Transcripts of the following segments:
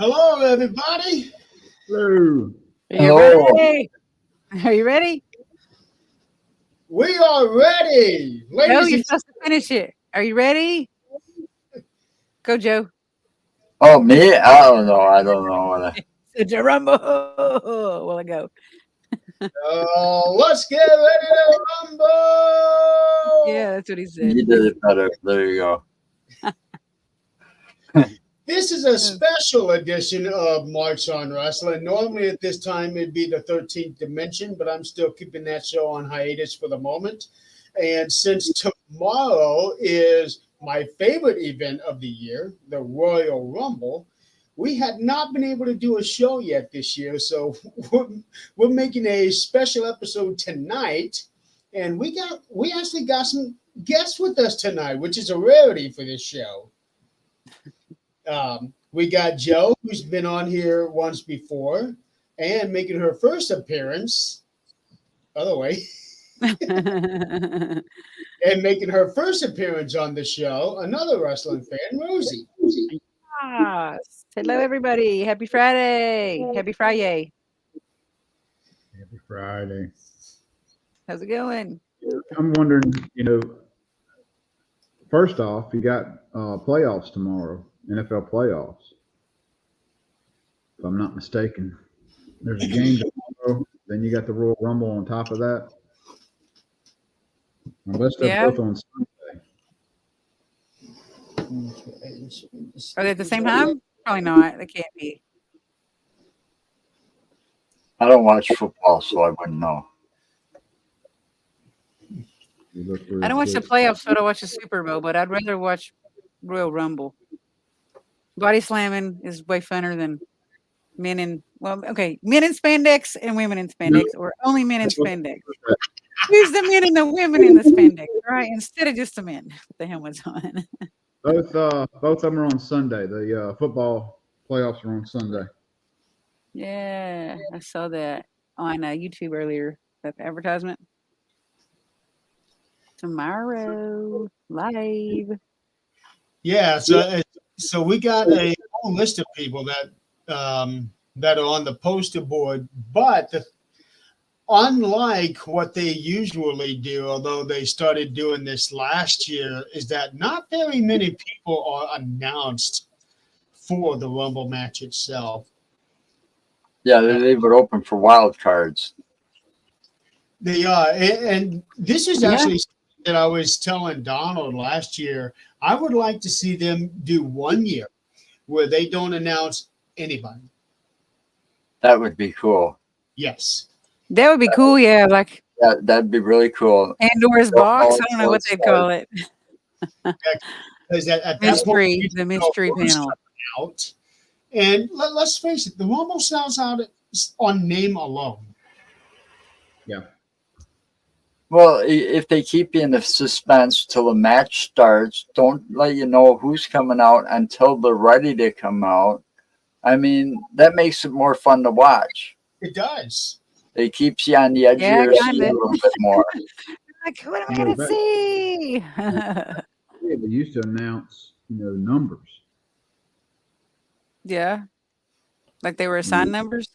Hello, everybody. Hello. Are you Hello. ready? Are you ready? We are ready, No, ladies you're and supposed to finish it. Are you ready? Go, Joe. Oh, me? I don't know. I don't know. Said your rumble. Well, I go. let's get ready to rumble. Yeah, that's what he said. You did it better. There you go. This is a special edition of March on Wrestling. Normally at this time it'd be the 13th Dimension, but I'm still keeping that show on hiatus for the moment. And since tomorrow is my favorite event of the year, the Royal Rumble, we had not been able to do a show yet this year. So we're making a special episode tonight. And we actually got some guests with us tonight, which is a rarity for this show. We got Joe, who's been on here once before, and making her first appearance, other way, and making her first appearance on the show, another wrestling fan, Rosie. Yes. Hello, everybody. Happy Friday. Happy Friday. Happy Friday. How's it going? I'm wondering, first off, you got playoffs tomorrow, NFL playoffs. If I'm not mistaken, there's a game tomorrow. Then you got the Royal Rumble on top of that. Unless they're Yeah. both on Sunday. Are they at the same time? Probably not. They can't be. I don't watch football, so I wouldn't know. I don't watch the playoffs, so I don't watch the Super Bowl, but I'd rather watch Royal Rumble. Body slamming is way funner than men in spandex and women in spandex, or only men in spandex. Use the men and the women in the spandex, right? Instead of just the men with the helmets on. Both of them are on Sunday. The football playoffs are on Sunday. Yeah, I saw that on YouTube earlier. That advertisement. Tomorrow, live. Yeah, so we got a whole list of people that are on the poster board, but unlike what they usually do, although they started doing this last year, is that not very many people are announced for the Rumble match itself. Yeah, they leave it open for wild cards. They are, and this is actually something that I was telling Donald last year. I would like to see them do 1 year where they don't announce anybody. That would be cool. Yes. That would be cool, yeah. Like That'd be really cool. Pandora's box. I don't know what they'd call it. Because at that Mystery, point, the mystery panel. out. And let's face it, the Rumble sells out on name alone. Yeah. Well, if they keep you in the suspense till the match starts, don't let you know who's coming out until they're ready to come out. I mean, that makes it more fun to watch. It does. It keeps you on the edge of your seat a kinda. little bit more. Like, what am I gonna see? Yeah, they used to announce, numbers. Yeah. Like they were assigned numbers?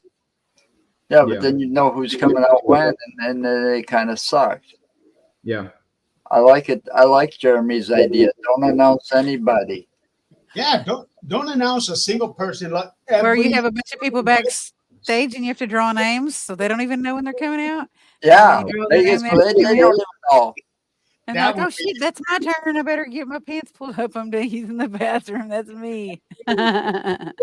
Yeah, but then you know who's coming out when, and then they kind of suck. Yeah. I like it. I like Jeremy's idea. Don't announce anybody. Yeah, don't announce a single person. Like Where you have a bunch of people backstage and you have to draw names so they don't even know when they're coming out. Yeah, And you draw they their name after don't you even win. know. And That they're like, would oh shit, that's my turn. I better get my pants pulled up. I'm done using the bathroom. That's me. that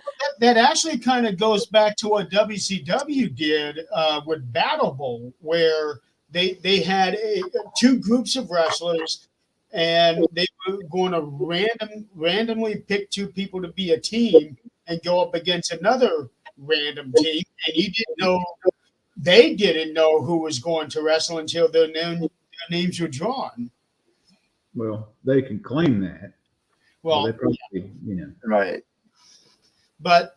actually kind of goes back to what WCW did with Battle Bowl, where they had two groups of wrestlers, and they were going to randomly pick two people to be a team and go up against another random team, and they didn't know who was going to wrestle until their names were drawn. Well, they can claim that. Well, they probably, Right. But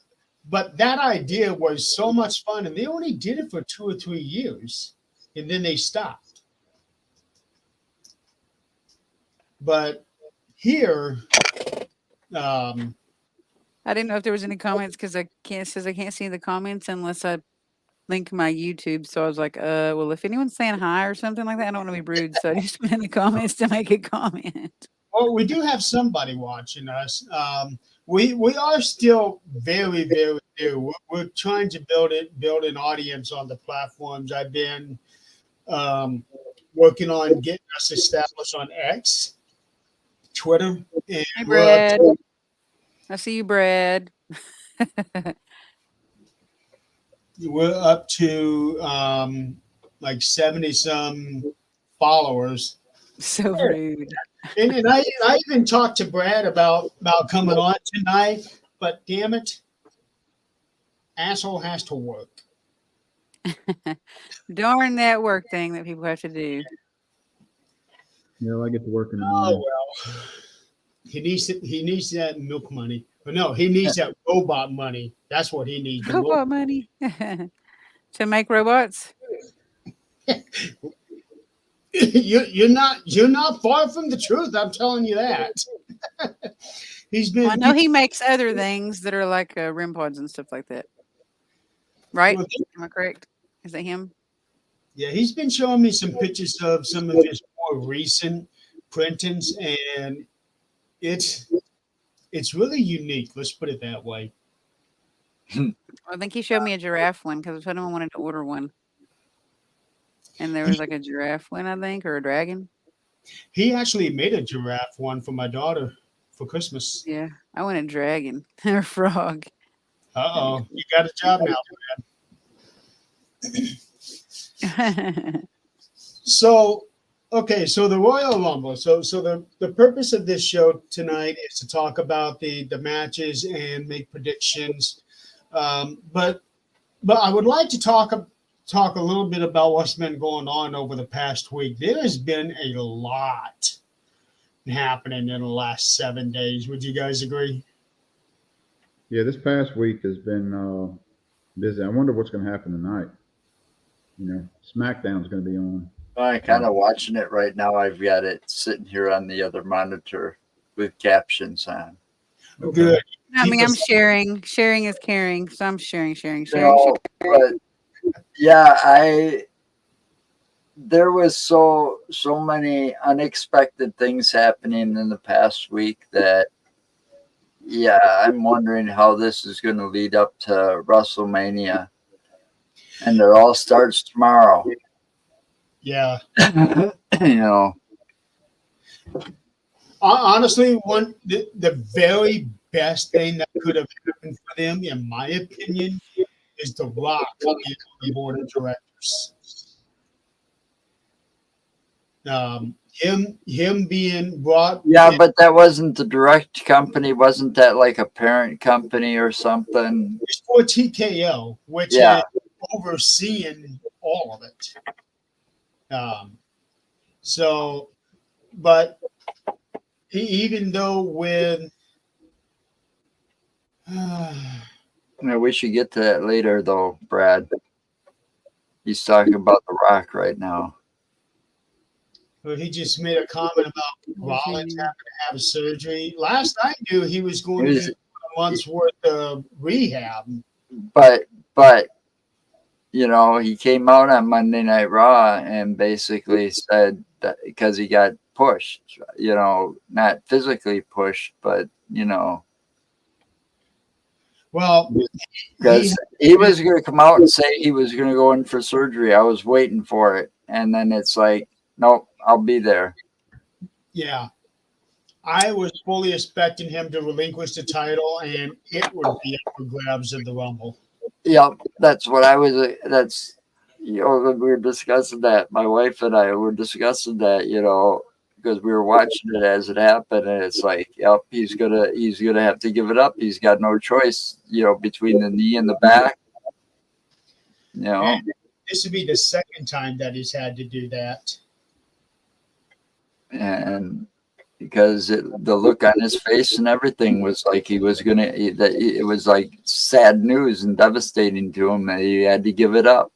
that idea was so much fun, and they only did it for 2 or 3 years, and then they stopped. But here, I I didn't know if there was any comments because I can't see the comments unless I link my YouTube. So I was like, well, if anyone's saying hi or something like that, I don't want to be rude. So I just put in the comments to make a comment. Well, we do have somebody watching us. We are still very, very new. We're trying to build an audience on the platforms. I've been working on getting us established on X, Twitter, and Hey, Brad. I see you, Brad. we're up to like 70 some followers. So rude. And I even talked to Brad about coming on tonight, but damn it, asshole has to work. Darn that work thing that people have to do. Yeah, I get to work in the Oh morning. well, he needs that milk money. But no, he needs that robot money. That's what he needs. Robot money to make robots. You're not far from the truth. I'm telling you that. He's been. I know he makes other things that are like REM pods and stuff like that. Right? Well, Am I correct? Is that him? Yeah, he's been showing me some pictures of some of his more recent printings, and it's really unique. Let's put it that way. I think he showed me a giraffe one because I told him I wanted to order one. And there was like a giraffe one, I think, or a dragon. He actually made a giraffe one for my daughter for Christmas. Yeah, I want a dragon or a frog. Uh-oh, you got a job now, man. So, okay, so the Royal Rumble. So the purpose of this show tonight is to talk about the matches and make predictions. But I would like to talk a little bit about what's been going on over the past week. There has been a lot happening in the last 7 days. Would you guys agree? Yeah, this past week has been busy. I wonder what's going to happen tonight. You know, SmackDown's going to be on. I'm kind of watching it right now. I've got it sitting here on the other monitor with captions on. Okay. Good. I mean, I'm sharing. Sharing is caring. So I'm sharing. No, but yeah, there was so many unexpected things happening in the past week that, yeah, I'm wondering how this is going to lead up to WrestleMania, and it all starts tomorrow. Yeah. You know, Honestly, the very best thing that could have happened for them, in my opinion, is The Rock being on the board of directors. Him being brought. yeah, but that wasn't the direct company. Wasn't that like a parent company or something? It's for TKO, which Yeah. is overseeing all of it. So, but even though with Yeah, we should get to that later, though, Brad. He's talking about The Rock right now. he just made a comment about Rollins having to have a surgery. Last I knew, he was going to do a month's worth of rehab. But you know, he came out on Monday Night Raw and basically said that because he got pushed, you know, not physically pushed, but you know, Well, because he was going to come out and say he was going to go in for surgery. I was waiting for it, and then it's like, nope, I'll be there. yeah, I was fully expecting him to relinquish the title, and it would be up for grabs in the Rumble. Yeah, that's what I was. That's, you know, we were discussing that. My wife and I were discussing that, you know, because we were watching it as it happened, and it's like, yep, he's gonna have to give it up. He's got no choice, you know, between the knee and the back. You know, And this would be the second time that he's had to do that. and because the look on his face and everything was like he was gonna. It was like sad news and devastating to him that he had to give it up.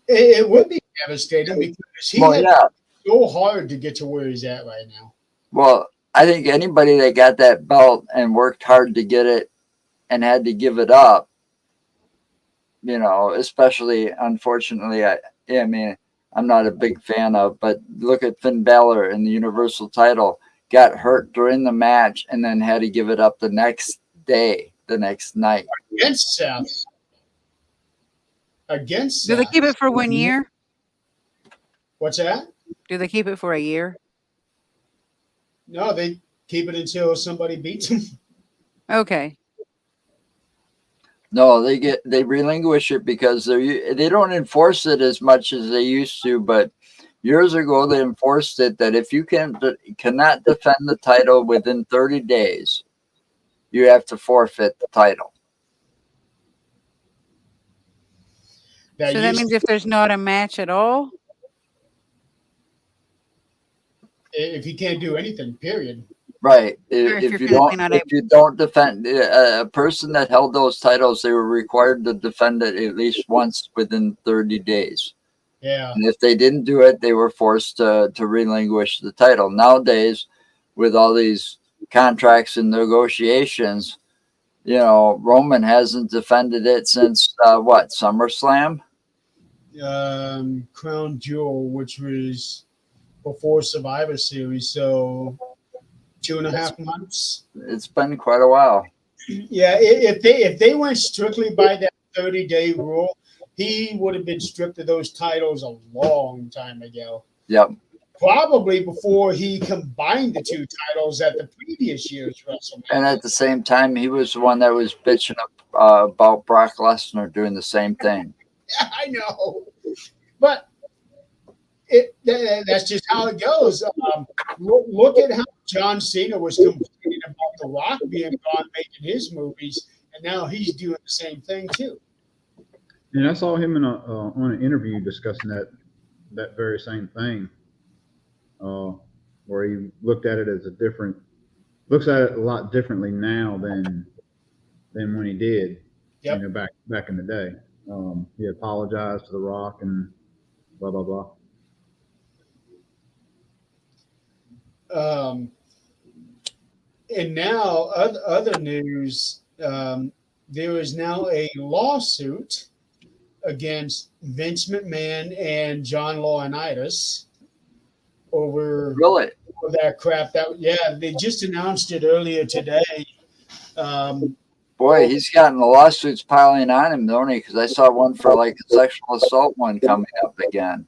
It would be devastating because he Well, had yeah. so hard to get to where he's at right now. Well, I think anybody that got that belt and worked hard to get it and had to give it up, you know, especially unfortunately, I mean, I'm not a big fan of, but look at Finn Balor in the Universal title, got hurt during the match and then had to give it up the next day, the next night. Against Seth. Against Do they Seth. keep it for 1 year? What's that? Do they keep it for a year? No, they keep it until somebody beats them. Okay. No, they relinquish it because they don't enforce it as much as they used to. But years ago, they enforced it that if you cannot defend the title within 30 days, you have to forfeit the title. That So that means if there's not a match at all? if you can't do anything, period. Right. Or if If you're you physically don't, not if you don't defend a person that held those titles, they were required to defend it at least once within 30 days. Yeah. And if they didn't do it, they were forced to relinquish the title. Nowadays, with all these contracts and negotiations, you know, Roman hasn't defended it since what, SummerSlam? Crown Jewel, which was before Survivor Series, so 2.5 months. It's been quite a while. Yeah, if they went strictly by that 30-day rule, he would have been stripped of those titles a long time ago. Yep. Probably before he combined the two titles at the previous year's WrestleMania. And at the same time, he was the one that was bitching about Brock Lesnar doing the same thing. Yeah, I know, but that's just how it goes. Look at how John Cena was complaining about The Rock being gone making his movies, and now he's doing the same thing too. And I saw him on an interview discussing that very same thing, where he looked at it as looks at it a lot differently now than when he did. Yep. You know, back in the day. He apologized to The Rock and blah blah blah. And now, other news, there is now a lawsuit against Vince McMahon and John Laurinaitis over Really? that crap. They just announced it earlier today. Boy, he's gotten the lawsuits piling on him, don't he? Because I saw one for like a sexual assault one coming up again.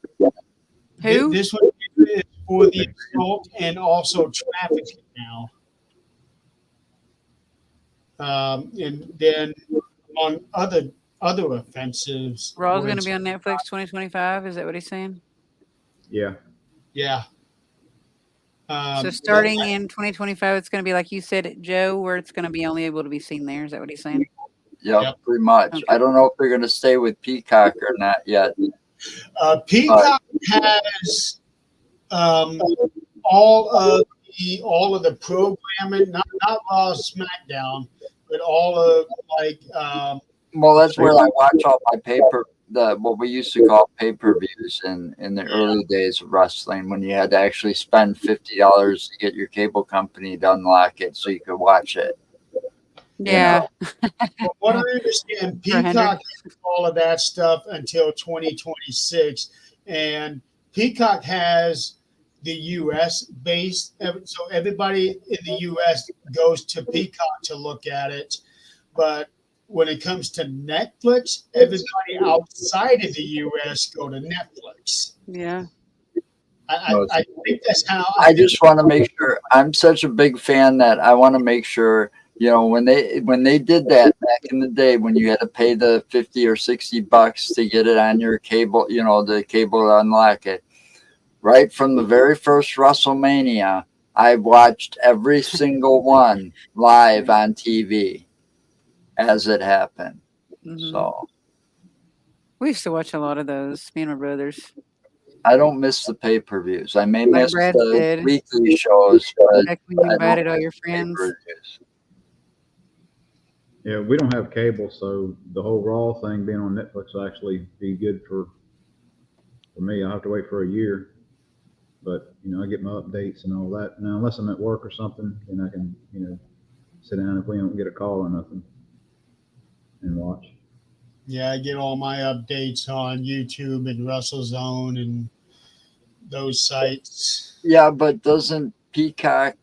Who? This one is for the assault and also trafficking now. And then on other offenses. Raw's going to be on Netflix 2025. Is that what he's saying? Yeah. Yeah. So starting in 2025, it's going to be like you said, Joe, where it's going to be only able to be seen there. Is that what he's saying? Yep. Pretty much. Okay. I don't know if they're going to stay with Peacock or not yet. Peacock has all of the programming, not Raw, SmackDown, but all of Well, that's where I watch all my what we used to call pay-per-views in the early days of wrestling, when you had to actually spend $50 to get your cable company to unlock it so you could watch it. Yeah. From what I understand, Peacock has all of that stuff until 2026, and Peacock has the U.S. base, so everybody in the U.S. goes to Peacock to look at it, but when it comes to Netflix, everybody outside of the U.S. go to Netflix. Yeah. I think that's how. I just want to make sure. I'm such a big fan that I want to make sure. You know, when they did that back in the day, when you had to pay the $50 or $60 to get it on your cable, you know, the cable to unlock it. Right from the very first WrestleMania, I watched every single one live on TV as it happened. Mm-hmm. So we used to watch a lot of those, me and my brothers. I don't miss the pay-per-views. I may Like miss Brad the said. weekly shows, but Like when you I invited don't all your miss friends. pay-per-views. Yeah, we don't have cable, so the whole Raw thing being on Netflix will actually be good for me. I'll have to wait for a year. But I get my updates and all that. Now, unless I'm at work or something, then I can sit down if we don't get a call or nothing and watch. Yeah, I get all my updates on YouTube and WrestleZone and those sites. Yeah, but doesn't Peacock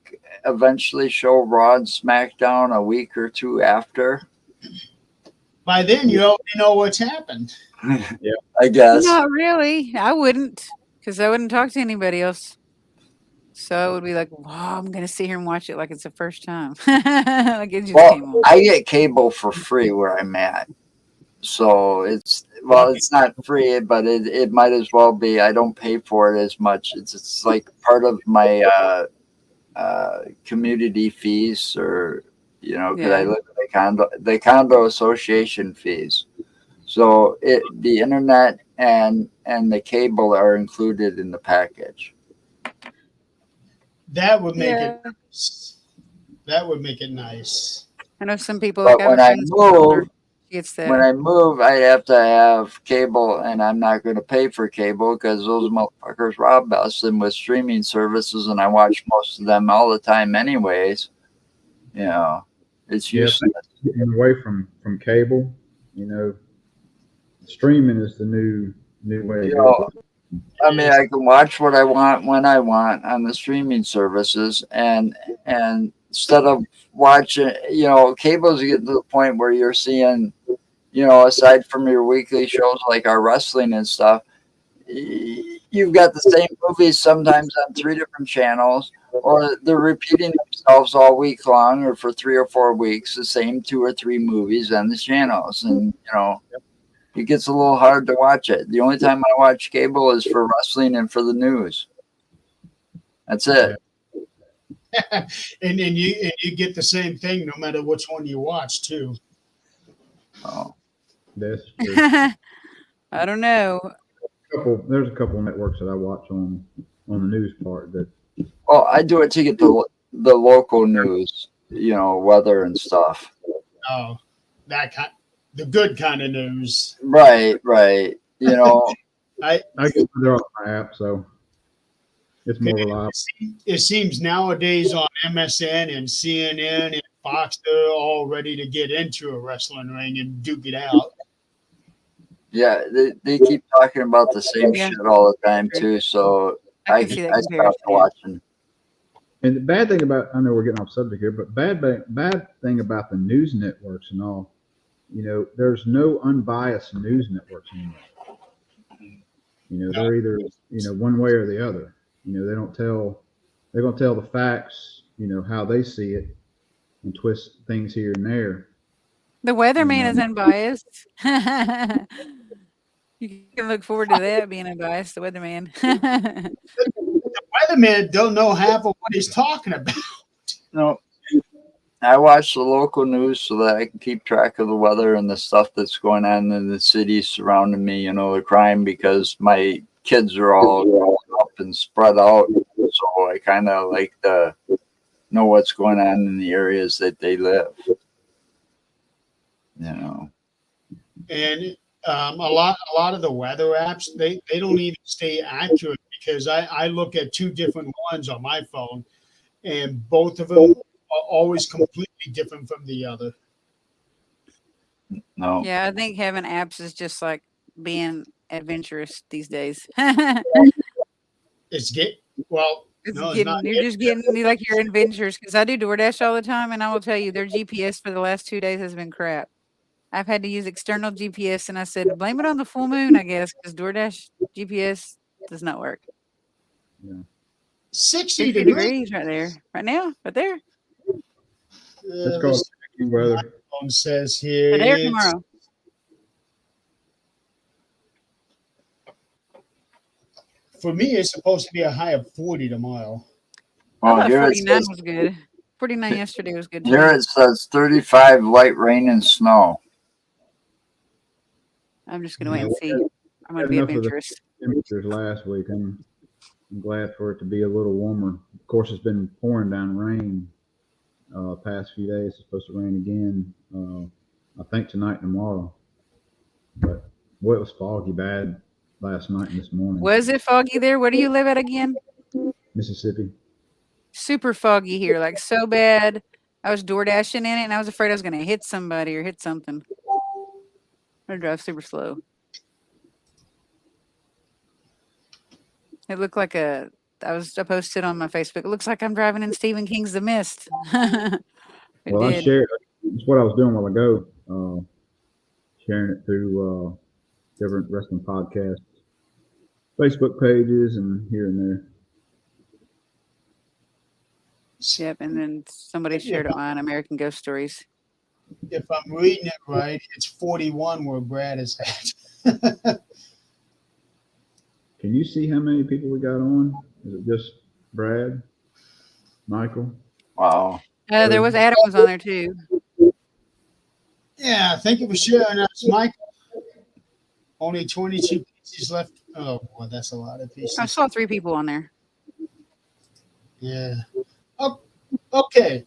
eventually show Raw and SmackDown a week or two after? By then, you already know what's happened. I guess. Not really. I wouldn't, because I wouldn't talk to anybody else. So it would be like, wow, I'm gonna sit here and watch it like it's the first time. Like it just came on. Well, I get cable for free where I'm at. So it's not free, but it might as well be. I don't pay for it as much. It's like part of my community fees, or because I live in the condo association fees. So the internet and the cable are included in the package. That would make it nice. That would make it nice. I know some people But like when I move, gets that. when I move, I have to have cable, and I'm not going to pay for cable because those motherfuckers rob us. And with streaming services, and I watch most of them all the time, anyways. It's useless. Getting away from cable, streaming is the new way to go. I mean, I can watch what I want when I want on the streaming services, and instead of watching, cable's getting to the point where you're seeing, aside from your weekly shows like our wrestling and stuff, you've got the same movies sometimes on 3 different channels, or they're repeating themselves all week long, or for 3 or 4 weeks, the same 2 or 3 movies on the channels, and it gets a little hard to watch it. The only time I watch cable is for wrestling and for the news. That's it. and you get the same thing no matter which one you watch too. Oh. That's true. I don't know. There's a couple networks that I watch on the news part that. Well, I do it to get the local news, weather and stuff. Oh, the good kind of news. Right. I get they're off my app, so it's more reliable. It seems nowadays on MSN and CNN and Fox, they're all ready to get into a wrestling ring and duke it out. Yeah, they keep talking about the same shit all the time too, so I stopped watching. And the bad thing about, I know we're getting off subject here, but bad thing about the news networks and all, there's no unbiased news networks anymore. They're either, one way or the other. They're going to tell the facts, how they see it and twist things here and there. The weatherman is unbiased. You can look forward to that being unbiased, the weatherman. The weatherman don't know half of what he's talking about. No. I watch the local news so that I can keep track of the weather and the stuff that's going on in the cities surrounding me, the crime, because my kids are all up and spread out. So I kind of like to know what's going on in the areas that they live. And a lot of the weather apps, they don't even stay accurate, because I look at 2 different ones on my phone, and both of them are always completely different from the other. No. Yeah, I think having apps is just like being adventurous these days. It's you're just getting like your adventures, because I do DoorDash all the time, and I will tell you their GPS for the last 2 days has been crap. I've had to use external GPS, and I said blame it on the full moon, I guess, because DoorDash GPS does not work. Yeah. 60 degrees right there, right now, right there. It's called weather. My phone says here. There tomorrow. For me, it's supposed to be a high of 40 tomorrow. Well, here 49 was good. 49 yesterday was good. Here it says 35, light rain and snow. I'm just gonna wait and see. I'm gonna be adventurous. Temperatures last week. I'm glad for it to be a little warmer. Of course, it's been pouring down rain past few days. It's supposed to rain again. I think tonight and tomorrow. But boy, it was foggy bad last night and this morning. Was it foggy there? Where do you live at again? Mississippi. Super foggy here, like so bad. I was door dashing in it, and I was afraid I was going to hit somebody or hit something. I drive super slow. It looked like I posted on my Facebook. It looks like I'm driving in Stephen King's The Mist. I shared. That's what I was doing a while ago. Sharing it through different wrestling podcasts, Facebook pages, and here and there. Yep, and then somebody shared it on American Ghost Stories. If I'm reading it right, it's 41 where Brad is at. Can you see how many people we got on? Is it just Brad, Michael? Wow. There was Adam was on there too. Yeah, thank you for sharing us, Michael. Only 22 pieces left. Oh, boy, that's a lot of pieces. I saw 3 people on there. Yeah. Oh, okay.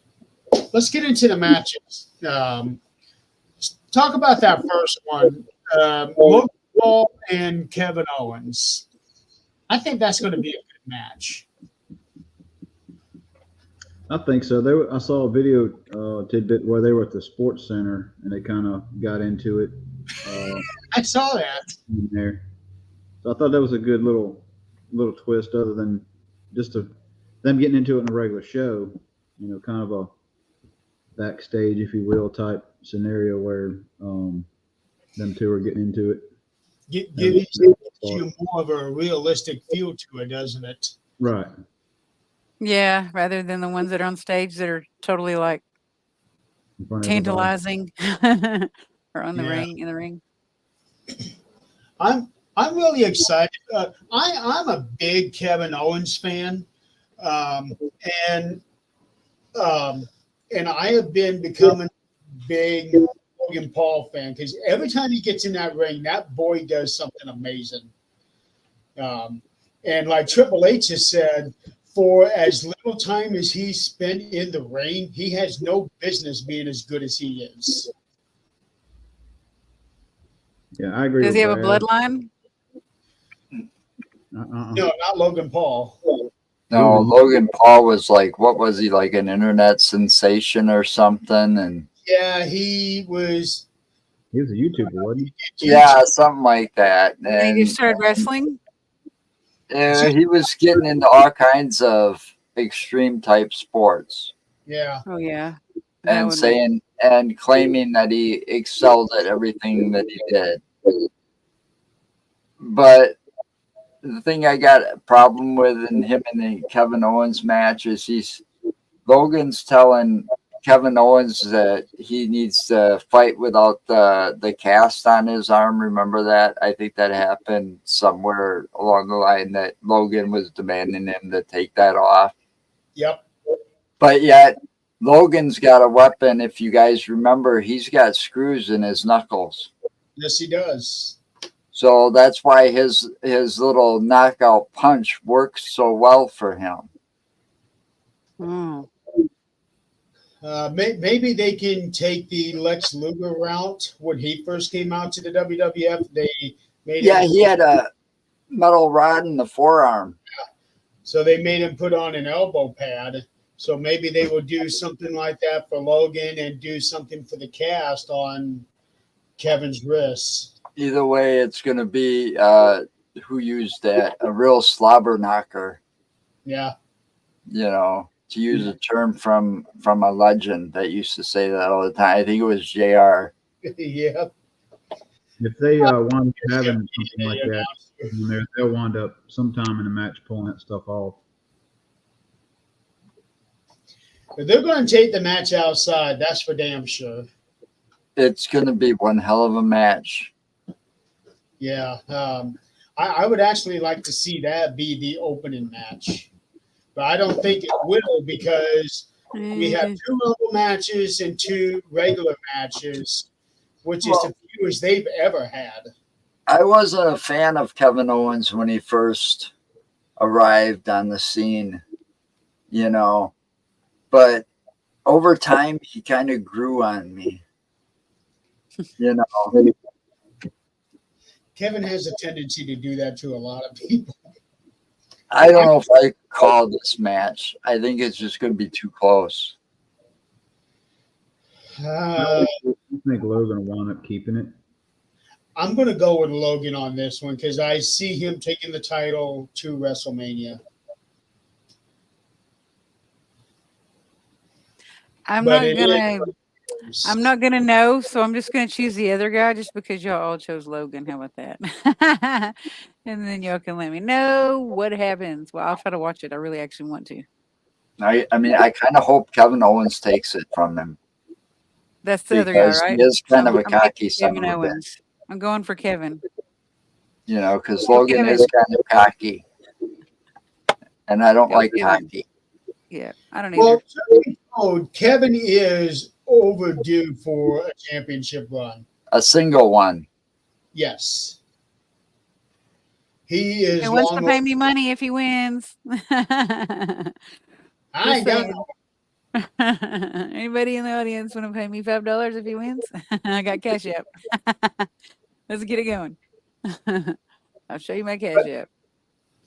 Let's get into the matches. Talk about that first one. Logan Paul and Kevin Owens. I think that's going to be a good match. I think so. I saw a video tidbit where they were at the Sports Center and they kind of got into it. I saw that. In there. So I thought that was a good little twist, other than just them getting into it in a regular show. You know, kind of a backstage, if you will, type scenario where them two are getting into it. Gives you more of a realistic feel to it, doesn't it? Right. Yeah, rather than the ones that are on stage that are totally like tantalizing or on the ring, in the ring. I'm really excited. I'm a big Kevin Owens fan, and I have been becoming a big Logan Paul fan because every time he gets in that ring, that boy does something amazing. And like Triple H has said, for as little time as he spent in the ring, he has no business being as good as he is. Yeah, I agree. Does he have a bloodline? No, not Logan Paul. No, Logan Paul was like, what was he, like an internet sensation or something? And yeah, he was a YouTuber, wasn't he? Yeah, something like that. And he just started wrestling? He was getting into all kinds of extreme type sports. Yeah. Oh, yeah. And claiming that he excelled at everything that he did. But the thing I got a problem with in him and the Kevin Owens match is Logan's telling Kevin Owens that he needs to fight without the cast on his arm. Remember that? I think that happened somewhere along the line that Logan was demanding him to take that off. Yep. But yet Logan's got a weapon. If you guys remember, he's got screws in his knuckles. Yes, he does. So that's why his little knockout punch works so well for him. Oh. Maybe they can take the Lex Luger route. When he first came out to the WWF, they made he had a metal rod in the forearm. So they made him put on an elbow pad. So maybe they will do something like that for Logan and do something for the cast on Kevin's wrists. Either way, it's going to be who used that, a real slobber knocker. Yeah. You know, to use a term from a legend that used to say that all the time. I think it was JR. Yeah. If they wind up having something like that, they'll wind up sometime in the match pulling that stuff off. If they're going to take the match outside, that's for damn sure. It's going to be one hell of a match. Yeah. I would actually like to see that be the opening match. But I don't think it will because we have 2 Rumble matches and 2 regular matches, which is the fewest they've ever had. I wasn't a fan of Kevin Owens when he first arrived on the scene, you know, but over time he kind of grew on me, you know. Kevin has a tendency to do that to a lot of people. I don't know if I call this match. I think it's just going to be too close. I think Logan will wind up keeping it. I'm going to go with Logan on this one because I see him taking the title to WrestleMania. I'm But not gonna know, so I'm just gonna choose the other guy just because y'all all chose Logan. How about that? And then y'all can let me know what happens. Well, I'll try to watch it. I really actually want to. I mean, I kind of hope Kevin Owens takes it from him. That's the other guy, Because right? he is kind of a I'm cocky picking son Kevin of a bitch. Owens. I'm going for Kevin. You know, because Logan Kevin. is kind of cocky. And I don't Go like Kevin. cocky. Yeah, I don't either. Well, Kevin is overdue for a championship run. A single one. Yes. He is He wants to long pay me money if he wins. I ain't got no Anybody in the audience want to pay me $5 if he wins? I got Cash App. Let's get it going. I'll show you my Cash App.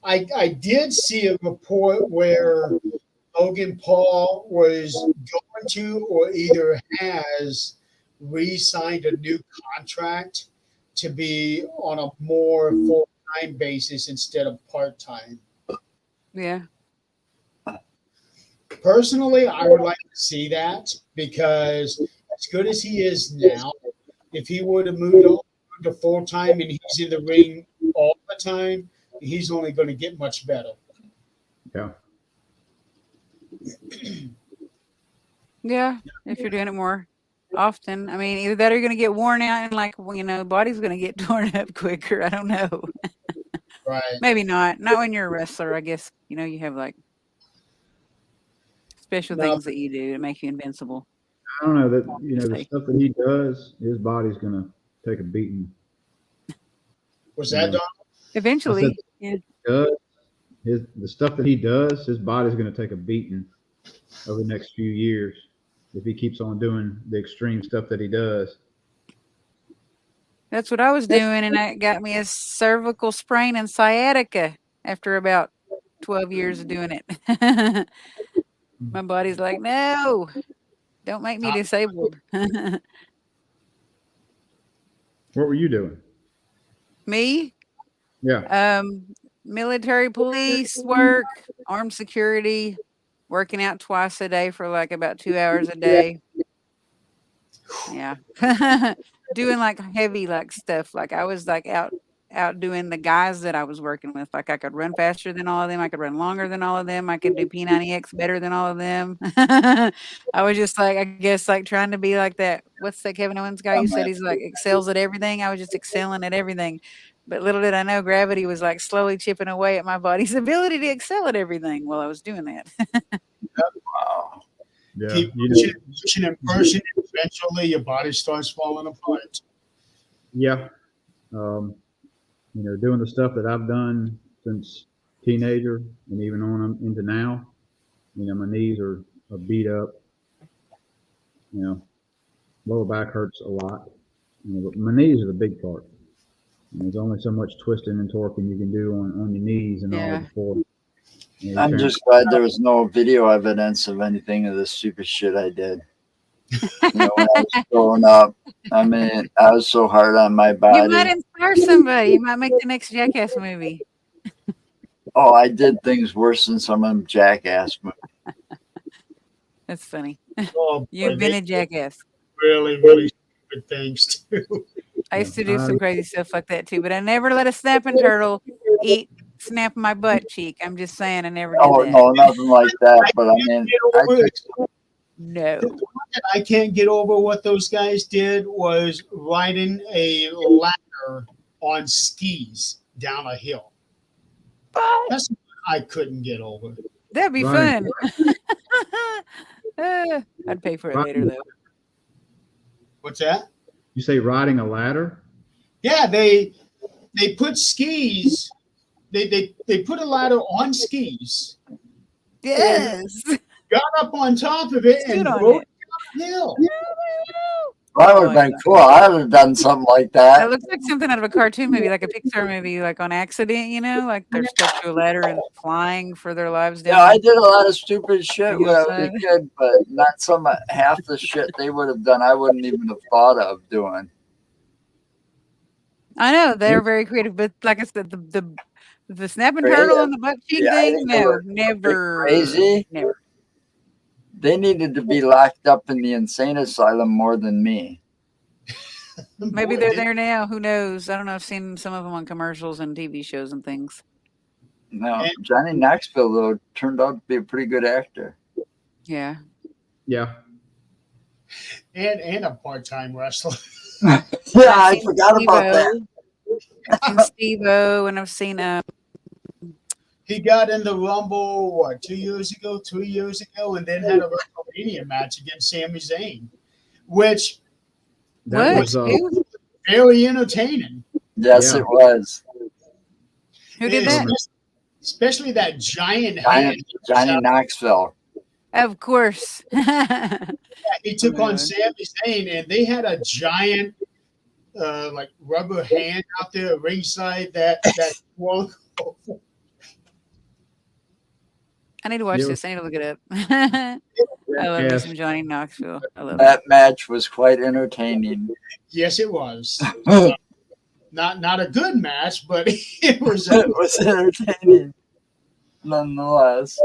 I did see a report where Logan Paul was going to or either has re-signed a new contract to be on a more full-time basis instead of part-time. Yeah. Personally, I would like to see that because as good as he is now, if he were to move to full-time and he's in the ring all the time, he's only going to get much better. Yeah. Yeah, if you're doing it more often. I mean, either that or you're going to get worn out and like, well, body's going to get torn up quicker. I don't know. Right. Maybe not. Not when you're a wrestler, I guess. You have like special things that you do to make you invincible. I don't know that the stuff that he does, his body's gonna take a beating. Was that done? Eventually, yeah. The stuff that he does, his body's gonna take a beating over the next few years if he keeps on doing the extreme stuff that he does. That's what I was doing, and that got me a cervical sprain and sciatica after about 12 years of doing it. My body's like, no, don't make me disabled. What were you doing? Me? Yeah. Military police work, armed security, working out twice a day for like about 2 hours a day. Yeah. Doing like heavy like stuff. Like I was like out doing the guys that I was working with. Like I could run faster than all of them. I could run longer than all of them. I could do P90X better than all of them. I was just like, I guess like trying to be like that. What's that Kevin Owens guy? You said he's like excels at everything. I was just excelling at everything. But little did I know gravity was like slowly chipping away at my body's ability to excel at everything while I was doing that. Wow. Yeah. Keep pushing and pushing, eventually your body starts falling apart. Yeah. Doing the stuff that I've done since teenager and even on into now, my knees are beat up. Lower back hurts a lot. But my knees are the big part. There's only so much twisting and torquing you can do on your knees and all before. I'm just glad there was no video evidence of anything of this stupid shit I did. When I was growing up, I mean, I was so hard on my body. You might inspire somebody. You might make the next Jackass movie. Oh, I did things worse than some of them Jackass movies. That's funny. Oh, You've been a Jackass. Really, really stupid things too. I used to do some crazy stuff like that too, but I never let a snapping turtle snap my butt cheek. I'm just saying I never did that. No, nothing like that. But I mean, no. The one that I can't get over what those guys did was riding a ladder on skis down a hill. That's what I couldn't get over. That'd be fun. I'd pay for it later though. What's that? You say riding a ladder? Yeah, they put skis. They put a ladder on skis. Yes. Got up on top of it and rode down the hill. That would have been cool. I would have done something like It that. looks like something out of a cartoon movie, like a Pixar movie, like on accident, like they're stuck to a ladder and flying for their lives Yeah, I down. did a lot of stupid shit when I was a hillside. kid, but not some half the shit they would have done. I wouldn't even have thought of doing. I know they're very creative, but like I said, the snapping turtle Creative. and the butt cheek Yeah, I thing, think they no, were never, crazy. never. They needed to be locked up in the insane asylum more than me. Maybe Boy, they're did- there now. Who knows? I don't know. I've seen some of them on commercials and TV shows and things. No, And- Johnny Knoxville though turned out to be a pretty good actor. Yeah. Yeah. and a part-time wrestler. Yeah, I I've seen forgot about that. I've seen Steve-O, and I've seen He got in the Rumble, 2 years ago, 3 years ago, and then had a WrestleMania match against Sami Zayn, which That what? was Who? very entertaining. Yes, Yeah. it was. Who did that? Especially that giant Johnny, hand. Johnny Knoxville. Of course. He took on God. Sami Zayn, and they had a giant, like rubber hand out there ringside that swung. I need to watch Yeah. this. I need to look it up. I love me Yes. some Johnny Knoxville. I love it. That match was quite entertaining. Yes, it was. Not a good match, but it was. It was entertaining, nonetheless.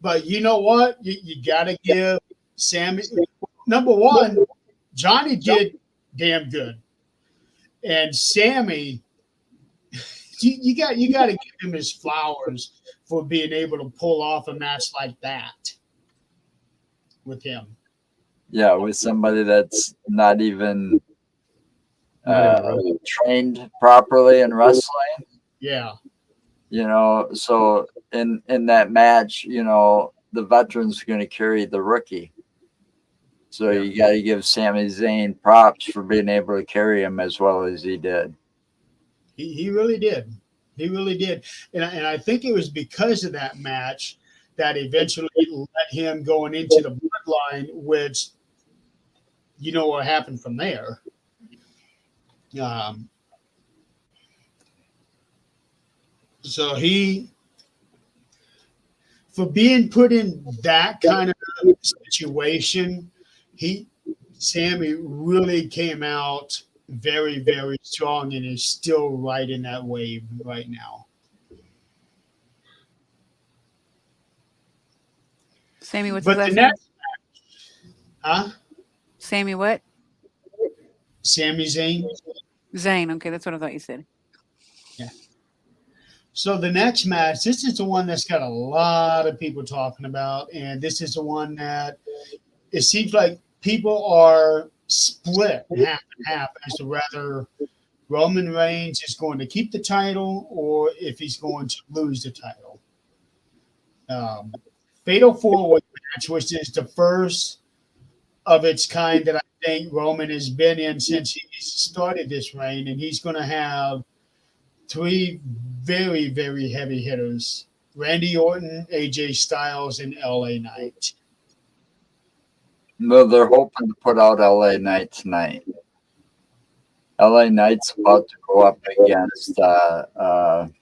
But you know what? You got to give Sammy. Number one, Johnny did damn good, and Sammy, you got to give him his flowers for being able to pull off a match like that with him. Yeah, with somebody that's not even trained properly in wrestling. Yeah, So in that match, the veteran's going to carry the rookie. So you got to give Sami Zayn props for being able to carry him as well as he did. he really did. He really did, and I think it was because of that match that eventually led him going into the bloodline, which you know what happened from there. So for being put in that kind of situation, Sammy really came out very, very strong and is still right in that wave right now. Sammy, what's But his the last name? next match, Sammy what? Sami Zayn. Zane. Okay, that's what I thought you said. So the next match, this is the one that's got a lot of people talking about, and this is the one that it seems like people are split half and half as to whether Roman Reigns is going to keep the title or if he's going to lose the title. Fatal 4-Way match, which is the first of its kind that I think Roman has been in since he started this reign, and he's going to have three very, very heavy hitters: Randy Orton, AJ Styles, and LA Knight. No, they're hoping to put out LA Knight tonight. LA Knight's about to go up against Going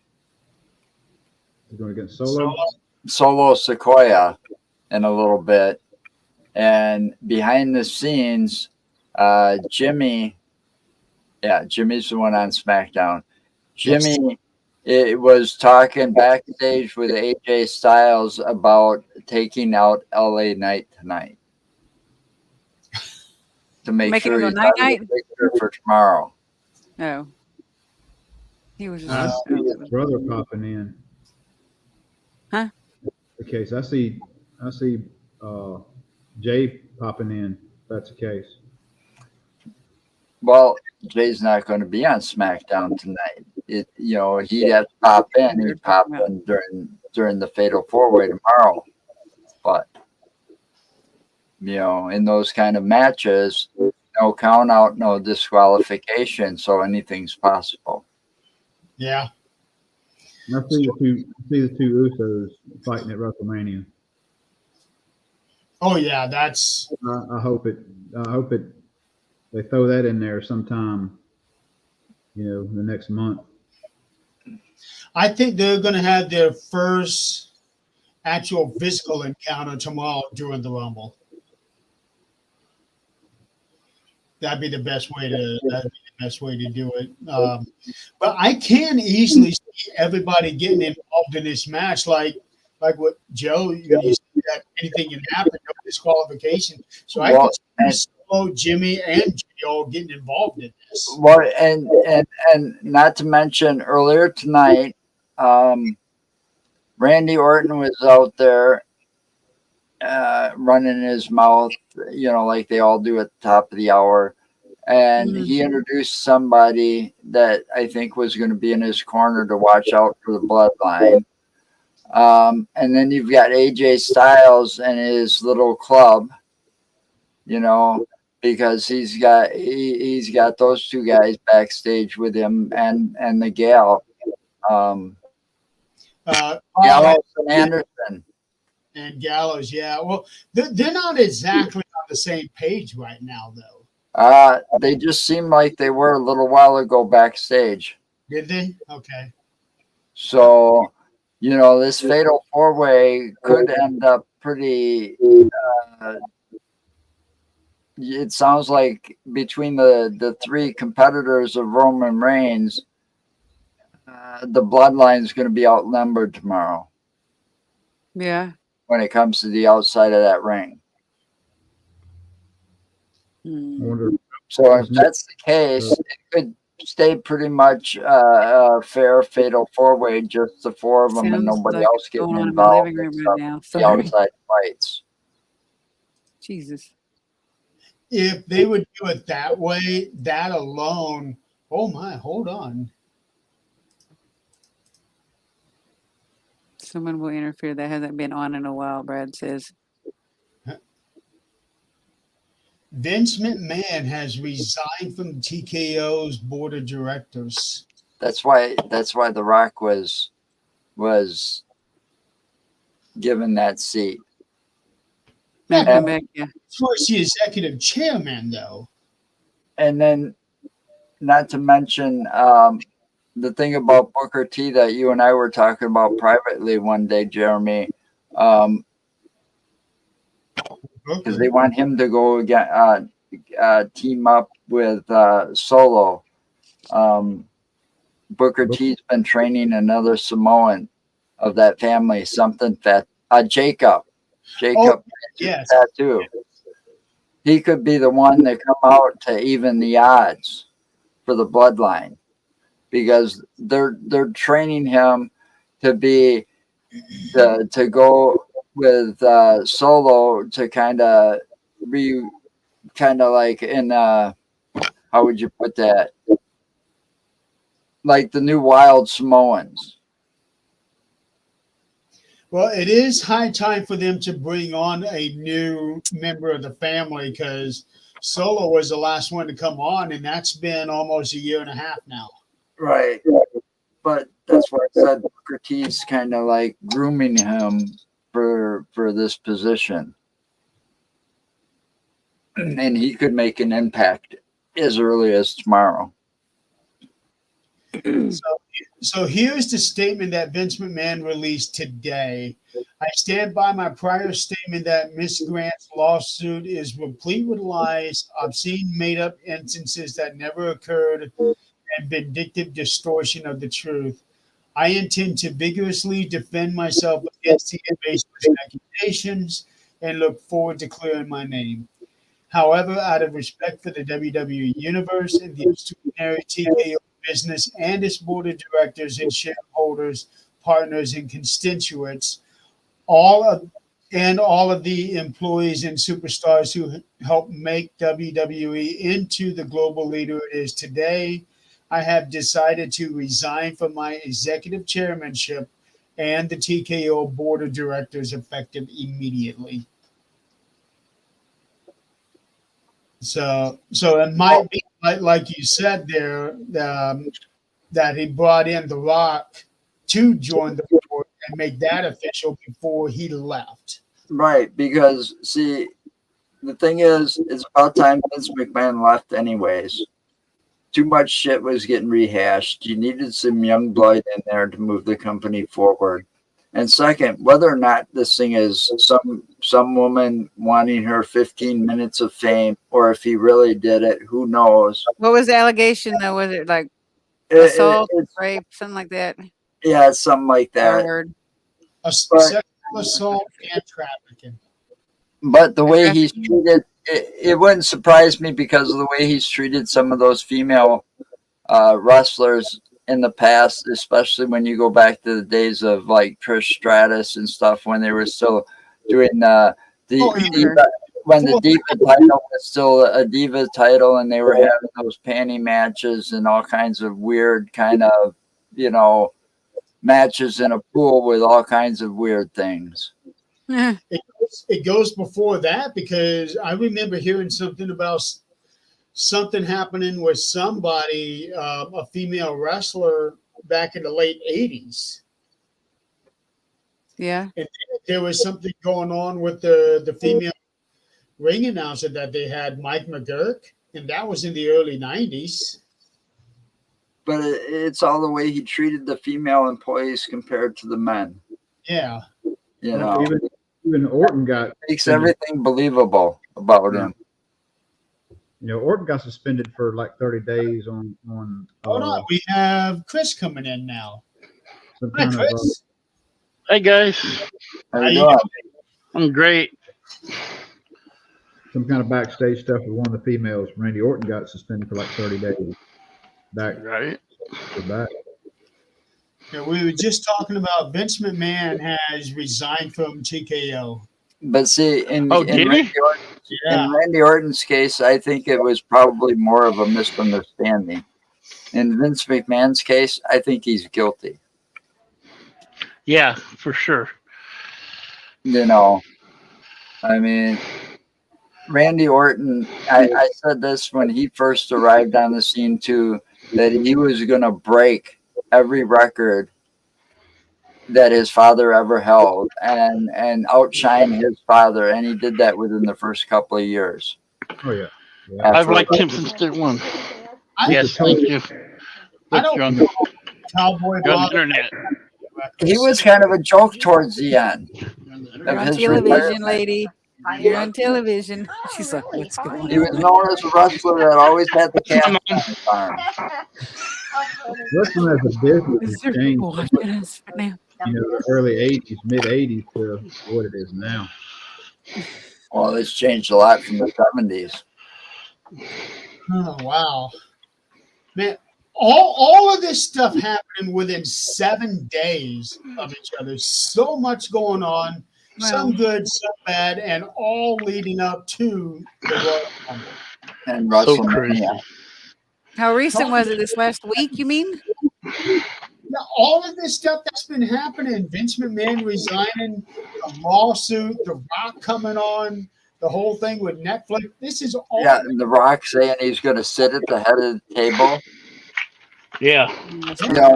against Solo. Solo Sequoia in a little bit. And behind the scenes, Jimmy's the one on SmackDown. Jimmy it was talking backstage with AJ Styles about taking out LA Knight tonight to make Making sure him he's go out of night-night? the picture for tomorrow. No. He was just. Brother popping in. Huh? Okay, so I see Jay popping in. That's the case. Well, Jay's not going to be on SmackDown tonight. He'd have to pop in. He'd pop in during the Fatal 4-Way tomorrow. But in those kind of matches, no count out, no disqualification, so anything's possible. Yeah. And I see the two Usos fighting at WrestleMania. Oh yeah, that's. I hope it they throw that in there sometime, the next month. I think they're going to have their first actual physical encounter tomorrow during the Rumble. That'd be the best way to do it. But I can easily see everybody getting involved in this match, like what Joe, you said that anything can happen, no disqualification. So I can see Solo, Jimmy, and Jimmy all getting involved in this. Well, and not to mention earlier tonight, Randy Orton was out there running his mouth, like they all do at the top of the hour. And he introduced somebody that I think was going to be in his corner to watch out for the bloodline. And then you've got AJ Styles and his little club, because he's got those two guys backstage with him and the gal. Gallows and Anderson. And Gallows, yeah. Well, they're not exactly on the same page right now, though. They just seemed like they were a little while ago backstage. Did they? Okay. So, this fatal four-way could end up pretty. It sounds like between the three competitors of Roman Reigns, the bloodline is going to be outnumbered tomorrow. Yeah. When it comes to the outside of that ring. I wonder. So if that's the case, it could stay pretty much a fair fatal four-way, just the four of them. Sounds and nobody like else going getting on in my involved living room in right now. the Sorry. outside fights. Jesus. If they would do it that way, that alone. Oh my! Hold on. Someone will interfere. That hasn't been on in a while, Brad says. Vince McMahon has resigned from TKO's board of directors. That's why The Rock was given that seat. Yeah, Yeah, come back, yeah. Of course, the executive chairman, though. And then, not to mention the thing about Booker T that you and I were talking about privately one day, Jeremy, because they want him to go again, team up with Solo. Booker T's been training another Samoan of that family, something that Jacob. Yes. Tattoo. He could be the one that come out to even the odds for the bloodline, because they're training him to be to go with Solo to kind of like in how would you put that, like the new Wild Samoans. Well, it is high time for them to bring on a new member of the family, because Solo was the last one to come on, and that's been almost a year and a half now. Right. But that's why I said Booker T's kind of like grooming him for this position. And he could make an impact as early as tomorrow. So here's the statement that Vince McMahon released today. I stand by my prior statement that Miss Grant's lawsuit is replete with lies, obscene, made-up instances that never occurred, and vindictive distortion of the truth. I intend to vigorously defend myself against the invasive accusations and look forward to clearing my name. However, out of respect for the WWE Universe and the extraordinary TKO business and its board of directors and shareholders, partners, and constituents, all of the employees and superstars who helped make WWE into the global leader it is today, I have decided to resign from my executive chairmanship and the TKO board of directors effective immediately. So it might be like you said there, that he brought in The Rock to join the board and make that official before he left. Right, because see, the thing is, it's about time Vince McMahon left anyways. Too much shit was getting rehashed. You needed some young blood in there to move the company forward. And second, whether or not this thing is some woman wanting her 15 minutes of fame, or if he really did it, who knows? What was the allegation though? Was it like It- assault, it's- rape, something like that? yeah, it's something like R that. word. Sexual assault and trafficking. But the way he's treated, it wouldn't surprise me because of the way he's treated some of those female wrestlers in the past, especially when you go back to the days of like Trish Stratus and stuff when they were still doing Oh, Diva, when the Diva title was still a Diva title, and they were having those panty matches and all kinds of weird kind of, matches in a pool with all kinds of weird things. It goes before that because I remember hearing something about something happening with somebody, a female wrestler back in the late 80s. Yeah. And there was something going on with the female ring announcer that they had, Mike McGurk, and that was in the early 90s. But it's all the way he treated the female employees compared to the men. Yeah. Even Orton got Makes everything believable about him. Orton got suspended for like 30 days on Hold on, we have Chris coming in now. some Hi, kind of Chris. Hey guys, How How you you doing? I'm great. some kind of backstage stuff with one of the females. Randy Orton got suspended for like 30 days. Back Right. to back. Yeah, we were just talking about Vince McMahon has resigned from TKO. But see, in Did he? Randy Orton's case, I think it was probably more of a misunderstanding. In Vince McMahon's case, I think he's guilty. Yeah, for sure. I mean, Randy Orton, I said this when he first arrived on the scene too, that he was going to break every record that his father ever held and outshine his father. And he did that within the first couple of years. Oh yeah. I've liked him since day one. Yes, thank you. I don't You're on know Cowboy the Bob. internet. He was kind of a joke towards the end. You're Of on his television, retirement. lady. You're on television. She's like, what's going He on? was known as a wrestler that always had the cast on his arm. Wrestling as a business Is has there changed people watching us right now? the early 80s, mid 80s to what it is now. Well, it's changed a lot from the 70s. Oh, wow. Man, all of this stuff happening within 7 days of each other. So much going on, some good, some bad, and all leading up to the Royal Rumble. And So crazy. WrestleMania. How recent was it? This last week, you mean? Now, all of this stuff that's been happening, Vince McMahon resigning, a lawsuit, The Rock coming on, the whole thing with Netflix. This is all. Yeah, and The Rock saying he's going to sit at the head of the table. Yeah.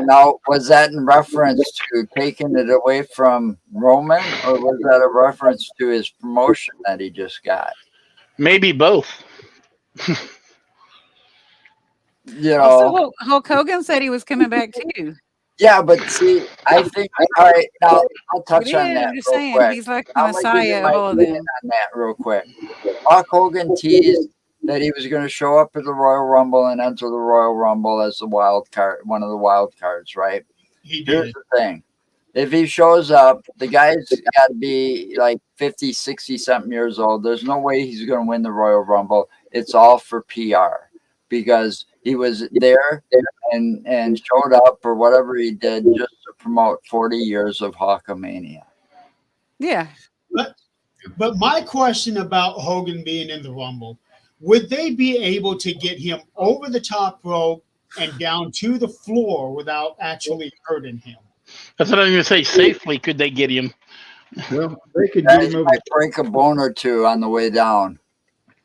Now, was that in reference to taking it away from Roman, or was that a reference to his promotion that he just got? Maybe both. Also, Hulk Hogan said he was coming back too. Yeah, but see, I think, all right, now I'll touch It on is, that I'm just real saying, quick. he's like the I'm gonna give you messiah my of all of opinion them. on that real quick. Hulk Hogan teased that he was going to show up at the Royal Rumble and enter the Royal Rumble as the wild card, one of the wild cards, right? He Here's did. the thing. If he shows up, the guy's got to be like 50, 60 something years old. There's no way he's going to win the Royal Rumble. It's all for PR because he was there and showed up or whatever he did just to promote 40 years of Hulkamania. Yeah. But my question about Hogan being in the Rumble, would they be able to get him over the top rope and down to the floor without actually hurting him? That's what I'm going to say. Safely, could they get him? Well, they could get He him over. might break a bone or two on the way down.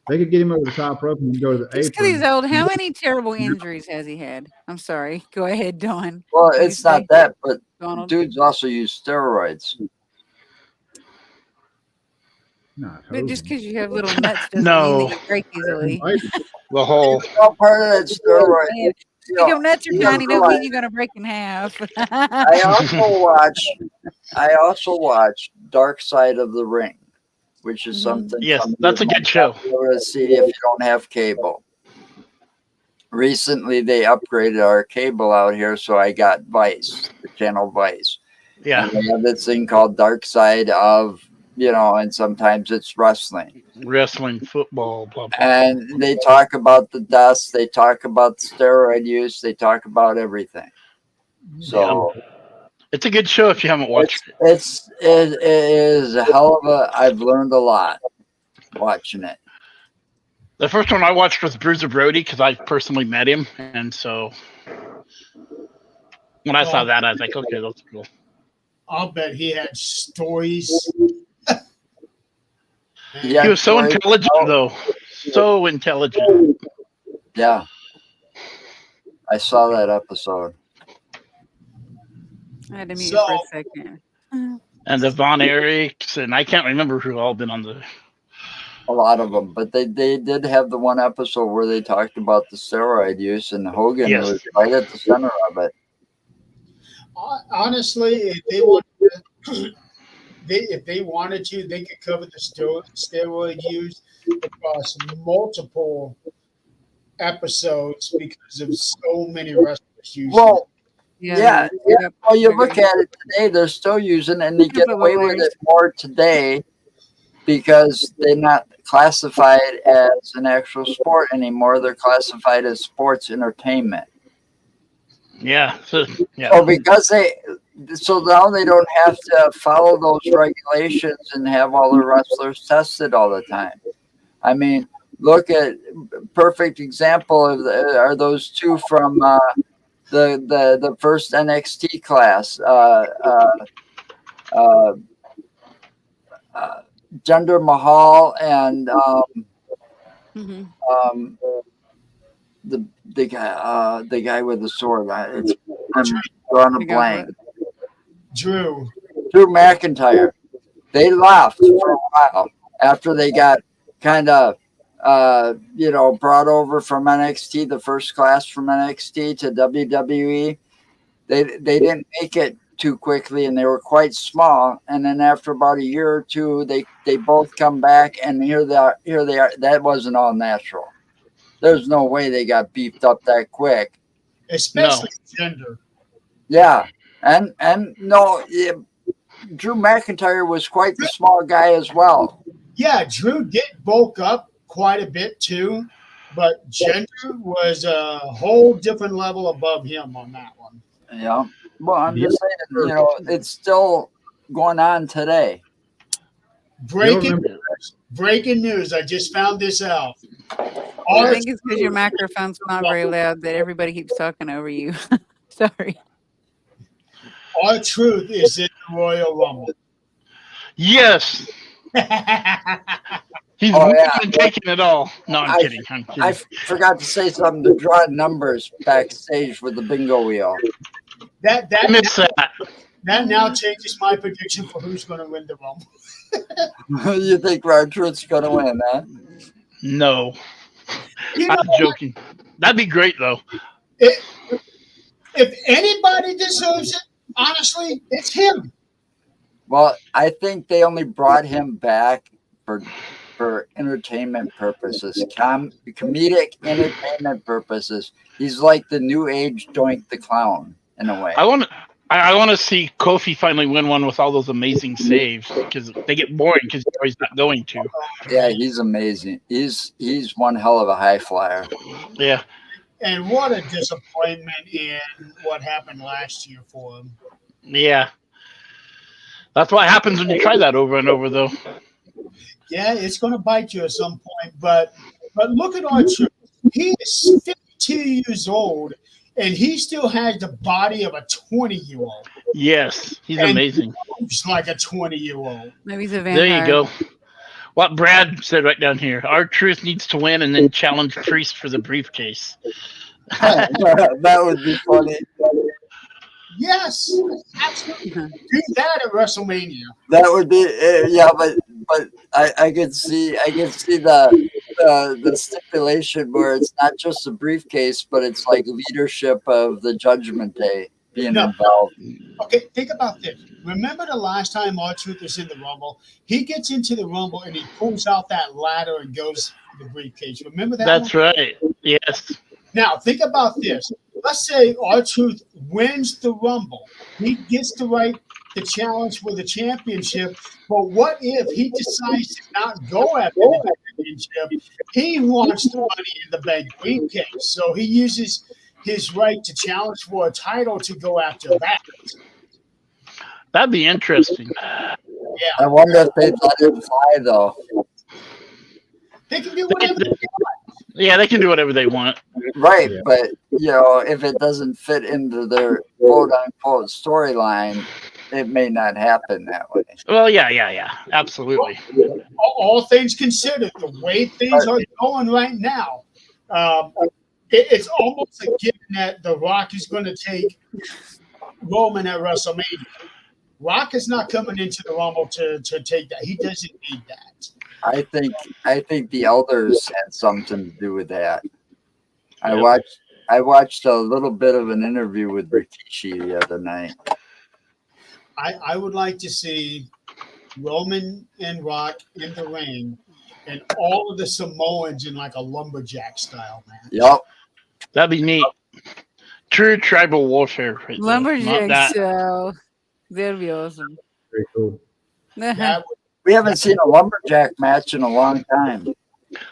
They could get him over the top rope and go to the Just because he's apron. old, how many terrible injuries has he had? I'm sorry. Go ahead, Dawn. Well, What do you it's not say, that, but Donald? dudes also use steroids. Not But just Hogan. because you have little nuts doesn't No. mean that you break easily. The whole Well, part of that steroid. Man, You know, your nuts are you tiny, don't realize- mean you're gonna break in half. I also watch Dark Side of the Ring, which is Mhm. something. Yes, some that's a people good show. might be able to see if you don't have cable. Recently, they upgraded our cable out here, so I got Vice, the channel Vice. Yeah, And they have this thing called Dark Side of, and sometimes it's wrestling. wrestling, football, blah blah. And they talk about the deaths, they talk about steroid use, they talk about everything. So It's a good show if you haven't watched it. it is a hell of a. I've learned a lot watching it. The first one I watched was Bruiser Brody because I personally met him, and so when I saw that, I was like, okay, that's cool. I'll bet he had stories. Yeah, He was so stories intelligent, about- though. So intelligent. Yeah, I saw that episode. I had to mute you for a So- second. And the Von Erichs, and I can't remember who all been on the. A lot of them, but they did have the one episode where they talked about the steroid use, and Hogan Yes. was right at the center of it. Honestly, if they wanted to, if they wanted to, they could cover the steroid use across multiple episodes because of so many wrestlers using Well, Yeah. well, you look at it today; they're still using, it, and they Yeah, get but away what with players- it more today because they're not classified as an actual sport anymore. They're classified as sports entertainment. Yeah. So yeah. So so now they don't have to follow those regulations and have all the wrestlers tested all the time. I mean, look at perfect example are those two from the first NXT class, Jinder Mahal and Mhm. the guy with the sword. I'm drawing a You got blank. Drew. Drew McIntyre. They left for a while after they got kind of brought over from NXT, the first class from NXT to WWE. They didn't make it too quickly, and they were quite small. And then after about a year or two, they both come back, and here they are. That wasn't all natural. There's no way they got beefed up that quick. Especially gender. Yeah, and no, Drew McIntyre was quite the small guy as well. Yeah, Drew did bulk up quite a bit too, but gender was a whole different level above him on that one. Yeah. Well, I'm just saying, it's still going on today. Breaking news. I just found this out. I think it's because your microphone's not very loud that everybody keeps talking over you. Sorry. R-Truth is in the Royal Rumble. Yes. He's Oh, winning yeah. and taking it all. No, I'm kidding. I'm kidding. I forgot to say something to draw numbers backstage with the bingo wheel. that I miss that. that now changes my prediction for who's going to win the Rumble. You think R-Truth's going to win, huh? No, You know, I'm joking. That'd be great though. if anybody deserves it, honestly, it's him. Well, I think they only brought him back for entertainment purposes, comedic entertainment purposes. He's like the new age Doink the Clown in a way. I want to see Kofi finally win one with all those amazing saves because they get boring because he's not going to. Yeah, he's amazing. He's one hell of a high flyer. Yeah. And what a disappointment in what happened last year for him. Yeah. That's what happens when you try that over and over, though. Yeah, it's going to bite you at some point. But look at R-Truth. He is 52 years old, and he still has the body of a 20-year-old. Yes, he's And amazing. He's like a 20-year-old. Maybe he's a vampire. There you go. What Brad said right down here. R-Truth needs to win and then challenge Priest for the briefcase. That would be funny. Yes, absolutely. Do that at WrestleMania. That would be, but but I could see the stipulation where it's not just a briefcase, but it's like leadership of the Judgment Day being No. involved. Okay, think about this. Remember the last time R-Truth was in the Rumble? He gets into the Rumble and he pulls out that ladder and goes to the briefcase. Remember that? That's one? right. Yes. Now, think about this. Let's say R-Truth wins the Rumble. He gets the right to challenge for the championship. But what if he decides to not go after the championship? He wants the Money in the Bank briefcase. So he uses his right to challenge for a title to go after that. That'd be interesting. I wonder if they'd let it fly though. They can do whatever they want. Yeah, they can do whatever they want. Right, Yeah. but if it doesn't fit into their quote unquote storyline, it may not happen that way. Well, yeah. Absolutely. All things considered, the way things are going right now, it's almost a given that The Rock is going to take Roman at WrestleMania. Rock is not coming into the Rumble to take that. He doesn't need that. I think the elders had something to do with that. I Yep. watched a little bit of an interview with Rikishi the other night. I would like to see Roman and Rock in the ring and all of the Samoans in like a lumberjack style, man. Yep. That'd be neat. True tribal warfare. Right there. Not Lumberjack that. show. That'd be awesome. Very cool. That would, We haven't seen a lumberjack match in a long time.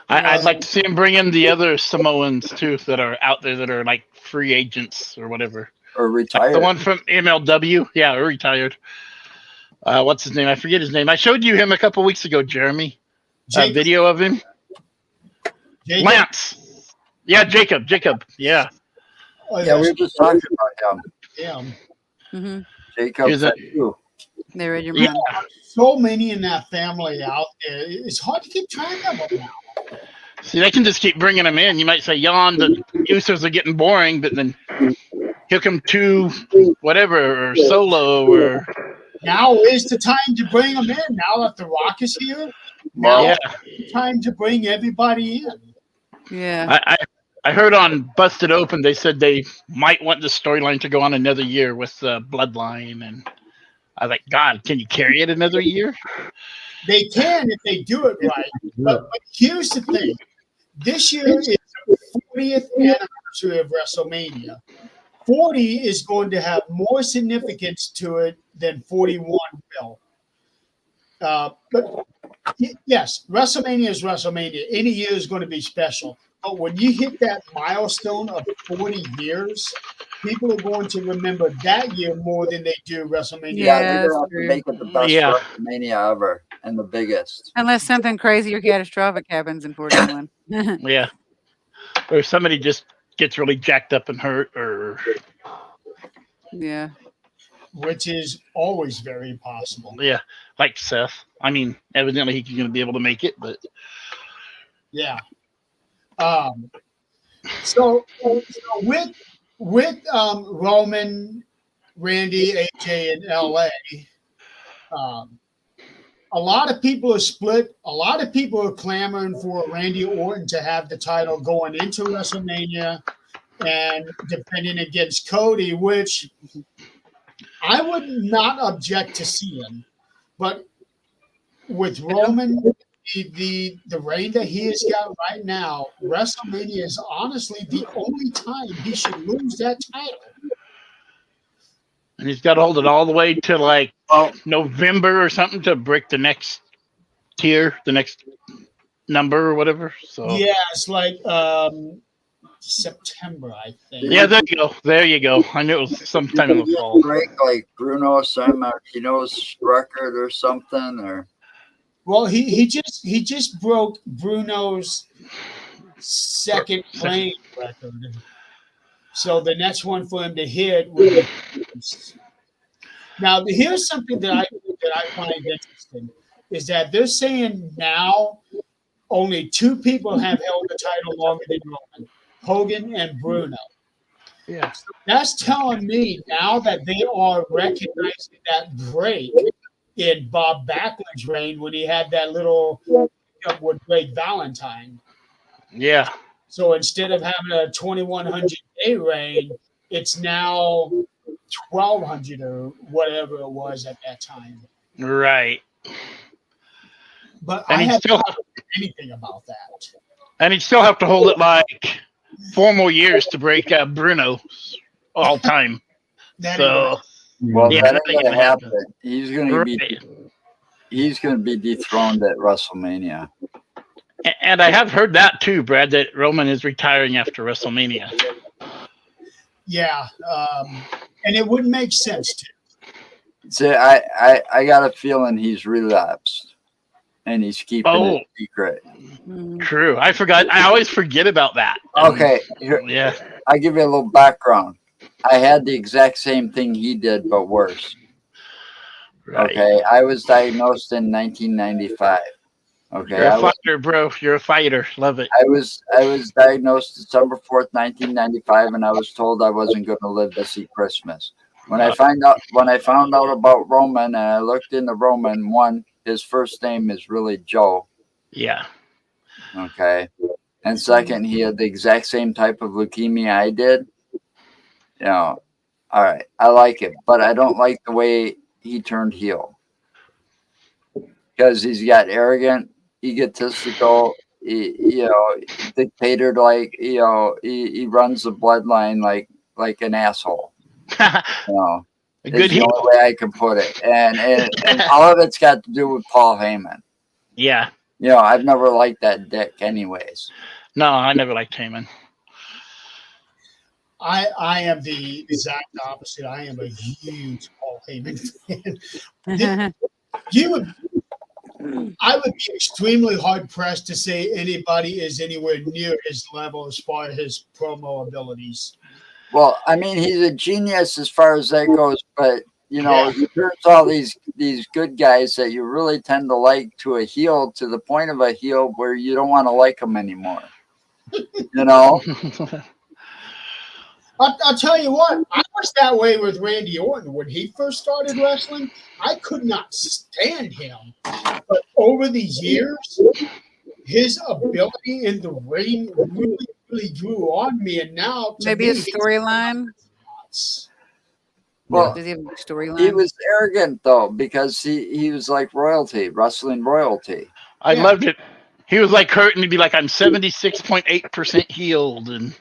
I'd like to see him bring in the other Samoans too that are out there that are like free agents or whatever. Or retired. The one from MLW, yeah, or retired. What's his name? I forget his name. I showed you him a couple weeks ago, Jeremy. A Jacob. video of him. Jacob, Lance. Yeah, Jacob. Yeah. oh, Yeah, we that's were just talking about him. him. Mm-hmm. Jacob. Is it- too. They read your Yeah. mind. So many in that family out there. It's hard to keep track of them now. See, they can just keep bringing him in. You might say, Jan, the Usos are getting boring, but then he'll come to whatever, or Solo, or Now is the time to bring them in. Now that The Rock is here, now yeah. is the time to bring everybody in. Yeah. I heard on Busted Open they said they might want the storyline to go on another year with the Bloodline, and I was like, God, can you carry it another year? They can if they do it right. But here's the thing. This year is the 40th anniversary of WrestleMania. 40 is going to have more significance to it than 41 will. But yes, WrestleMania is WrestleMania. Any year is going to be special. But when you hit that milestone of 40 years, people are going to remember that year more than they do WrestleMania. Yeah, They're that's gonna have to true. make it the best Yeah. WrestleMania ever and the biggest. Unless something crazy or catastrophic happens in 41. Yeah. Or somebody just gets really jacked up and hurt, or Yeah. Which is always very possible. yeah, like Seth. I mean, evidently he's going to be able to make it, but Yeah. So with Roman, Randy, AJ, and LA, a lot of people are split. A lot of people are clamoring for Randy Orton to have the title going into WrestleMania and defending against Cody, which I would not object to seeing. But with Roman, the reign that he has got right now, WrestleMania is honestly the only time he should lose that title. and he's got to hold it all the way to like Well, November or something to break the next tier, the next number or whatever. So Yeah, it's like September, I think. yeah, there you go. I knew it was sometime in the fall. break like Bruno Sammartino's record or something, or Well, he just broke Bruno's second reign record. So the next one for him to hit would be. Now, here's something that I find interesting is that they're saying now only two people have held the title longer than Roman, Hogan and Bruno. Yeah. That's telling me now that they are recognizing that break in Bob Backlund's reign when he had that little pickup with Greg Valentine. Yeah. So instead of having a 2100 day reign, it's now 1200 or whatever it was at that time. Right. But And I he'd haven't still heard anything about that. have to hold it like 4 more years to break Bruno's all time. That So Well, Yeah, that I ain't think gonna it happen. happened. He's gonna be dethroned at WrestleMania. And I have heard that too, Brad, that Roman is retiring after WrestleMania. yeah, and it wouldn't make sense to. See, I got a feeling he's relapsed, and he's keeping it secret. Mm. True. I forgot. I always forget about that. Okay, here, Yeah. I'll give you a little background. I had the exact same thing he did, but worse. Right. Okay, I was diagnosed in 1995. Okay, You're a fighter, bro. You're a fighter. Love it. I was diagnosed December 4th, 1995, and I was told I wasn't going to live to see Christmas. When I found out about Roman, and I looked into Roman, one, his first name is really Joe. Yeah. Okay, and second, he had the exact same type of leukemia I did. You know, all right, I like it, but I don't like the way he turned heel because he's got arrogant, egotistical, dictator like. He runs the bloodline like an asshole. A Is good the heel. only way I can put it, and all of it's got to do with Paul Heyman. Yeah. I've never liked that dick, anyways. No, I never liked Heyman. I am the exact opposite. I am a huge Paul Heyman fan. I would be extremely hard pressed to say anybody is anywhere near his level as far as his promo abilities. Well, I mean, he's a genius as far as that goes, but Yeah. he turns all these good guys that you really tend to like to a heel, to the point of a heel where you don't want to like them anymore. I'll tell you what, I was that way with Randy Orton when he first started wrestling. I could not stand him, but over the years, his ability in the ring really grew on me, and now to Maybe me, a storyline. Well, Does he have a storyline? he was arrogant though, because he was like royalty, wrestling royalty. I Yeah. loved it. He was like hurt and he'd be like, I'm 76.8% healed. And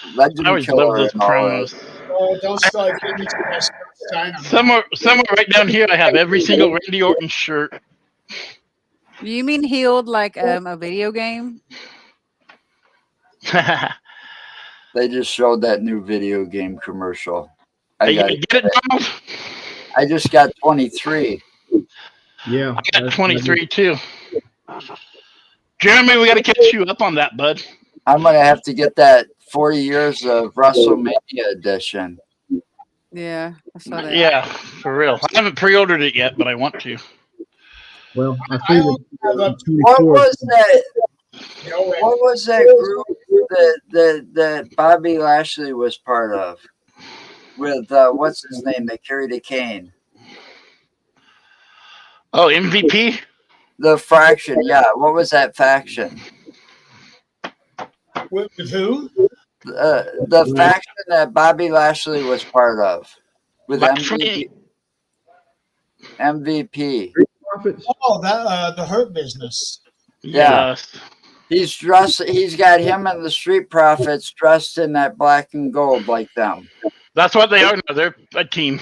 I Legend always killer loved those and all promos. Oh, don't start getting me to that China. Somewhere right down here, I have every single Randy Orton shirt. You mean healed like a video game? They just showed that new video game commercial. Are you gonna get it, Donald? I just got 23. Yeah. I got 23 too. Jeremy, we got to catch you up on that, bud. I'm going to have to get that 40 years of WrestleMania edition. Yeah, I saw that. Yeah, for real. I haven't pre-ordered it yet, but I want to. Well, I see don't have a- the What 24th. was that? No way. What was that group that Bobby Lashley was part of? With what's his name? That carried a cane. Oh, MVP? The faction, yeah. What was that faction? With who? The faction that Bobby Lashley was part of with Lashley. MVP. Profits. Oh, that the Hurt Business. Yeah. Yes. He's dressed. He's got him and the Street Profits dressed in that black and gold like them. That's what they are now. They're a team.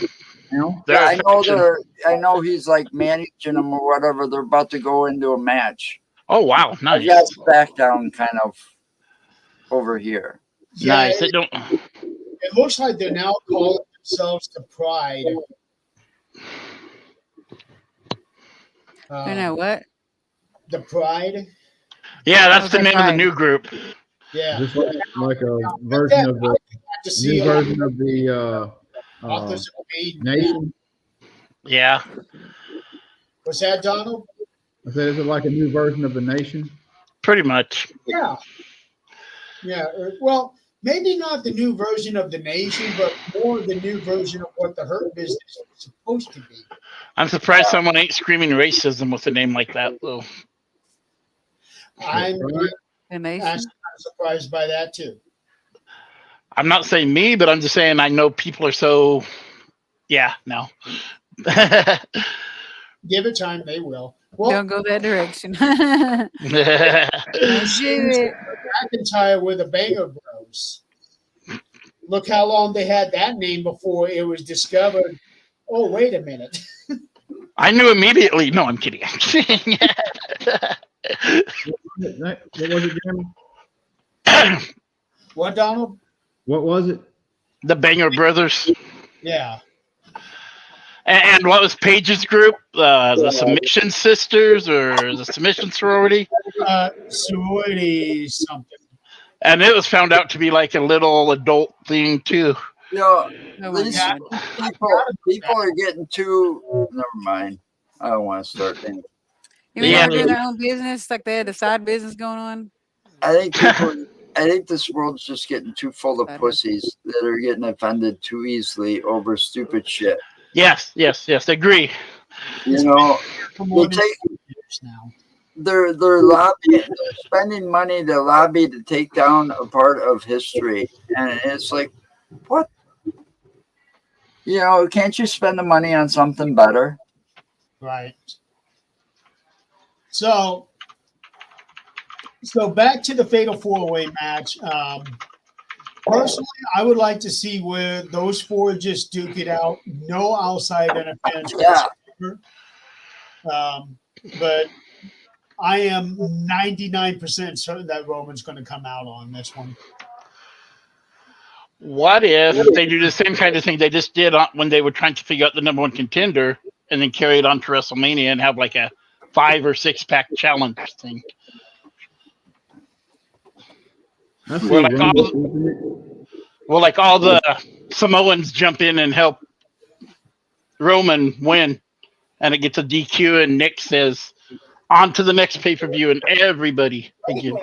You know? They're Yeah, a faction. I know he's like managing them or whatever. They're about to go into a match. Oh, wow. I Nice. got SmackDown kind of over here. Yeah, Nice. They don't. it looks like they're now calling themselves the Pride. I know what. The Pride. Yeah, that's the Okay, name of the fine. new group. Yeah. Just like a version of the To new see version of the Authors of Pain. Nation. Yeah. Was that Donald? I said, is it like a new version of the Nation? Pretty much. Yeah. Yeah. Well, maybe not the new version of the Nation, but more the new version of what the Hurt Business was supposed to be. I'm surprised someone ain't screaming racism with a name like that, though. I'm The nation. I'm surprised by that too. I'm not saying me, but I'm just saying I know people are so. Yeah, no. Give it time, they will. Well, Don't go that direction. Shit. McIntyre with the Banger Bros. Look how long they had that name before it was discovered. Oh, wait a minute. I knew immediately. No, I'm kidding. I'm kidding. What was it, Jeremy? What, Donald? What was it? The Banger Brothers. Yeah. And what was Paige's group? The Submission Sisters or the Submission Sorority? Sorority something. And it was found out to be like a little adult thing too. You know, Oh my these God. people are getting too. Never mind. I don't want to start thinking. You mean Yeah. they're doing their own business, like they had a side business going on? I think this world's just getting too full of pussies that are getting offended too easily over stupid shit. Yes. Agree. You know, For more they than take, 2 years now. they're lobbying, they're spending money to lobby to take down a part of history, and it's like, what? You know, can't you spend the money on something better? Right. So back to the Fatal 4-Way match. Personally, I would like to see where those four just duke it out. No outside interference. Yeah. But I am 99% certain that Roman's going to come out on this one. What if they do the same kind of thing they just did when they were trying to figure out the number one contender and then carry it on to WrestleMania and have like a 5 or 6 pack challenge thing? Where like all the Samoans jump in and help Roman win, and it gets a DQ, and Nick says, "On to the next pay-per-view," and everybody again.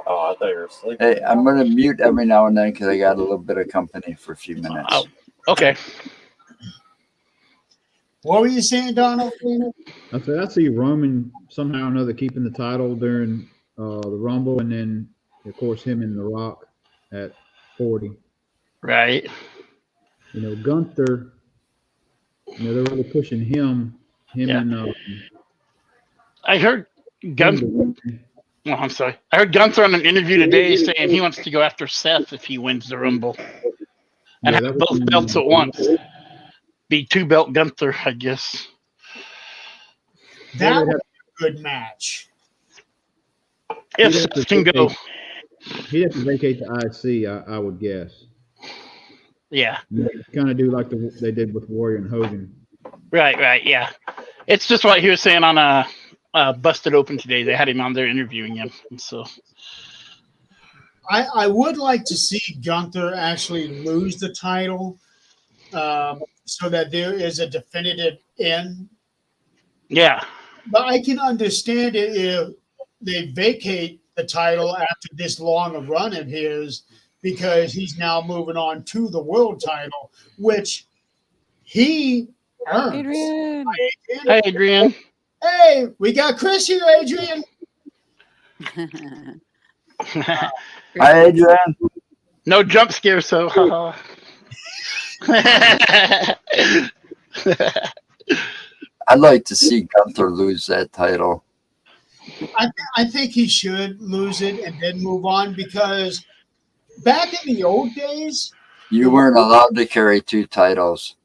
Oh, I thought you were asleep. Hey, I'm gonna mute every now and then because I got a little bit of company for a few minutes. Oh, okay. What were you saying, Donald? I see Roman somehow or another keeping the title during the Rumble, and then of course him and The Rock at 40. Right. You know, Gunther. You know, they're really pushing him. Yeah. And I heard Gunther. Oh, I'm sorry. I heard Gunther on an interview today saying he wants to go after Seth if he wins the Rumble and Yeah, have that both would be- belts at once. Be 2-belt Gunther, I guess. That was a good match. If He'd have to Seth can go. He'd have to vacate the IC, I would guess. Yeah. Kind of do like they did with Warrior and Hogan. Right. Yeah. It's just what he was saying on Busted Open today. They had him on there interviewing him. And so I would like to see Gunther actually lose the title so that there is a definitive end. yeah. But I can understand it if they vacate the title after this long a run of his, because he's now moving on to the world title, which he earned. Adrian. Hi, Adrian. Hey, we got Chris here, Adrian. Hi, Adrian. No jump scare, so. I'd like to see Gunther lose that title. I think he should lose it and then move on, because back in the old days, You weren't allowed to carry 2 titles.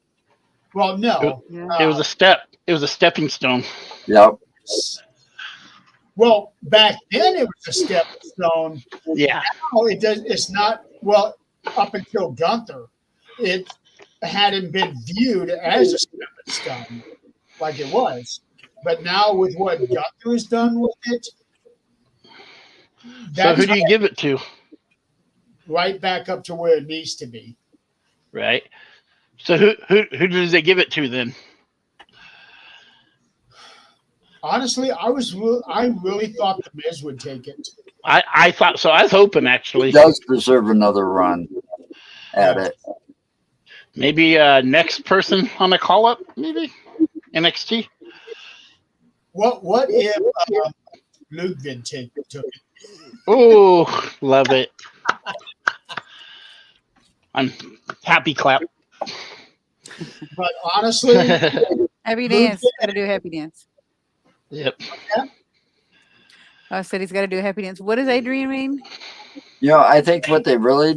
well, no. Yeah. It was a step. It was a stepping stone. Yep. Well, back then it was a stepping stone. Yeah. Now it does. It's not. Well, up until Gunther, it hadn't been viewed as a stepping stone like it was. But now with what Gunther has done with it, So that's who do you give it to? right back up to where it needs to be. Right. So who does they give it to then? Honestly, I really thought the Miz would take it. I thought so. I was hoping actually. He does deserve another run at it. Maybe next person on the call up, maybe NXT. What if Ludwig took it? Oh, love it. I'm happy clap. But honestly, Happy dance. Got to do a happy dance. Yep. I said he's got to do a happy dance. What does Adrian mean? You know, I think what they really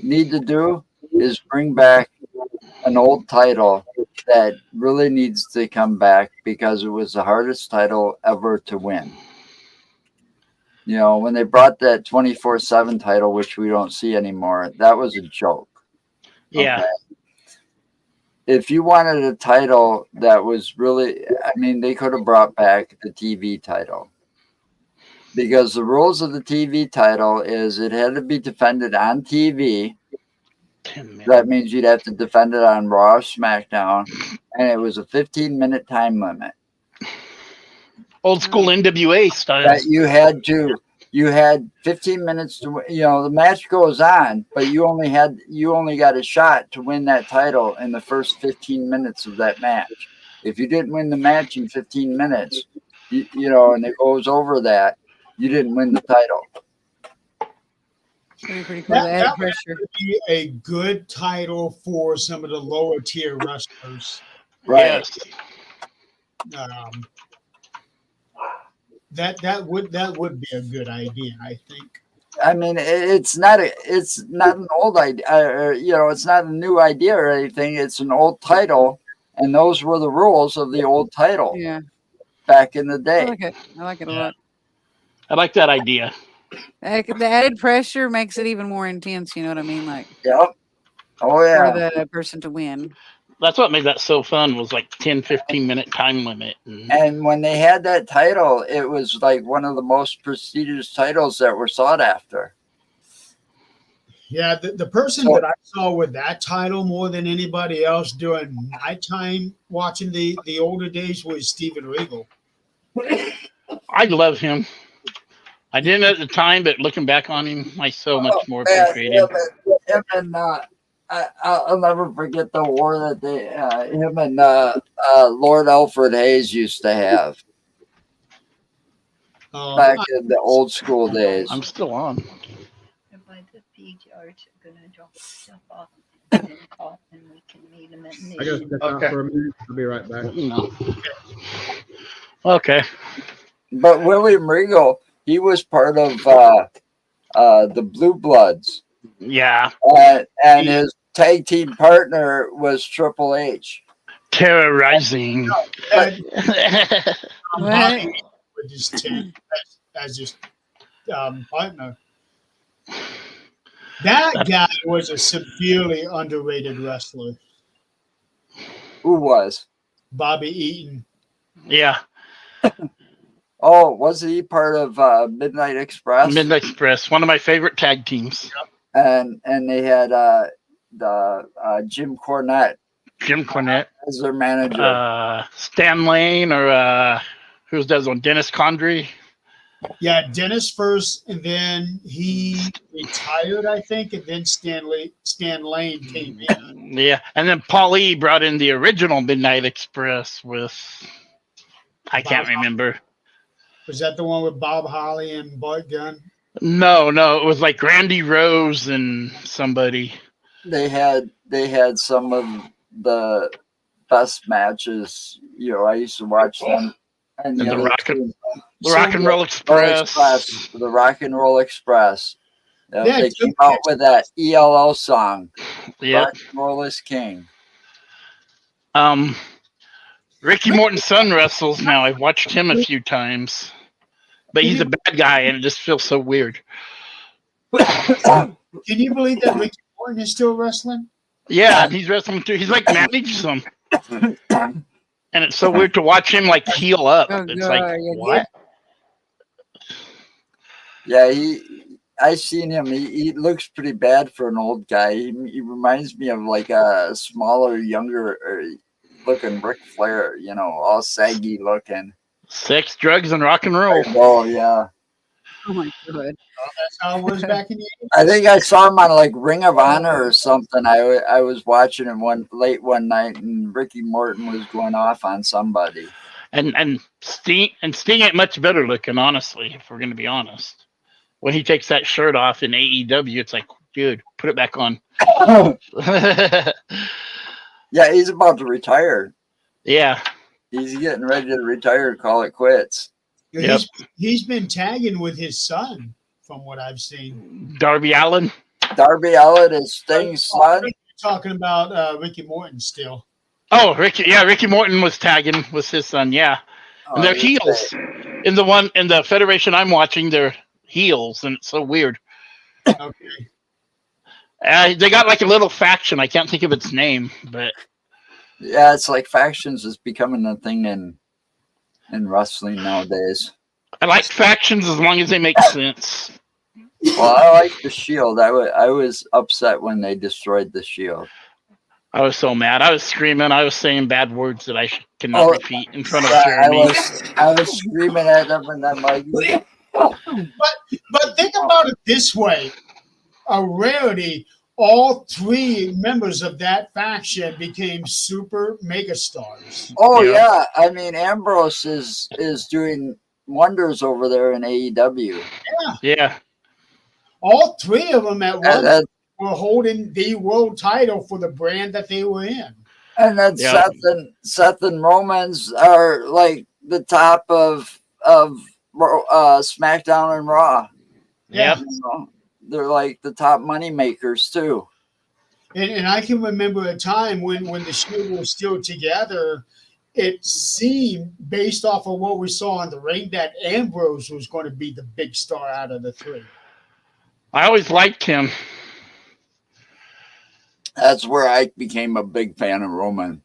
need to do is bring back an old title that really needs to come back because it was the hardest title ever to win. You know, when they brought that 24/7 title, which we don't see anymore, that was a joke. Yeah. Okay? If you wanted a title that was really, I mean, they could have brought back the TV title. Because the rules of the TV title is it had to be defended on TV. 10 minutes. That means you'd have to defend it on Raw or SmackDown. And it was a 15-minute time limit. Old school NWA style. That you had 15 minutes to, you know, the match goes on, but you only got a shot to win that title in the first 15 minutes of that match. If you didn't win the match in 15 minutes, you know, and it goes over that, you didn't win the title. That'd be pretty cool. The added That would pressure. be a good title for some of the lower tier wrestlers. Right. Yes. That would be a good idea, I think. I mean, it's not an old idea, or, you know, it's not a new idea or anything. It's an old title, and those were the rules of the old title Yeah. back in the I day. like it. I like it a Yeah. lot. I like that idea. The added pressure makes it even more intense. You know what I mean? Like Yep. Oh for yeah. the person to win. That's what made that so fun was like 10, 15-minute time limit. And when they had that title, it was like one of the most prestigious titles that were sought after. Yeah, the person that I saw with that title more than anybody else during nighttime watching the older days was Steven Regal. I love him. I didn't at the time, but looking back on him, I so much more Man, appreciate him. him and I'll never forget the war that him and Lord Alfred Hayes used to have back in the old school days. I'm still on. By the PGR gonna drop stuff off and then call and we can meet them at I gotta noon. step Okay. out for a minute. I'll be right back. No. Okay. But William Regal, he was part of the Blue Bloods, Yeah. and his tag team partner was Triple H. Terrorizing. And What? Bobby with his team as his partner. That guy was a severely underrated wrestler, Who was? Bobby Eaton. Yeah. Oh, was he part of Midnight Express? Midnight Express, one of my favorite tag teams. And they had the Jim Cornette Jim Cornette, as their manager. Stan Lane, or who's that one? Dennis Condrey. Yeah, Dennis first, and then he retired, I think, and then Stan Lane came in. Yeah, and then Paul E brought in the original Midnight Express with I can't remember. Was that the one with Bob Holly and Bart Gunn? No, it was like Randy Rose and somebody. They had some of the best matches. You know, I used to watch them. And And the other Rock and- two- The Rock and Roll Express. The Rock and Roll Express. Yeah, They Jim came out with that ELO song. Yep. Rock and Roll is King. Ricky Morton's son wrestles now. I've watched him a few times, but he's a bad guy, and it just feels so weird. Can you believe that Ricky Morton is still wrestling? Yeah, he's wrestling too. He's like manages them, and it's so weird to watch him like heal up. Oh, It's God, like yeah. what? Yeah, I seen him. He looks pretty bad for an old guy. He reminds me of like a smaller, younger looking Ric Flair. You know, all saggy looking. Sex, drugs, and rock and roll. Oh yeah. Oh my god. That's how it was back in the 80s. I think I saw him on like Ring of Honor or something. I was watching it late one night, and Ricky Morton was going off on somebody. And Sting ain't much better looking, honestly, if we're gonna be honest. When he takes that shirt off in AEW, it's like, dude, put it back on. Yeah, he's about to retire. Yeah. He's getting ready to retire, call it quits. Yep. He's been tagging with his son, from what I've seen. Darby Allin. Darby Allin is Sting's son. Talking about Ricky Morton still. Oh, Ricky Morton was tagging with his son, yeah. And they're heels. In the Federation I'm watching, they're heels, and it's so weird. Okay. They got like a little faction. I can't think of its name, but Yeah, it's like factions is becoming a thing in wrestling nowadays. I like factions as long as they make sense. Well, I like the Shield. I was upset when they destroyed the Shield. I was so mad. I was screaming. I was saying bad words that I cannot Oh, repeat in front of Yeah, Jeremy. I was screaming at them, and I'm like, But think about it this way: a rarity. All three members of that faction became super megastars. "Oh Yeah. yeah, I mean Ambrose is doing wonders over there in AEW." Yeah. All three of them at And once then, were holding the world title for the brand that they were in. Yeah. Seth and Romans are like the top of SmackDown and Raw. Yep. You know, they're like the top money makers too. And I can remember a time when the Shield was still together. It seemed, based off of what we saw on the ring, that Ambrose was going to be the big star out of the three. I always liked him. That's where I became a big fan of Roman.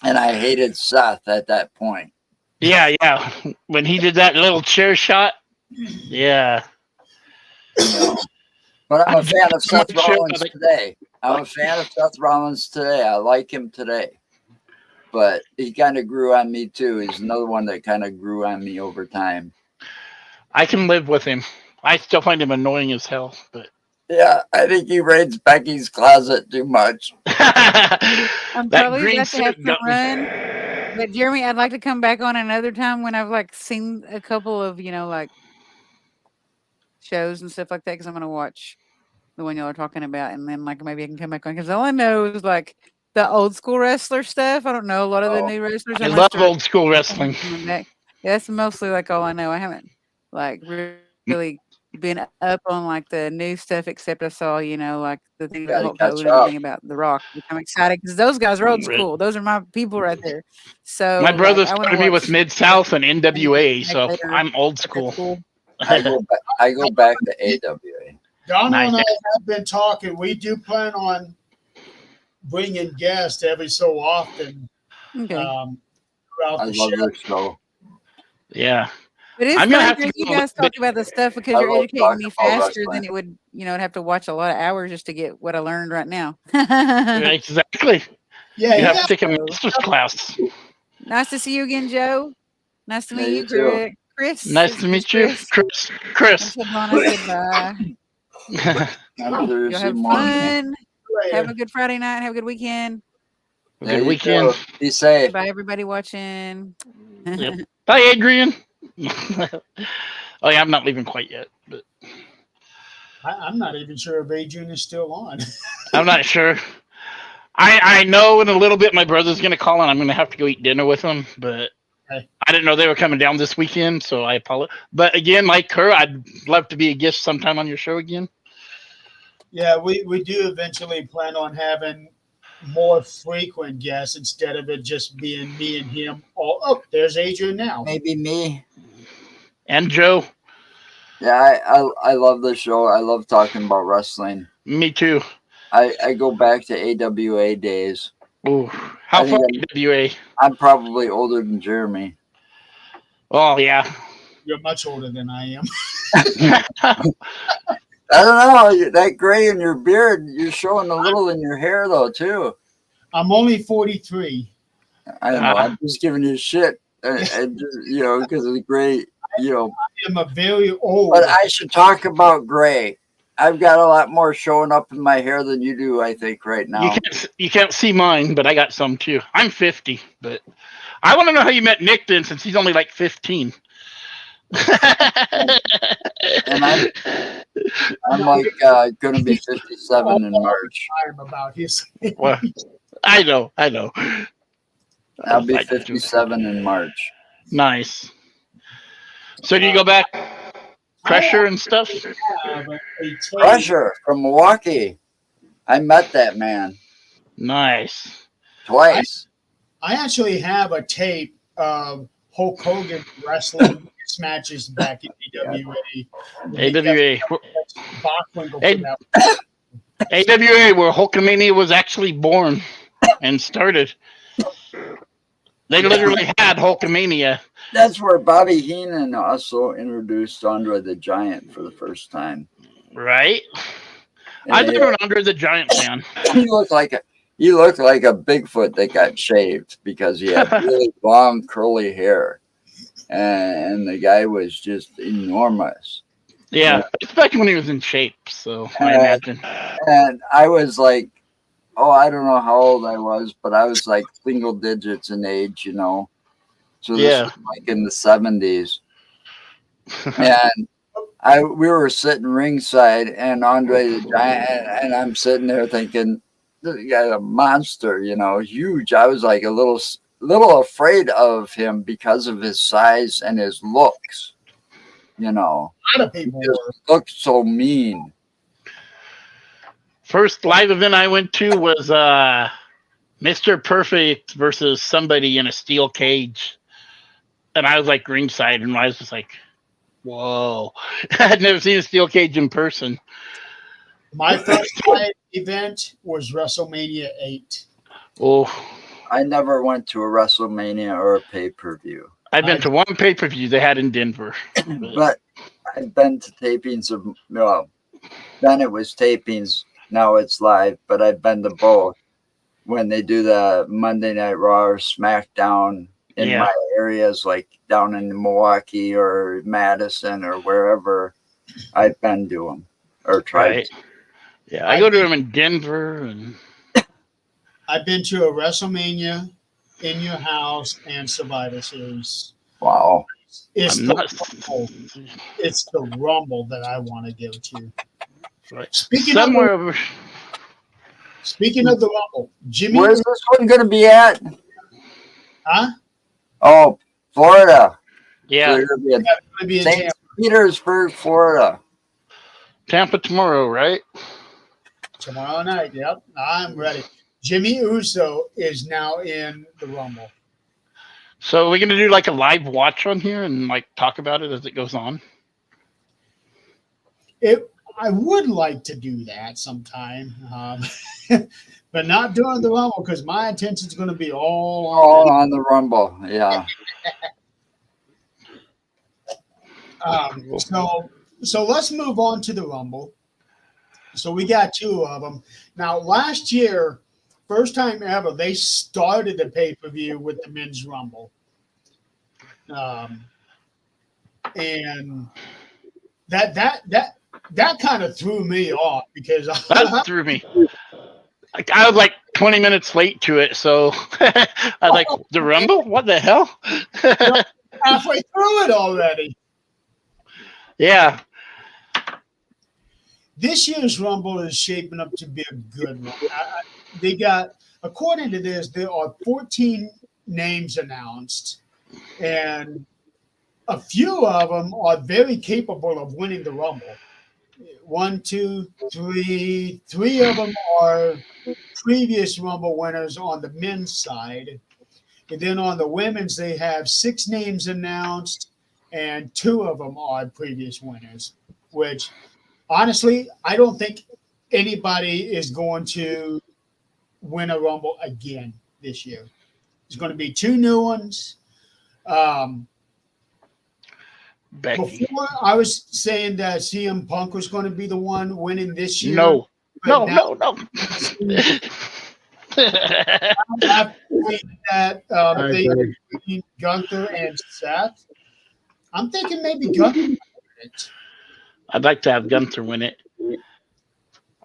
And I hated Seth at that point. Yeah. When he did that little chair shot. Yeah. You know. But I'm a fan of Seth I'm sure Rollins today. I'm a fan of Seth Rollins today. I like him today. But he kind of grew on me too. He's another one that kind of grew on me over time. I can live with him. I still find him annoying as hell, but Yeah, I think he raids Becky's closet too much. I'm that probably green about to have suit to got me. run. But Jeremy, I'd like to come back on another time when I've like seen a couple of, like shows and stuff like that, because I'm gonna watch the one y'all are talking about, and then like maybe I can come back on, because all I know is like the old school wrestler stuff. I don't know a lot of the new wrestlers. I unless love they're old school wrestling. coming back. Yeah, that's mostly like all I know. I haven't like really been up on like the new stuff, except I saw like the thing about Gotta Hulk catch Hogan and up. everything about The Rock, which I'm excited because those guys are old school. Those are my people right there. So My brother I wanna started me with watch Mid South and NWA, back so later. I'm old That's school. cool. I go back to AWA. Donna Nice. and I have been talking. We do plan on bringing guests every so often Okay. throughout I the love show. your show. Yeah. But it's I'm gonna fun have to hearing go you a guys little talk about the stuff, because I you're love educating talking me about faster wrestling. than it would, I'd have to watch a lot of hours just to get what I learned right now. Exactly. Yeah, You you have to got take a master's class. Nice to see you again, Joe. Nice to Yeah, meet you you, too. Chris. Nice Is to this meet you, Chris? Chris. Tell Donna I said bye. I'm Y'all Thursday have morning. fun. Have later. a good Friday night. Have a good weekend. Yeah, Good you weekend. too. Be safe. Bye, everybody watching. Yep. Bye, Adrian. Oh yeah, I'm not leaving quite yet, but I'm not even sure if Adrian is still on. I'm not sure. I know in a little bit my brother's gonna call and I'm gonna have to go eat dinner with him, but Okay. I didn't know they were coming down this weekend, so I apologize. But again, like her, I'd love to be a guest sometime on your show again. Yeah, we do eventually plan on having more frequent guests instead of it just being me and him. Oh, there's Adrian now. Maybe me. And Joe, Yeah, I love the show. I love talking about wrestling. me too. I go back to AWA days. Ooh, how I far think AWA? I'm probably older than Jeremy. Oh yeah. You're much older than I am. I don't know. That gray in your beard, you're showing a little in your hair though too. I'm only 43. I don't know. I'm just giving you shit, and just, because it's gray. you know, I am a very old. but I should talk about gray. I've got a lot more showing up in my hair than you do, I think, right now. You can't see mine, but I got some too. I'm 50, but I want to know how you met Nick then, since he's only like 15. And I'm like going to be 57 in March. About his. Well, I know. I'll be 57 in March. Nice. So do you go back pressure and stuff? Pressure from Milwaukee. I met that man Nice. twice. I actually have a tape of Hulk Hogan wrestling his matches back in AWA. AWA. Bockwinkel Hey. put out. AWA, where Hulkamania was actually born and started. They literally had Hulkamania. That's where Bobby Heenan also introduced Andre the Giant for the first time. Right? And I've been an Andre the Giant fan. he looked like a Bigfoot that got shaved because he had really long curly hair, and the guy was just enormous. Yeah, especially when he was in shape. So I imagine. And I was like, oh, I don't know how old I was, but I was like single digits in age, you know. So this was like in the 70s, and we were sitting ringside, and Andre the Giant, and I'm sitting there thinking, this guy's a monster, you know, huge. I was like a little afraid of him because of his size and his looks, you know. A lot of people He looked so mean. First live event I went to was Mr. Perfect versus somebody in a steel cage. And I was like ringside, and I was just like, whoa. I'd never seen a steel cage in person. My first live event was WrestleMania 8. Oh, I never went to a WrestleMania or a pay-per-view. I've been to one pay-per-view they had in Denver. But I've been to tapings of, well, then it was tapings, now it's live, but I've been to both. When they do the Monday Night Raw or SmackDown in my areas, like down in Milwaukee or Madison or wherever, I've been to them or tried. Right. Yeah, I go to them in Denver. And I've been to a WrestleMania, In Your House, and Survivor Series. Wow. It's the Rumble that I want to go to. Right. Speaking of the Rumble, Jimmy. Where's this one going to be at? Huh? Oh, Florida. Yeah. So you're gonna be in St. St. Petersburg, Florida. Tampa tomorrow, right? Tomorrow night. Yep, I'm ready. Jimmy Uso is now in the Rumble. So we're going to do like a live watch on here and like talk about it as it goes on. I would like to do that sometime, but not during the Rumble because my attention is going to be all on the Rumble. Yeah. So let's move on to the Rumble. So we got two of them. Now, last year, first time ever, they started the pay-per-view with the Men's Rumble. And that kind of threw me off because that threw me. I was like 20 minutes late to it, so I was like, the Rumble? What the hell? halfway through it already. Yeah. This year's Rumble is shaping up to be a good one. They got, according to this, there are 14 names announced, and a few of them are very capable of winning the Rumble. 1, 2, 3. 3 of them are previous Rumble winners on the men's side. And then on the women's, they have 6 names announced, and 2 of them are previous winners, which honestly, I don't think anybody is going to win a Rumble again this year. There's going to be 2 new ones. Becky. Before, I was saying that CM Punk was going to be the one winning this year. No. No. After that, Gunther and Seth. I'm thinking maybe Gunther. I'd like to have Gunther win it.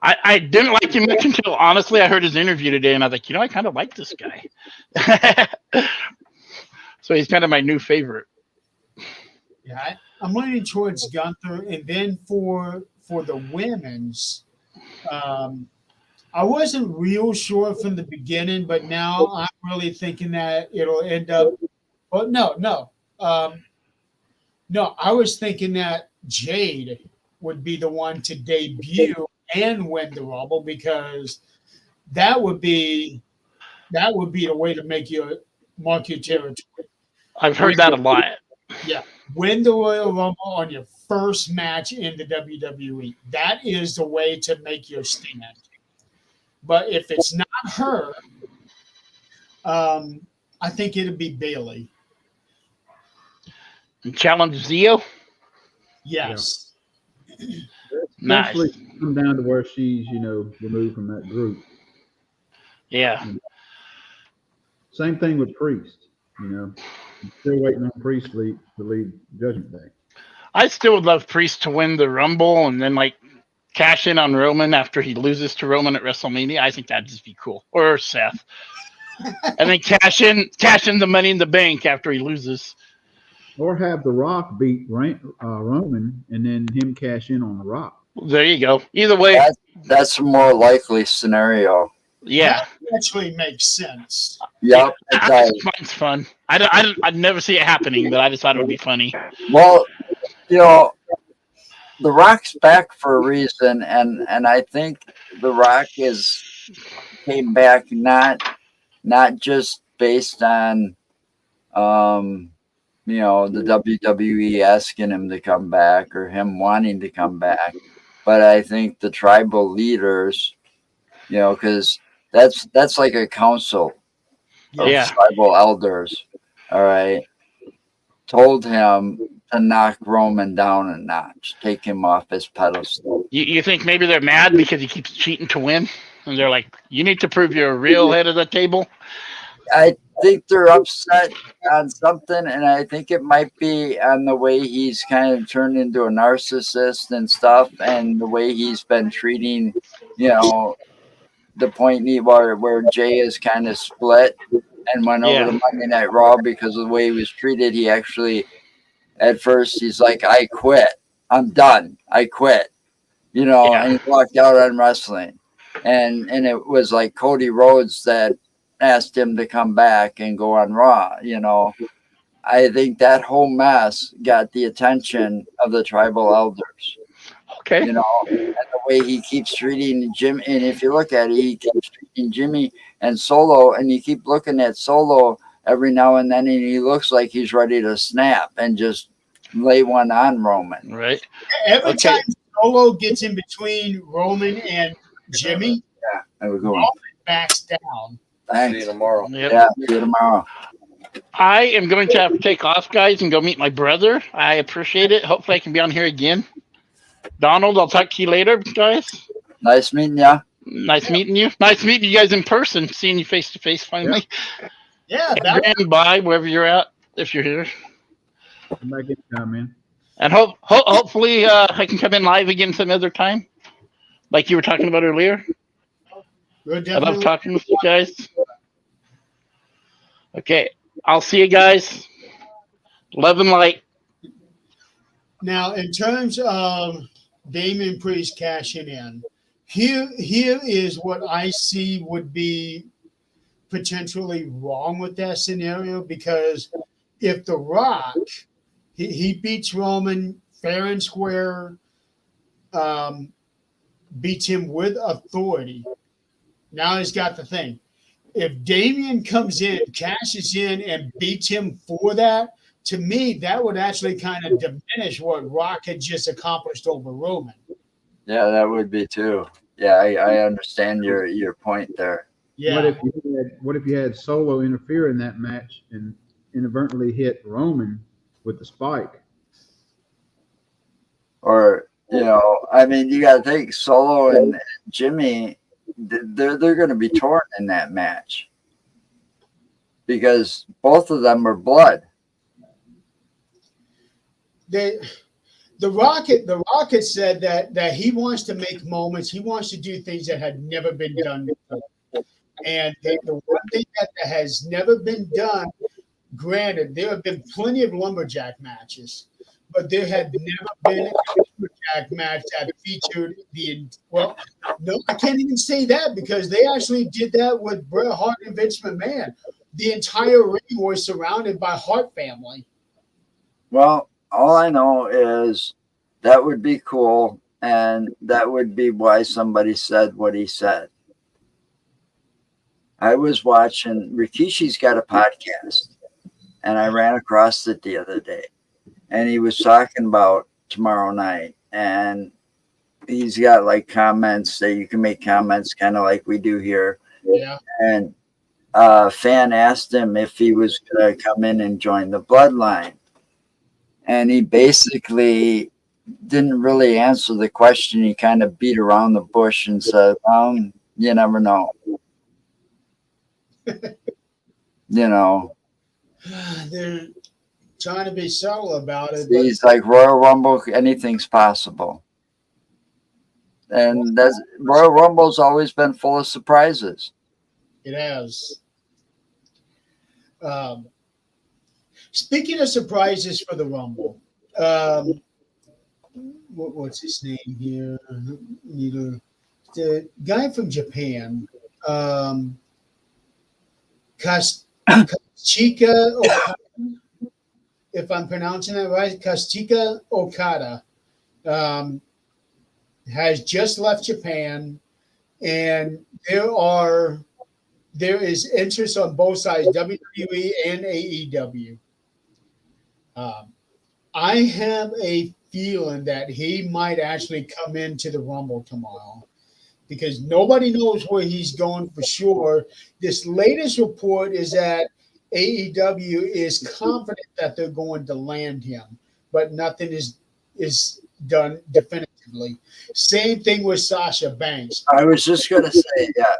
I didn't like him much until honestly I heard his interview today, and I was like, I kind of like this guy. So he's kind of my new favorite. Yeah, I'm leaning towards Gunther, and then for the women's, I wasn't real sure from the beginning, but now I'm really thinking that it'll end up. Well, no. No, I was thinking that Jade would be the one to debut and win the Rumble, because that would be the way to mark your territory. I've heard that a lot. Yeah, win the Royal Rumble on your first match in the WWE. That is the way to make your stand. But if it's not her, I think it'd be Bayley. And challenge Zio. Yes. Nice. Eventually come down to where she's, removed from that group. Yeah. Same thing with Priest, Still waiting on Priest to leave Judgment Day. I still would love Priest to win the Rumble and then cash in on Roman after he loses to Roman at WrestleMania. I think that'd just be cool. Or Seth. And then cash in the Money in the Bank after he loses. Or have The Rock beat Roman and then him cash in on The Rock. There you go. Either way. That's a more likely scenario. Yeah. That actually makes sense. Yep, it does. It's fun. I'd never see it happening, but I just thought it would be funny. Well, The Rock's back for a reason, and I think The Rock came back not just based on the WWE asking him to come back or him wanting to come back, but I think the tribal leaders, because that's like a council of tribal elders, all right, told him to knock Roman down a notch, take him off his pedestal. You think maybe they're mad because he keeps cheating to win? And they're like, you need to prove you're a real head of the table? I think they're upset on something, and I think it might be on the way he's kind of turned into a narcissist and stuff, and the way he's been treating, the point where Jay is kind of split and went over to Monday Night Raw because of the way he was treated. He actually, at first, he's like, I quit. I'm done. I quit. And he walked out on wrestling. And it was like Cody Rhodes that asked him to come back and go on Raw. I think that whole mess got the attention of the tribal elders. Okay. And the way he keeps treating Jim, and if you look at it, he keeps treating Jimmy and Solo, and you keep looking at Solo every now and then, and he looks like he's ready to snap and just lay one on Roman. Right. Every time Solo gets in between Roman and Jimmy, Roman backs down. Thanks. See you tomorrow. Yep. Yeah, see you tomorrow. I am going to have to take off, guys, and go meet my brother. I appreciate it. Hopefully I can be on here again. Donald, I'll talk to you later, guys. Nice meeting you. Nice meeting you. Nice meeting you guys in person, seeing you face to face finally. Yeah, And by wherever you're at, if you're here. Come back anytime, man. And hopefully I can come in live again some other time, like you were talking about earlier. I love talking with you guys. Okay, I'll see you guys. Love and light. Now, in terms of Damian Priest cashing in, here is what I see would be potentially wrong with that scenario, because if The Rock, he beats Roman fair and square, beats him with authority. Now he's got the thing. If Damian comes in, cashes in, and beats him for that, to me, that would actually kind of diminish what Rock had just accomplished over Roman. Yeah, that would be too. Yeah, I understand your point there. Yeah. What if you had Solo interfere in that match and inadvertently hit Roman with the spike? Or, you got to think Solo and Jimmy, they're going to be torn in that match because both of them are blood. the Rocket said that he wants to make moments. He wants to do things that had never been done before. And the one thing that has never been done, granted, there have been plenty of lumberjack matches, but there had never been a lumberjack match that featured no, I can't even say that because they actually did that with Bret Hart and Vince McMahon. The entire ring was surrounded by Hart family. Well, all I know is that would be cool, and that would be why somebody said what he said. I was watching, Rikishi's got a podcast, and I ran across it the other day, and he was talking about tomorrow night, and he's got like comments that you can make comments kind of like we do here. Yeah. And a fan asked him if he was going to come in and join the bloodline. And he basically didn't really answer the question. He kind of beat around the bush and said, you never know. You know, They're trying to be subtle about it. he's like Royal Rumble, anything's possible. And that's Royal Rumble's always been full of surprises. It has. Speaking of surprises for the Rumble, what's his name here? The guy from Japan, Kazuchika Okada, if I'm pronouncing that right, Kazuchika Okada, has just left Japan, and there is interest on both sides, WWE and AEW. I have a feeling that he might actually come into the Rumble tomorrow because nobody knows where he's going for sure. This latest report is that AEW is confident that they're going to land him, but nothing is done definitively. Same thing with Sasha Banks. I was just going to say, yeah.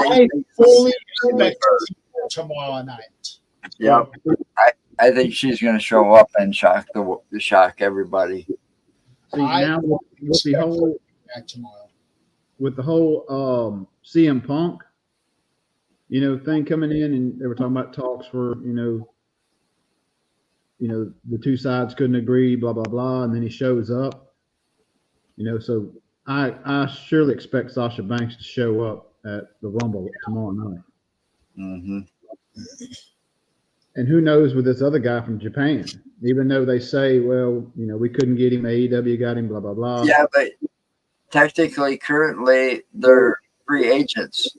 I fully expect her tomorrow night. Yep. I think she's going to show up and shock everybody. See, now with the whole back tomorrow. With the whole CM Punk, thing coming in, and they were talking about talks where the two sides couldn't agree, blah blah blah, and then he shows up. So I surely expect Sasha Banks to show up at the Rumble tomorrow night. Mm-hmm. And who knows with this other guy from Japan? Even though they say, well, we couldn't get him, AEW got him, blah blah blah. Yeah, but technically, currently, they're free agents.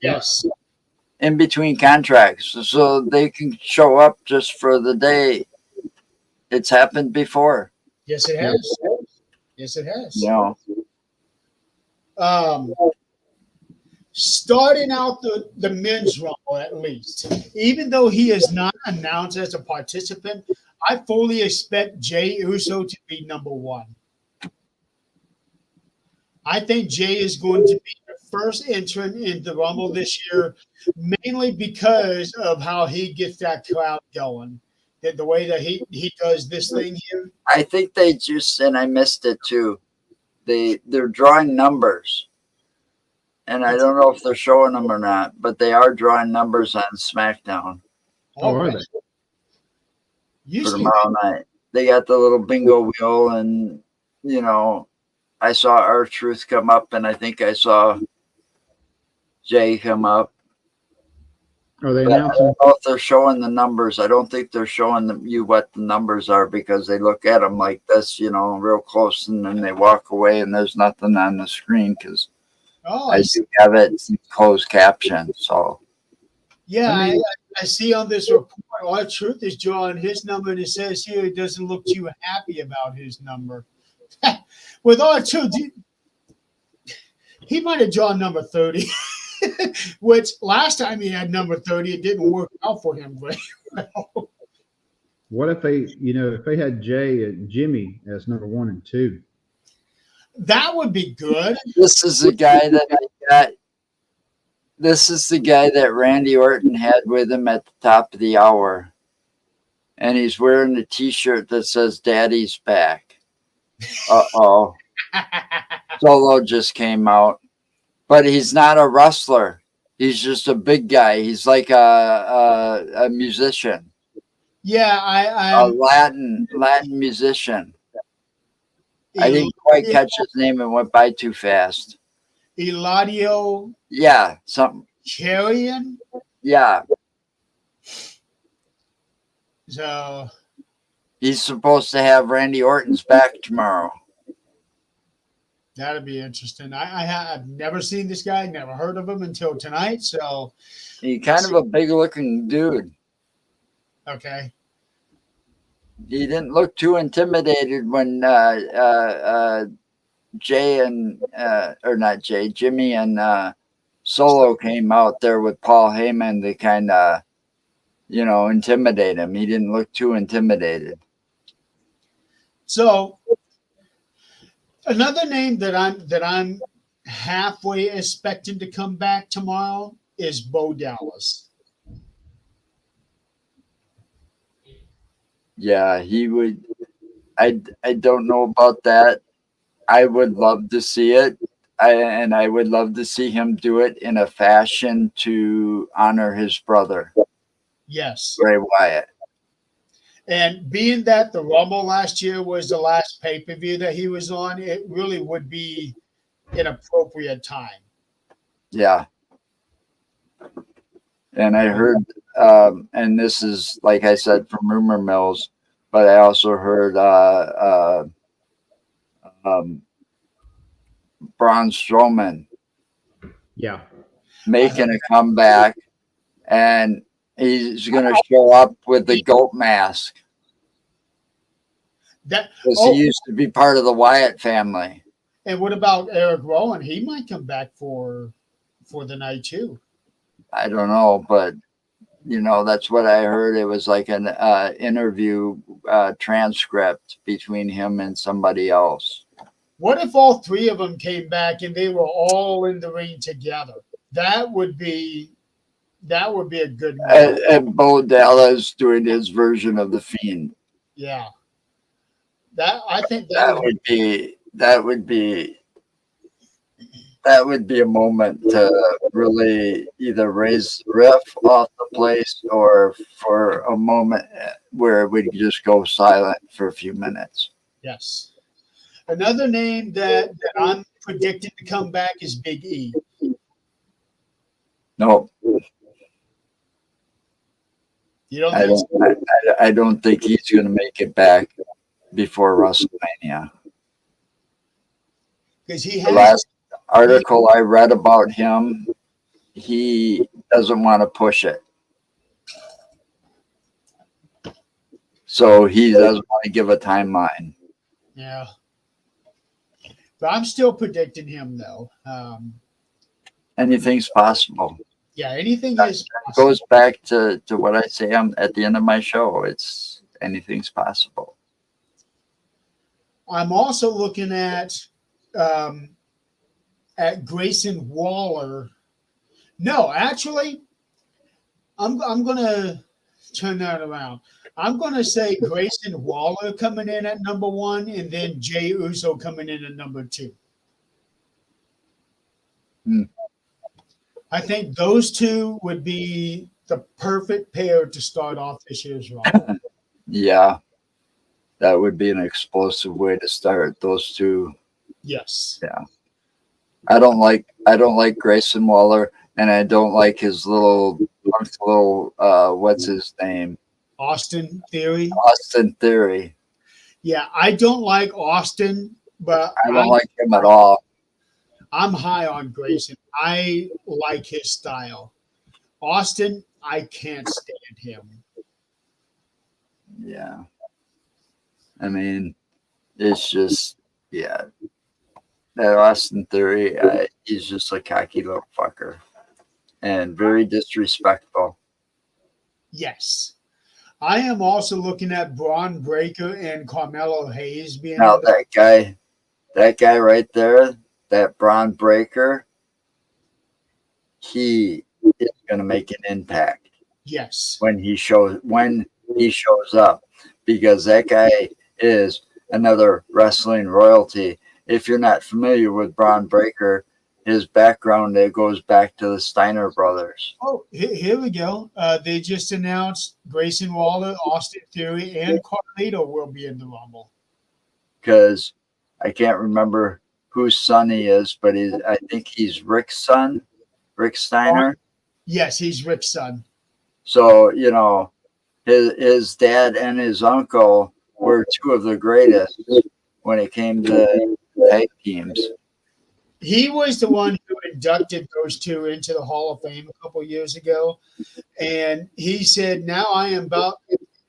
Yes. In between contracts, so they can show up just for the day. It's happened before. Yes, it has. Yes, it has. No. Starting out the men's Rumble, at least, even though he is not announced as a participant, I fully expect Jey Uso to be number one. I think Jey is going to be the first entrant in the Rumble this year, mainly because of how he gets that crowd going. The way that he does this thing here. I think they just, and I missed it too, they're drawing numbers. And I don't know if they're showing them or not, but they are drawing numbers on SmackDown. Oh, are they? For tomorrow night. They got the little bingo wheel, and, I saw R-Truth come up, and I think I saw Jay come up. Are they But I announcing? don't know if they're showing the numbers. I don't think they're showing you what the numbers are because they look at them like this, real close, and then they walk away, and there's nothing on the screen because I do have it closed caption. So yeah, I see on this report, R-Truth is drawing his number, and it says here it doesn't look too happy about his number. With R-Truth, he might have drawn number 30. Which last time he had number 30, it didn't work out for him very well. What if they had Jay and Jimmy as number 1 and 2? That would be good. this is the guy that This is the guy that Randy Orton had with him at the top of the hour. and he's wearing a T-shirt that says "Daddy's back." Uh-oh. Solo just came out, but he's not a wrestler. He's just a big guy. He's like a musician, Yeah, a Latin musician. I didn't quite catch his name and went by too fast. Eladio Yeah, something. Carrion. Yeah, So he's supposed to have Randy Orton's back tomorrow. that'd be interesting. I have never seen this guy, never heard of him until tonight. So He's kind of a big-looking dude. okay. He didn't look too intimidated when Jimmy and Solo came out there with Paul Heyman to kind of, intimidate him. He didn't look too intimidated. So another name that I'm halfway expecting to come back tomorrow is Bo Dallas. Yeah, he would. I don't know about that. I would love to see it. I would love to see him do it in a fashion to honor his brother, Yes. Bray Wyatt. And being that the Rumble last year was the last pay-per-view that he was on, it really would be an appropriate time. Yeah. And I heard, and this is, like I said, from rumor mills, but I also heard Braun Strowman Yeah. making a comeback, and he's going to show up with the goat mask That because oh, he used to be part of the Wyatt family. and what about Eric Rowan? He might come back for the night too. I don't know, but that's what I heard. It was like an interview transcript between him and somebody else. What if all three of them came back and they were all in the ring together? That would be a good match. And Bo Dallas doing his version of the Fiend. Yeah. I think That would be a moment to really either raise the riff off the place or for a moment where we could just go silent for a few minutes. yes. Another name that I'm predicting to come back is Big E. No, You don't I think so? don't. I don't think he's going to make it back before WrestleMania. Because he The has last article I read about him, he doesn't want to push it. So he doesn't want to give a timeline. yeah. But I'm still predicting him though. Anything's possible. Yeah, anything is It possible. goes back to what I say at the end of my show. It's anything's possible. I'm also looking at Grayson Waller. No, actually, I'm gonna turn that around. I'm gonna say Grayson Waller coming in at number 1, and then Jey Uso coming in at number 2. I think those two would be the perfect pair to start off this year's Rumble. Yeah, that would be an explosive way to start those two. Yes. I don't like Grayson Waller, and I don't like his little what's his name? Austin Theory. Austin Theory. Yeah, I don't like Austin, but I don't like him at all. I'm high on Grayson. I like his style. Austin, I can't stand him. Yeah. I mean, it's just, yeah. That Austin Theory, he's just a cocky little fucker and very disrespectful. Yes. I am also looking at Braun Breaker and Carmelo Hayes being Now that guy right there, that Braun Breaker, he is going to make an impact yes. when he shows up, because that guy is another wrestling royalty. If you're not familiar with Braun Breaker, his background, it goes back to the Steiner brothers. Oh, here we go. They just announced Grayson Waller, Austin Theory, and Carlito will be in the Rumble. Because I can't remember whose son he is, but I think he's Rick's son, Rick Steiner. Yes, he's Rick's son. So, you know, his dad and his uncle were two of the greatest when it came to tag teams. He was the one who inducted those two into the Hall of Fame a couple years ago. And he said, now I am about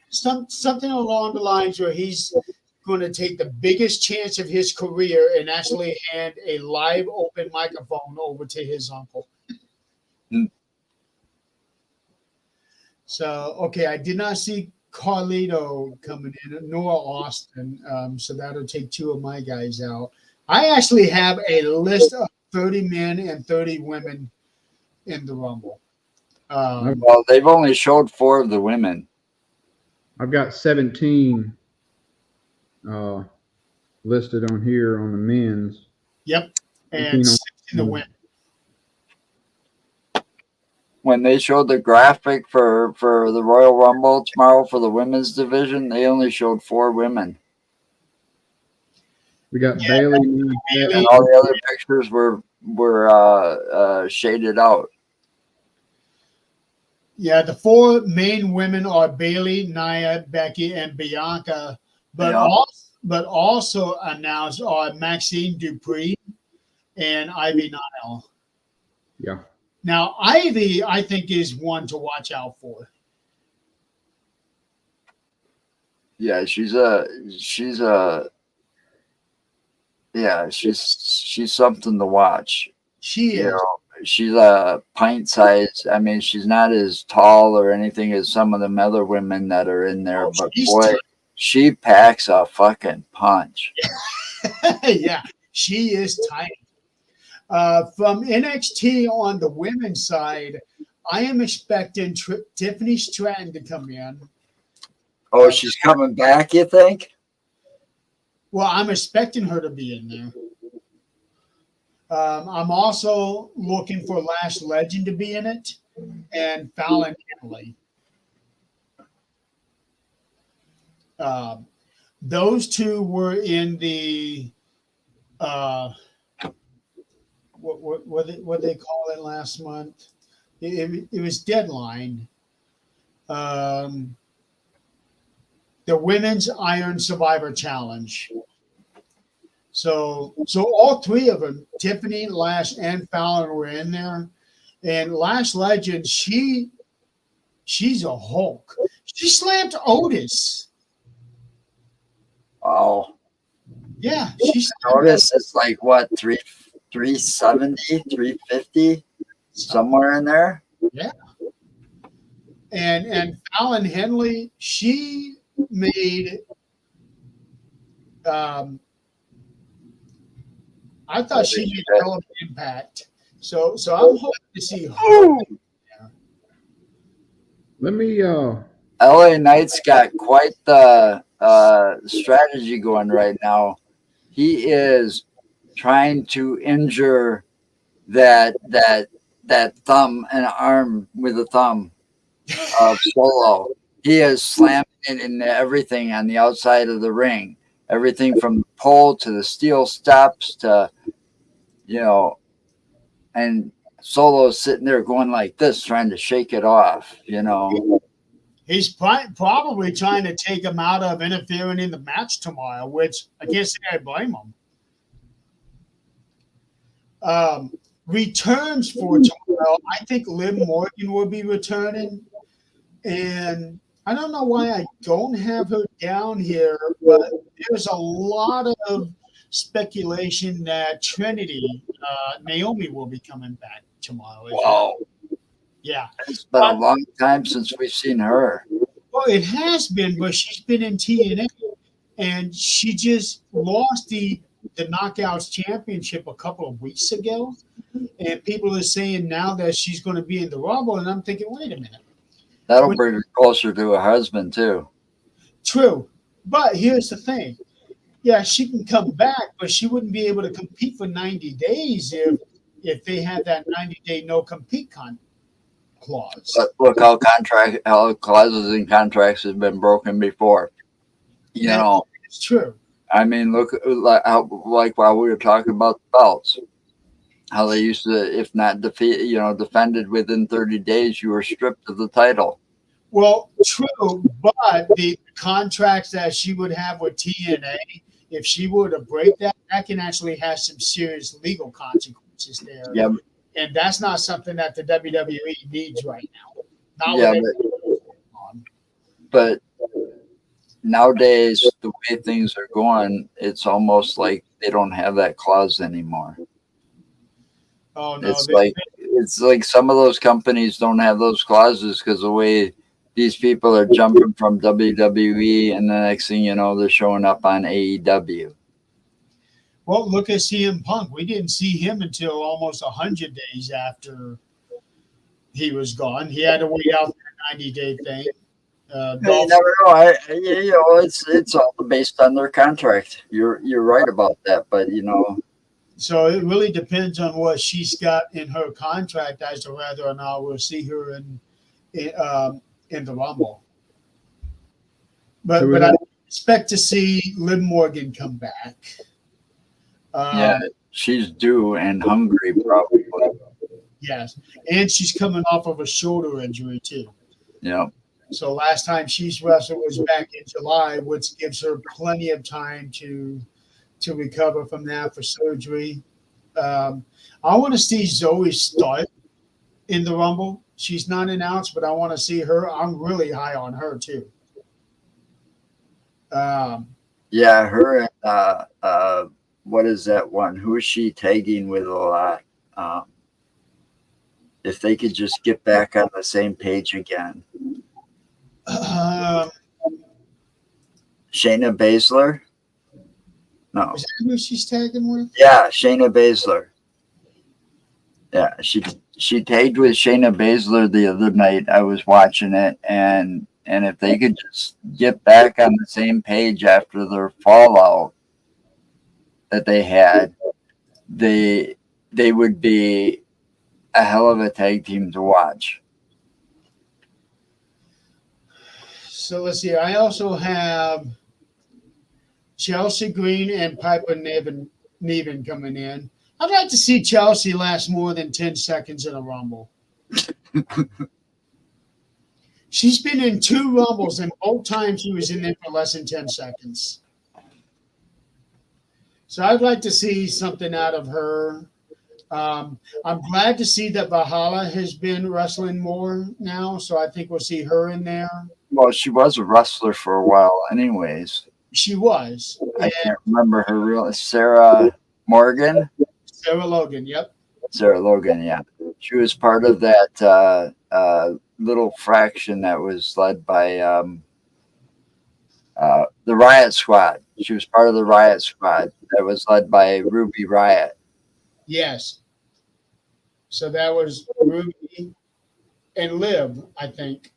something along the lines where he's going to take the biggest chance of his career and actually hand a live open microphone over to his uncle. So, okay, I did not see Carlito coming in, nor Austin. So that'll take two of my guys out. I actually have a list of 30 men and 30 women in the Rumble. Well, they've only showed 4 of the women. I've got 17 listed on here on the men's. Yep, and 6 in the women. When they showed the graphic for the Royal Rumble tomorrow for the women's division, they only showed 4 women. We got Bailey. And all the other pictures were shaded out. Yeah, the 4 main women are Bailey, Nia, Becky, and Bianca. But also announced are Maxine Dupree and Ivy Nile. Yeah. Now, Ivy, I think, is one to watch out for. Yeah, she's something to watch. She is. You know, she's a pint size. I mean, she's not as tall or anything as some of them other women that are in there, but boy, she packs a fucking punch. Yeah, she is tiny. From NXT on the women's side, I am expecting Tiffany Stratton to come in. Oh, she's coming back, you think? Well, I'm expecting her to be in there. I'm also looking for Lash Legend to be in it and Fallon Henley. Those two were in the what they call it last month. It was Deadline. The Women's Iron Survivor Challenge. So all 3 of them, Tiffany, Lash, and Fallon, were in there. And Lash Legend, she's a Hulk. She slammed Otis. Oh, Yeah, Otis is like what, 370, 350, somewhere in there. Yeah. And Fallon Henley, she made I thought she made a hell of an impact. So I'm hoping to see her. Let me LA Knight's got quite the strategy going right now. He is trying to injure that thumb and arm with a thumb of Solo. He is slamming it into everything on the outside of the ring. Everything from the pole to the steel steps to, you know, and Solo's sitting there going like this, trying to shake it off, you know. He's probably trying to take him out of interfering in the match tomorrow, which I can't say I blame him. Returns for tomorrow. I think Liv Morgan will be returning. And I don't know why I don't have her down here, but there's a lot of speculation that Trinity, Naomi, will be coming back tomorrow. Wow. Yeah. It's been a long time since we've seen her. Well, it has been, but she's been in TNA, and she just lost the Knockouts Championship a couple of weeks ago. And people are saying now that she's going to be in the Rumble, and I'm thinking, wait a minute. That'll bring her closer to her husband too. True. But here's the thing. Yeah, she can come back, but she wouldn't be able to compete for 90 days if they had that 90-day no compete clause. But look how clauses in contracts have been broken before. You Yeah. know, It's true. I mean, look like while we were talking about the belts, how they used to, if not defended within 30 days, you were stripped of the title. Well, true, but the contracts that she would have with TNA, if she were to break that, that can actually have some serious legal consequences there. Yeah, And that's not something that the WWE needs right now. Not yeah, with everything on. but nowadays, the way things are going, it's almost like they don't have that clause anymore. Oh no, It's like some of those companies don't have those clauses because the way these people are jumping from WWE, and the next thing you know, they're showing up on AEW. well, look at CM Punk. We didn't see him until almost 100 days after he was gone. He had to wait out that 90-day thing. You Dolph- never know. It's all based on their contract. You're right about that, but So it really depends on what she's got in her contract as to whether or not we'll see her in the Rumble. But I expect to see Liv Morgan come back. yeah, she's due and hungry probably. Yes, and she's coming off of a shoulder injury too. Yeah, So last time she's wrestled was back in July, which gives her plenty of time to recover from that for surgery. I want to see Zoe Stark in the Rumble. She's not announced, but I want to see her. I'm really high on her too. yeah. Her and what is that one? Who is she tagging with a lot? If they could just get back on the same page again. Um, Shayna Baszler? No. is that who she's tagging with? Yeah, Shayna Baszler. Yeah, she tagged with Shayna Baszler the other night. I was watching it, and if they could just get back on the same page after their fallout that they had, they would be a hell of a tag team to watch. So let's see. I also have Chelsea Green and Piper Niven coming in. I'd like to see Chelsea last more than 10 seconds in a Rumble. She's been in 2 Rumbles, and both times she was in there for less than 10 seconds. So I'd like to see something out of her. I'm glad to see that Valhalla has been wrestling more now, so I think we'll see her in there. Well, she was a wrestler for a while, anyways. She was. I can't remember her real Sarah Morgan. Sarah Logan, yep. Sarah Logan, yeah. She was part of that little fraction that was led by the Riot Squad. She was part of the Riot Squad that was led by Ruby Riot. Yes. So that was Ruby and Liv, I think.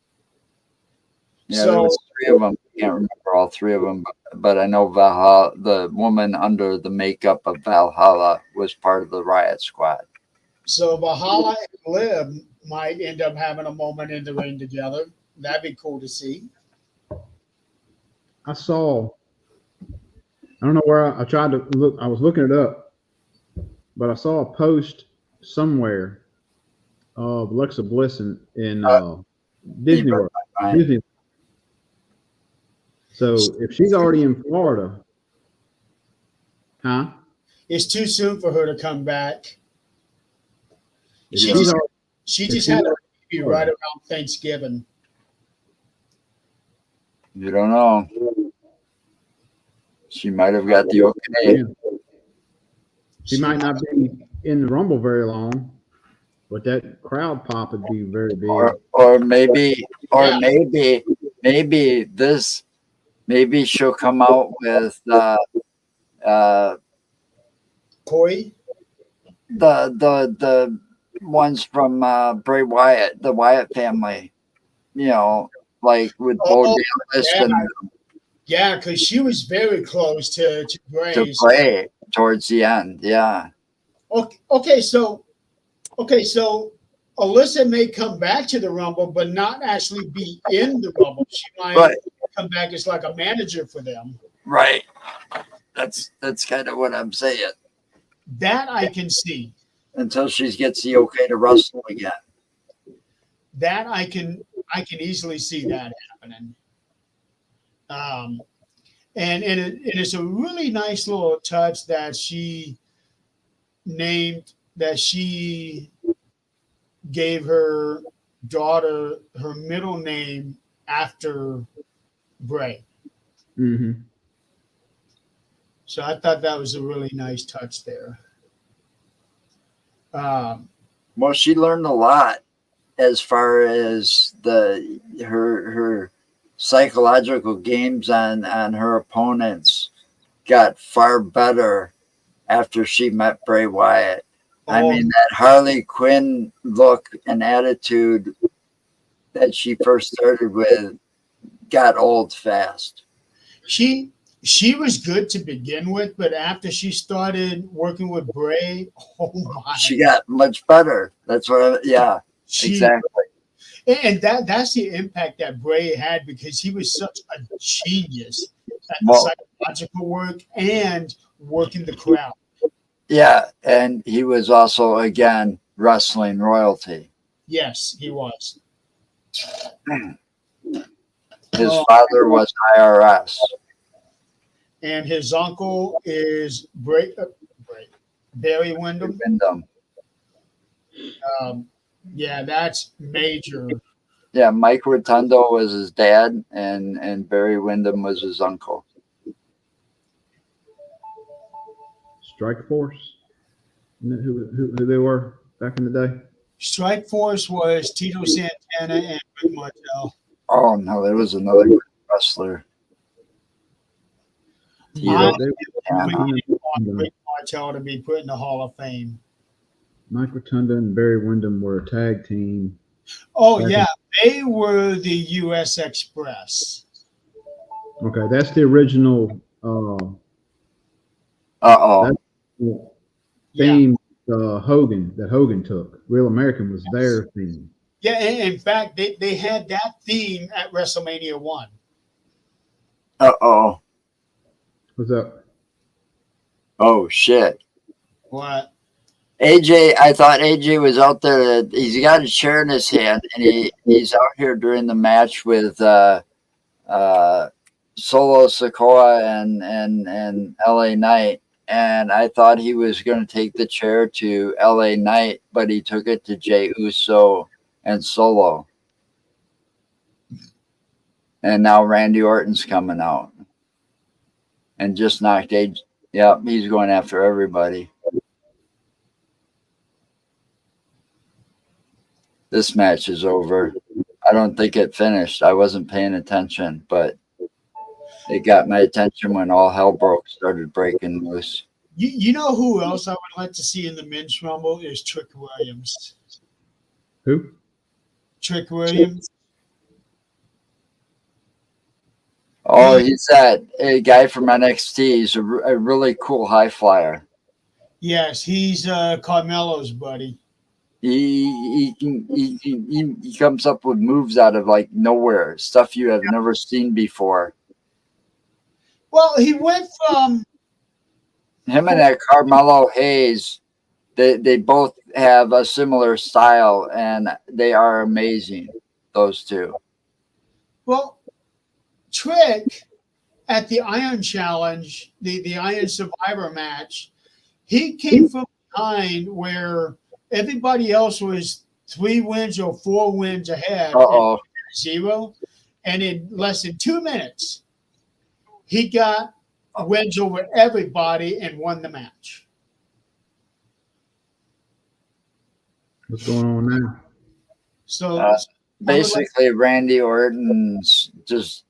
Yeah, there was 3 of them. I can't remember all 3 of them, but I know Valhalla, the woman under the makeup of Valhalla, was part of the Riot Squad. So Valhalla and Liv might end up having a moment in the ring together. That'd be cool to see. I don't know where I tried to look. I was looking it up, but I saw a post somewhere of Alexa Bliss in Disney World. Disney. So if she's already in Florida, huh? It's too soon for her to come back. If She she's just, already- she just had a baby right around Thanksgiving. You don't know. She might have got the okay. She might not be in the Rumble very long, but that crowd pop would be very big. Or maybe she'll come out with Corey? the ones from Bray Wyatt, the Wyatt family. like with Bo Oh, Dallas yeah. and Yeah, because she was very close to Bray. to play towards the end. Yeah. Okay, so Alyssa may come back to the Rumble, but not actually be in the Rumble. She might Right. come back as like a manager for them. Right. That's kind of what I'm saying. That I can see. Until she gets the okay to wrestle again. That I can easily see that happening. And it's a really nice little touch that she gave her daughter her middle name after Bray. Mm-hmm. So I thought that was a really nice touch there. Well, she learned a lot as far as her psychological games on her opponents got far better after she met Bray Wyatt. I mean, that Harley Quinn look and attitude that she first started with got old fast. She was good to begin with, but after she started working with Bray, oh my! She got much better. That's what. Exactly. And that's the impact that Bray had, because he was such a genius at the psychological work and working the crowd. Yeah, and he was also, again, wrestling royalty. Yes, he was. His father was IRS. And his uncle is Barry Windham. Yeah, that's major. Yeah, Mike Rotundo was his dad, and Barry Windham was his uncle. Strike Force. Isn't that who they were back in the day? Strike Force was Tito Santana and Rick Martel. Oh no, there was another good wrestler. I want Rick Martel to be put in the Hall of Fame. Mike Rotunda and Barry Windham were a tag team. Oh yeah, they were the U.S. Express. Okay, that's the original. Theme Hogan took. Real American was their theme. Yeah, in fact, they had that theme at WrestleMania 1. What's up? Oh shit. What? AJ, I thought AJ was out there. He's got a chair in his hand, and he's out here during the match with Solo Sikoa and LA Knight. And I thought he was going to take the chair to LA Knight, but he took it to Jey Uso and Solo. And now Randy Orton's coming out and just knocked AJ. Yep, he's going after everybody. This match is over. I don't think it finished. I wasn't paying attention, but it got my attention when all hell started breaking loose. You know who else I would like to see in the men's rumble is Trick Williams. Who? Trick Williams. Oh, he's that guy from NXT. He's a really cool high flyer. Yes, he's Carmelo's buddy. He comes up with moves out of like nowhere, stuff you have never seen before. Well, he went from him and that Carmelo Hayes. They both have a similar style, and they are amazing. Those two. Well, Trick at the Iron Challenge, the Iron Survivor match, he came from behind where everybody else was 3 wins or 4 wins ahead. Zero. And in less than 2 minutes, he got wins over everybody and won the match. What's going on now? So basically, Randy Orton's just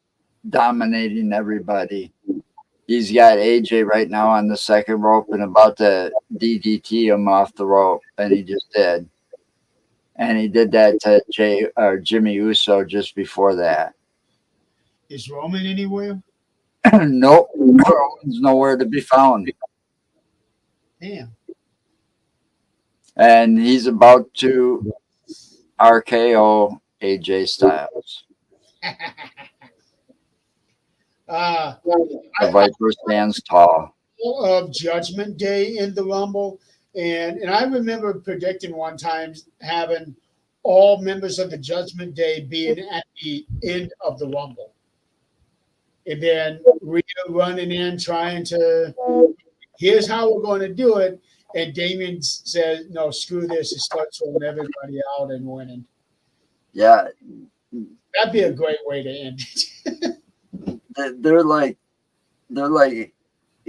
dominating everybody. He's got AJ right now on the second rope and about to DDT him off the rope, and he just did. and he did that to Jimmy Uso just before that. Is Roman anywhere? Nope, Roman's nowhere to be found, Damn. and he's about to RKO AJ Styles. The Viper stands tall. Of Judgment Day in the Rumble, and I remember predicting one time having all members of the Judgment Day being at the end of the Rumble, and then Rhea running in trying to, here's how we're going to do it, and Damien says, no, screw this, it starts throwing everybody out and winning. Yeah, That'd be a great way to end it. they're like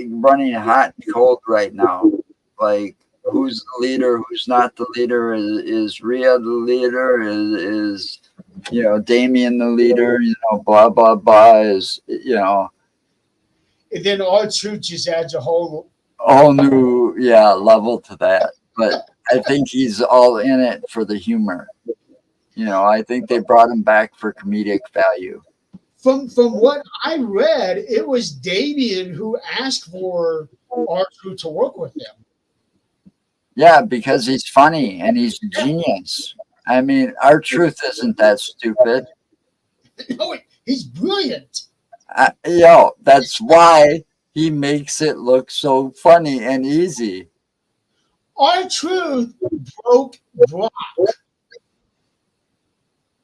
running hot and cold right now. Like, who's the leader? Who's not the leader? Is Rhea the leader? Is Damien the leader? Blah blah blah. Is And then R-Truth just adds a whole new level to that. But I think he's all in it for the humor. I think they brought him back for comedic value. From what I read, it was Damien who asked for R-Truth to work with him. Yeah, because he's funny and he's a genius. I mean, R-Truth isn't that stupid. No, he's brilliant. That's why he makes it look so funny and easy. R-Truth broke Brock.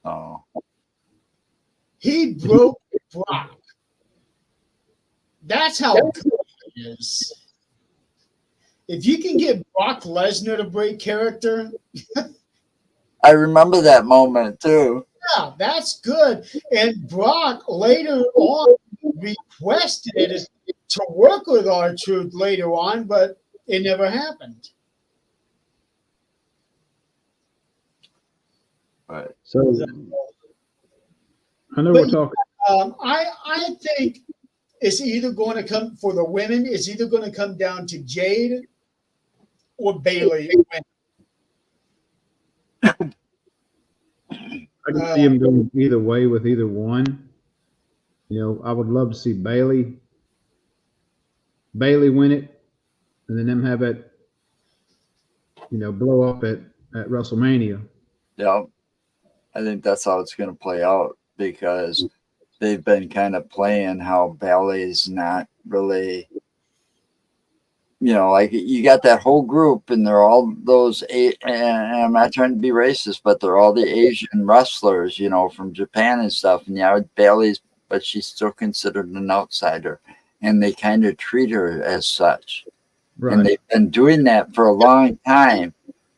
Oh. He broke Brock. That's how good he is. If you can get Brock Lesnar to break character, I remember that moment too. yeah, that's good. And Brock later on requested to work with R-Truth later on, but it never happened. Right. So I know we're talking. I think it's either going to come for the women. It's either going to come down to Jade or Bailey. I can see him going either way with either one. I would love to see Bailey win it, and then them have it, blow up at WrestleMania. Yeah, I think that's how it's going to play out, because they've been kind of playing how Bailey's not really, like, you got that whole group and they're all those, and I'm not trying to be racist, but they're all the Asian wrestlers, from Japan and stuff. And Bailey's, but she's still considered an outsider, and they kind of treat her as such. Right. And they've been doing that for a long time.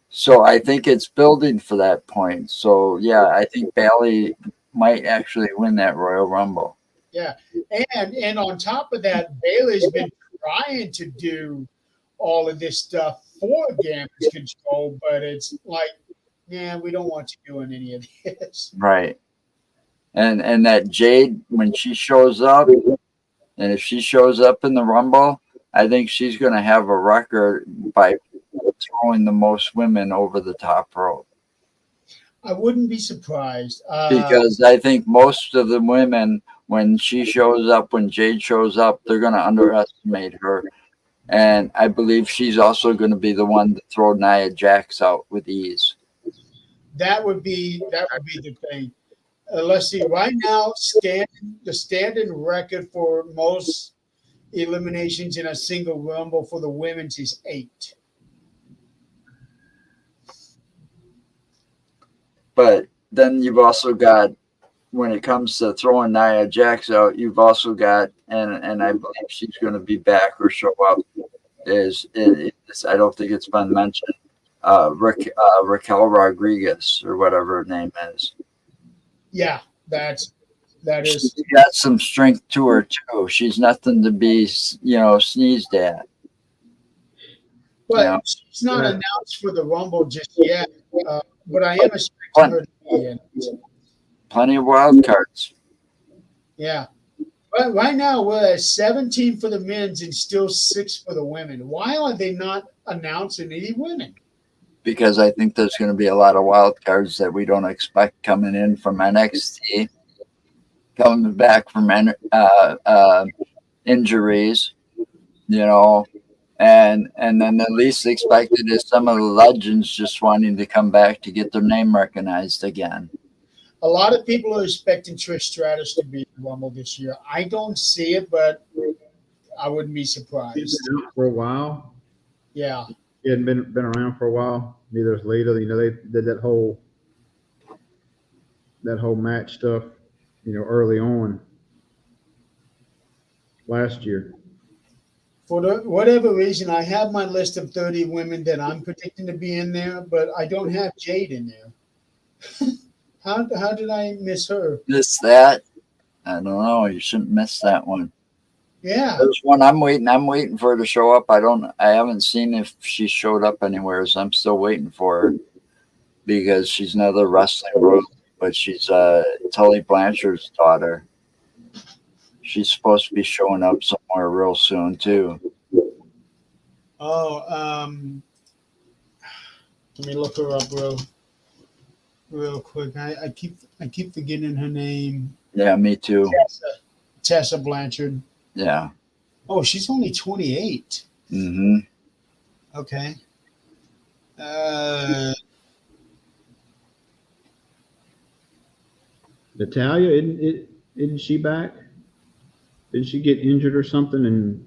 So I think it's building for that point. So yeah, I think Bailey might actually win that Royal Rumble. Yeah, and on top of that, Bailey's been trying to do all of this stuff for Damage Control, but it's like, we don't want you doing any of this. Right. And that Jade, when she shows up, and if she shows up in the Rumble, I think she's going to have a record by throwing the most women over the top rope. I wouldn't be surprised. Because I think most of the women, when she shows up, when Jade shows up, they're going to underestimate her. And I believe she's also going to be the one to throw Nia Jax out with ease. That would be the thing. Let's see. Right now, the standing record for most eliminations in a single Rumble for the women's is 8. But then you've also got, when it comes to throwing Nia Jax out, you've also got, and I believe she's going to be back or show up, I don't think it's been mentioned, Raquel Rodriguez or whatever her name is. Yeah, that is. She's got some strength to her too. She's nothing to be, sneezed at. But she's not announced for the Rumble just yet. But I am expecting her to be in it. Plenty of wild cards. Yeah. But right now, we're at 17 for the men's and still 6 for the women. Why are they not announcing any women? because I think there's going to be a lot of wild cards that we don't expect coming in from NXT, coming back from injuries, you know, and then the least expected is some of the legends just wanting to come back to get their name recognized again. A lot of people are expecting Trish Stratus to be in the Rumble this year. I don't see it, but I wouldn't be He's surprised. been out for a while. Yeah. He hadn't been around for a while. Neither is Lita. You know, they did that whole match stuff, you know, early on last year. For whatever reason, I have my list of 30 women that I'm predicting to be in there, but I don't have Jade in there. How did I miss her? Miss that? I don't know. You shouldn't miss that one. Yeah. There's one I'm waiting for her to show up. I haven't seen if she showed up anywhere, so I'm still waiting for her because she's another wrestling royalty, but she's Tully Blanchard's daughter. She's supposed to be showing up somewhere real soon too. Oh, let me look her up real quick. I keep forgetting her name. Yeah, me too. Tessa Blanchard. Yeah. Oh, she's only 28. Mm-hmm. Okay. Natalia, isn't she back? Did she get injured or something? And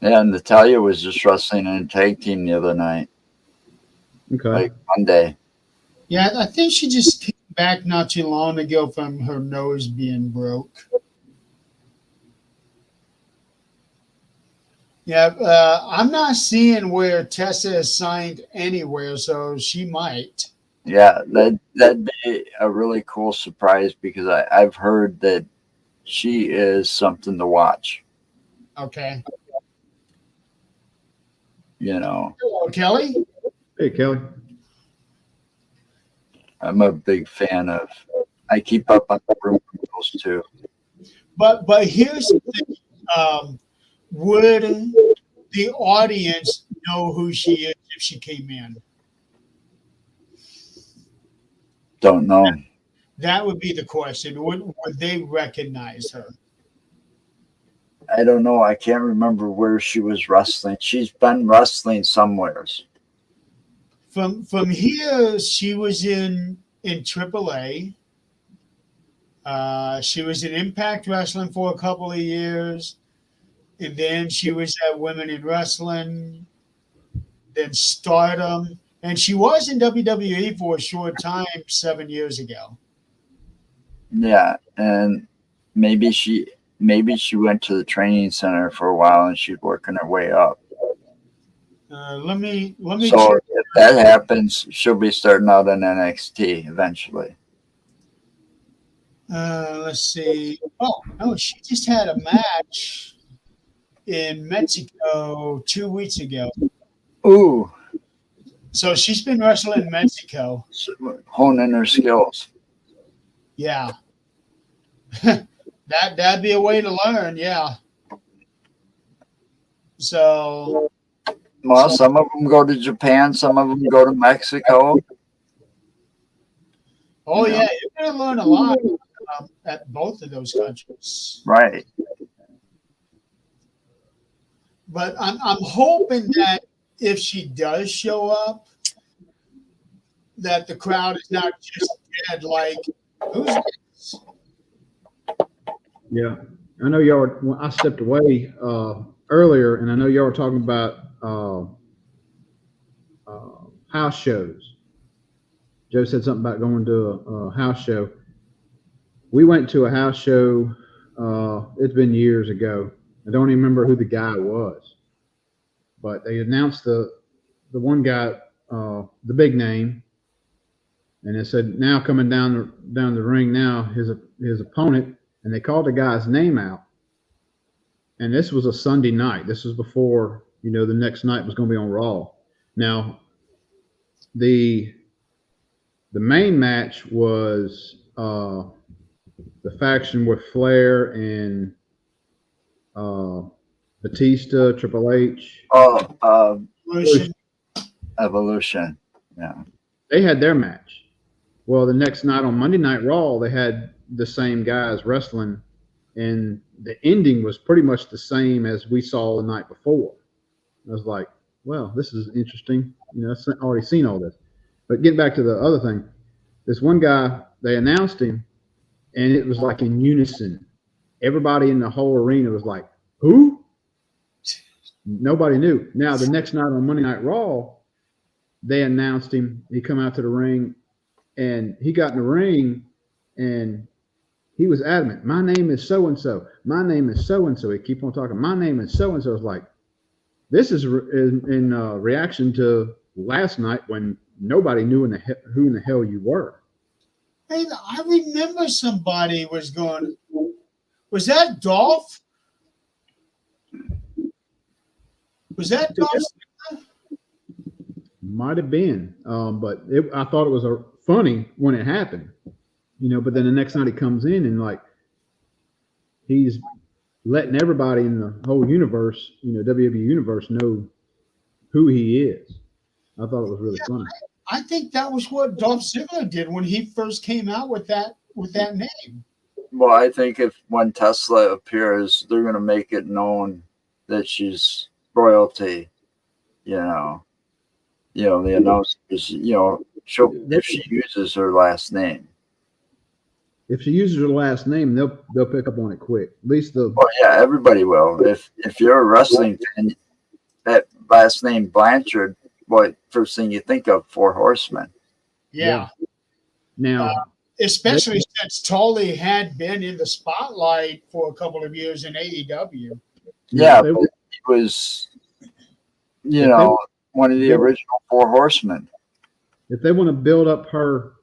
Yeah, Natalia was just wrestling in a tag team the other night, okay, like Monday. Yeah, I think she just came back not too long ago from her nose being broke. Yeah, I'm not seeing where Tessa is signed anywhere, so she might. Yeah, that'd be a really cool surprise because I've heard that she is something to watch. Okay. You know, Hello, Kelly. hey Kelly. I'm a big fan of. I keep up on the rumors too. But here's the thing. Would the audience know who she is if she came in? Don't know. That would be the question. Would they recognize her? I don't know. I can't remember where she was wrestling. She's been wrestling somewheres. From here, she was in AAA. She was in Impact Wrestling for a couple of years, and then she was at Women in Wrestling, then Stardom, and she was in WWE for a short time 7 years ago. Yeah, and maybe she went to the training center for a while and she's working her way up. Let me So check. if that happens, she'll be starting out in NXT eventually. Let's see. Oh no, she just had a match in Mexico 2 weeks ago. Ooh, So she's been wrestling in Mexico. honing her skills. Yeah. That'd be a way to learn, yeah. So Well, some of them go to Japan, some of them go to Mexico. yeah, you're gonna learn a lot at both of those countries. Right. But I'm hoping that if she does show up, that the crowd is not just dead like, who's this? Yeah, I know y'all were. When I stepped away earlier, and I know y'all were talking about house shows. Joe said something about going to a house show. We went to a house show. It's been years ago. I don't even remember who the guy was, but they announced the one guy, the big name, and it said now coming down the ring now his opponent, and they called the guy's name out. And this was a Sunday night. This was before the next night was going to be on Raw. Now, the main match was the faction with Flair and Batista, Triple H. Oh, Evolution. Evolution. Yeah. They had their match. Well, the next night on Monday Night Raw, they had the same guys wrestling, and the ending was pretty much the same as we saw the night before. I was like, well, this is interesting. I've already seen all this. But getting back to the other thing, this one guy, they announced him, and it was like in unison. Everybody in the whole arena was like, who? Nobody knew. Now, the next night on Monday Night Raw, they announced him. He come out to the ring, and he got in the ring, and he was adamant. My name is so-and-so. My name is so-and-so. He keep on talking. My name is so-and-so. It's like, this is in reaction to last night when nobody knew who in the hell you were. Hey, I remember somebody was going, was that Dolph? Was that Dolph? Might have been, but I thought it was funny when it happened, but then the next night he comes in and like he's letting everybody in the whole universe, WWE universe, know who he is. I thought it was really funny. I think that was what Dolph Ziggler did when he first came out with that name. Well, I think when Tesla appears, they're going to make it known that she's royalty. The announcers, if she uses her last name. If she uses her last name, they'll pick up on it quick. At least Everybody will. If you're a wrestling fan, that last name Blanchard, first thing you think of, Four Horsemen. Yeah. Now, especially since Tully had been in the spotlight for a couple of years in AEW. Yeah, but he was, one of the original Four Horsemen. If they want to build up her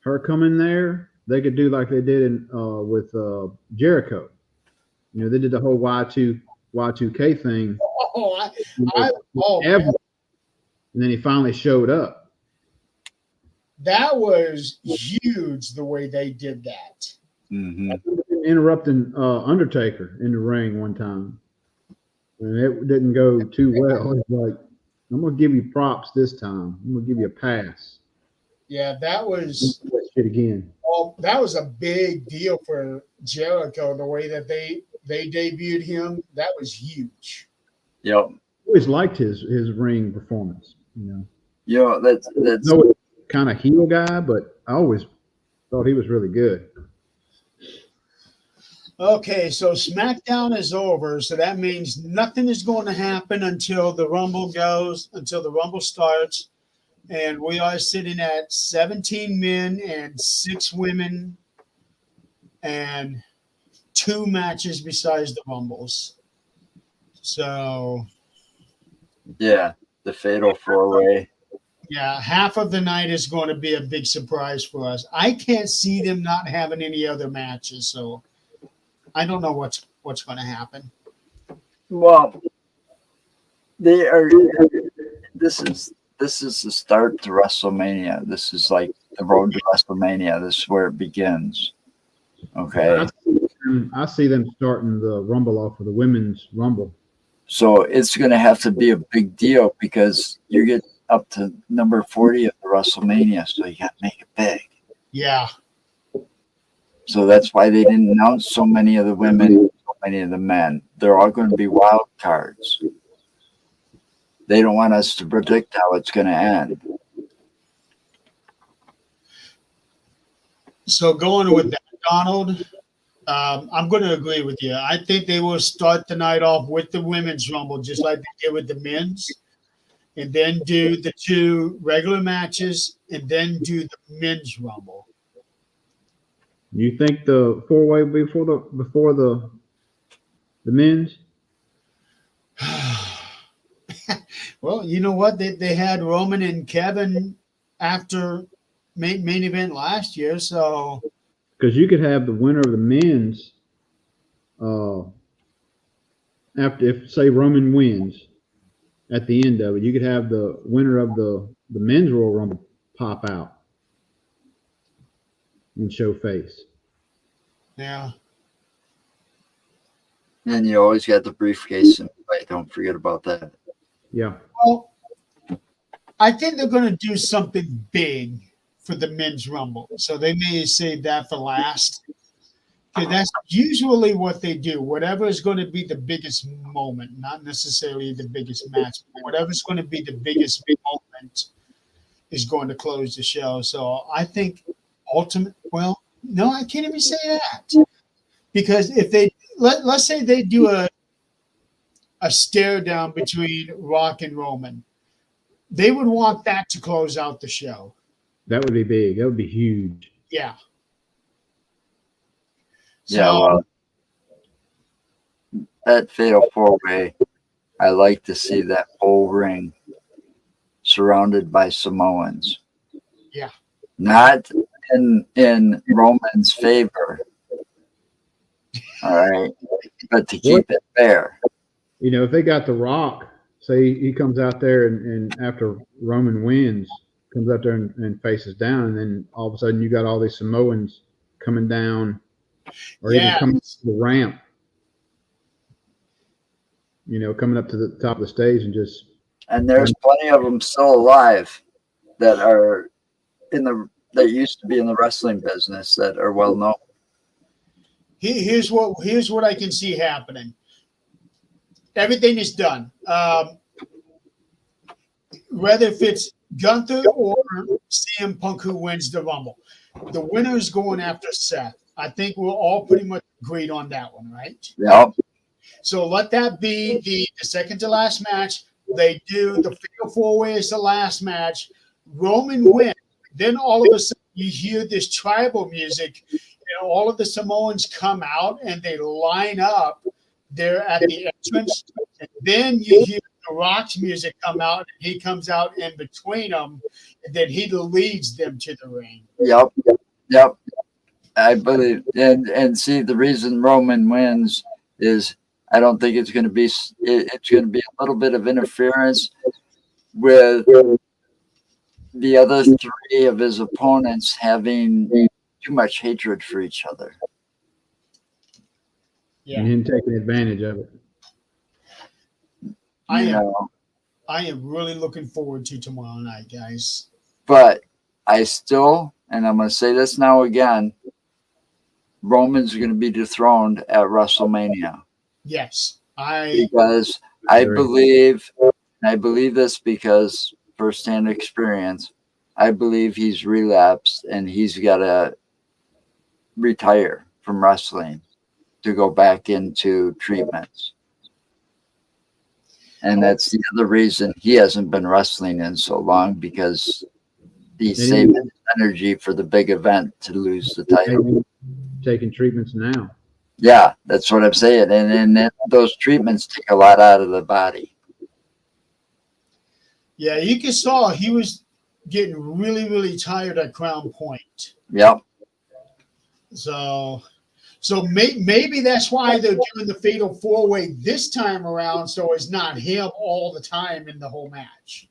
coming there, they could do like they did with Jericho. They did the whole Y2K thing. And then he finally showed up. That was huge the way they did that. Mm-hmm. Interrupting Undertaker in the ring one time. And it didn't go too well. It's like, I'm going to give you props this time. I'm going to give you a pass. Yeah, that was shit again. Oh, that was a big deal for Jericho, the way that they debuted him. That was huge. Yep. I always liked his ring performance. That's kind of heel guy, but I always thought he was really good. Okay, so SmackDown is over, so that means nothing is going to happen until the Rumble starts, and we are sitting at 17 men and 6 women, and 2 matches besides the Rumbles. So, yeah, the Fatal 4-Way. Yeah, half of the night is going to be a big surprise for us. I can't see them not having any other matches, so I don't know what's going to happen. Well, they are. This is the start to WrestleMania. This is like the road to WrestleMania. This is where it begins. Okay. I see them starting the Rumble off with the women's Rumble. So it's going to have to be a big deal because you get up to number 40 of the WrestleMania, so you got to make it big. Yeah. So that's why they didn't announce so many of the women, so many of the men. They're all going to be wild cards. They don't want us to predict how it's going to end. So going with that, Donald, I'm going to agree with you. I think they will start the night off with the women's Rumble, just like they did with the men's, and then do the 2 regular matches, and then do the men's Rumble. You think the 4-way before the men's? Well, you know what? They had Roman and Kevin after main event last year, so because you could have the winner of the men's after, if say Roman wins at the end of it, you could have the winner of the men's Royal Rumble pop out and show face. yeah. And you always got the briefcase in Don't forget about that. Yeah. Well, I think they're going to do something big for the men's rumble, so they may save that for last. Because that's usually what they do. Whatever is going to be the biggest moment, not necessarily the biggest match, but whatever's going to be the biggest moment is going to close the show. So I think well, no, I can't even say that. Because if they let's say they do a stare down between Rock and Roman, they would want that to close out the show. That would be big. That would be huge. Yeah. Yeah, well, that fatal 4-way, I like to see that whole ring surrounded by Samoans. Yeah. Not in Roman's favor. All right. But to keep it fair. You know, if they got The Rock, say he comes out there and after Roman wins, comes out there and faces down, and then all of a sudden you got all these Samoans coming down or even coming to the ramp, you know, coming up to the top of the stage and just. And there's plenty of them still alive that are that used to be in the wrestling business that are well known. Here's what I can see happening. Everything is done. Whether if it's Gunther or CM Punk who wins the Rumble, the winner is going after Seth. I think we're all pretty much agreed on that one, right? Yep. So let that be the second to last match. They do the fatal 4-way as the last match. Roman wins. Then all of a sudden you hear this tribal music, and all of the Samoans come out and they line up there at the entrance. And then you hear The Rock's music come out, and he comes out in between them, and then he leads them to the ring. Yep. I believe, and see, the reason Roman wins is I don't think it's going to be. It's going to be a little bit of interference with the other three of his opponents having too much hatred for each other. Yeah, And him taking advantage of it. I am really looking forward to tomorrow night, guys. But I still, and I'm going to say this now again, Roman's going to be dethroned at WrestleMania. Yes, because I believe this because firsthand experience. I believe he's relapsed and he's got to retire from wrestling to go back into treatments. And that's the other reason he hasn't been wrestling in so long, because he's saving his energy for the big event to lose the title. Taking treatments now. Yeah, that's what I'm saying. And those treatments take a lot out of the body. Yeah, you can saw he was getting really, really tired at Crown Point. Yep. So maybe that's why they're doing the fatal 4-way this time around, so it's not him all the time in the whole match.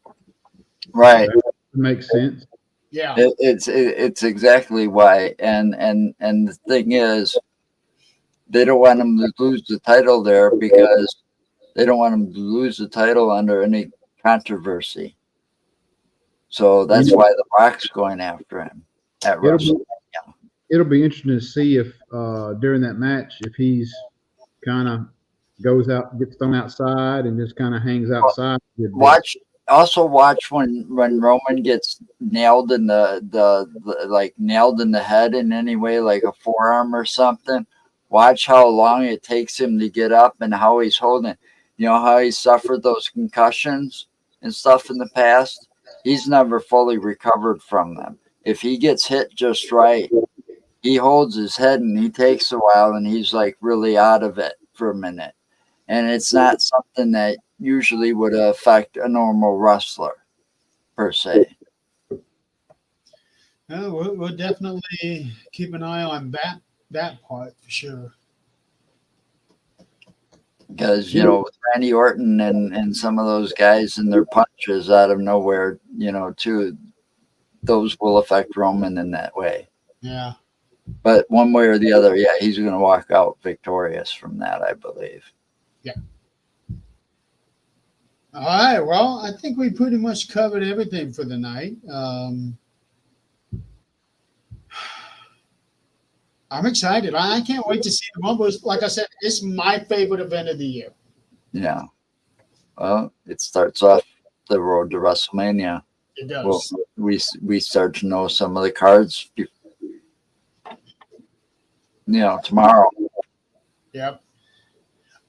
Right. That makes sense. Yeah. It's exactly why. And the thing is, they don't want him to lose the title there because they don't want him to lose the title under any controversy. So that's why The Rock's going after him at WrestleMania. It'll be interesting to see if during that match, if he's kind of goes out, gets thrown outside, and just kind of hangs outside. Watch when Roman gets nailed in nailed in the head in any way, like a forearm or something. Watch how long it takes him to get up and how he's holding it. You know how he suffered those concussions and stuff in the past? He's never fully recovered from them. If he gets hit just right, he holds his head and he takes a while and he's like really out of it for a minute. And it's not something that usually would affect a normal wrestler per se. We'll definitely keep an eye on that part for sure. Because, with Randy Orton and some of those guys and their punches out of nowhere, too, those will affect Roman in that way. Yeah. But one way or the other, he's going to walk out victorious from that, I believe. Yeah. All right. Well, I think we pretty much covered everything for the night. I'm excited. I can't wait to see the Rumble. Like I said, it's my favorite event of the year. Yeah. Well, it starts off the road to WrestleMania. It does. Well, we start to know some of the cards, tomorrow. Yep.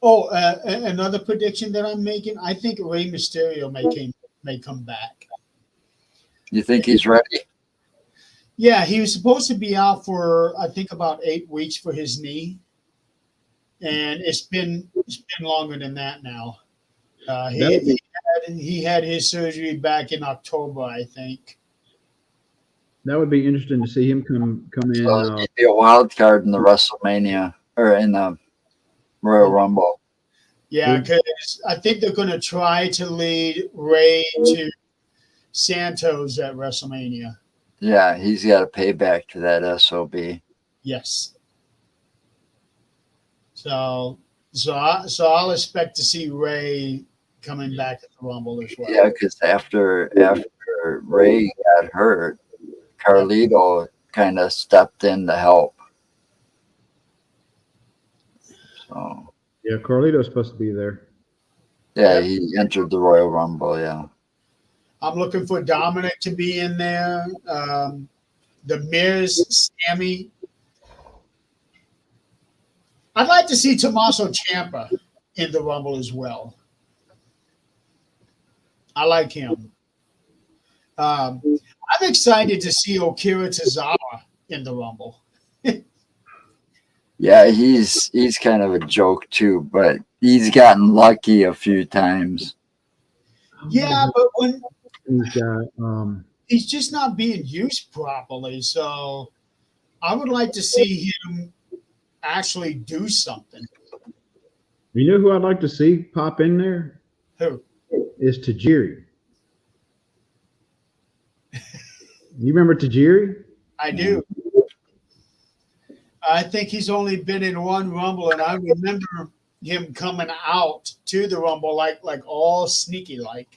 Oh, another prediction that I'm making. I think Rey Mysterio may come back. You think he's ready? Yeah, he was supposed to be out for I think about 8 weeks for his knee, and it's been longer than that now. He had his surgery back in October, I think. That would be interesting to see him come in. So he'd be a wild card in the WrestleMania or in the Royal Rumble. Yeah, because I think they're going to try to lead Ray to Santos at WrestleMania. Yeah, he's got to pay back to that SOB. Yes. So I'll expect to see Ray coming back at the Rumble as well. Yeah, because after Ray got hurt, Carlito kind of stepped in to help. So Yeah, Carlito's supposed to be there. yeah, he entered the Royal Rumble. Yeah. I'm looking for Dominic to be in there. The Miz, Sammy. I'd like to see Tommaso Ciampa in the Rumble as well. I like him. I'm excited to see Akira Tozawa in the Rumble. Yeah, he's kind of a joke too, but he's gotten lucky a few times. Yeah, but when He's got he's just not being used properly, so I would like to see him actually do something. you know who I'd like to see pop in there Who? is Tajiri. You remember Tajiri? I do. I think he's only been in one Rumble, and I remember him coming out to the Rumble like all sneaky like.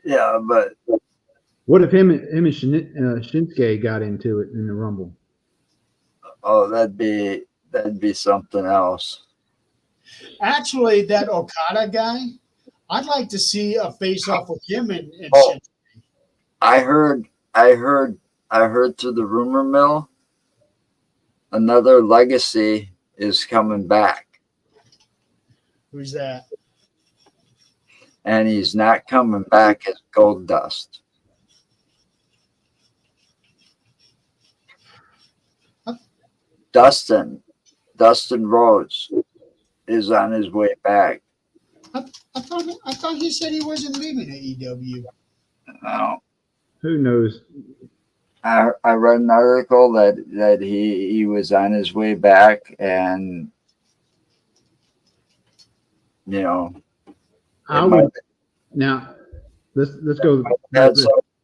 Yeah, but What if him and Shinsuke got into it in the Rumble? oh, that'd be something else. Actually, that Okada guy, I'd like to see a face off with him and Oh. Shinsuke. I heard through the rumor mill another Legacy is coming back, Who's that? and he's not coming back as Gold Dust. Dustin Rhodes is on his way back. I thought he said he wasn't leaving AEW. Who knows? I read an article that he was on his way back, and I would now. Let's go.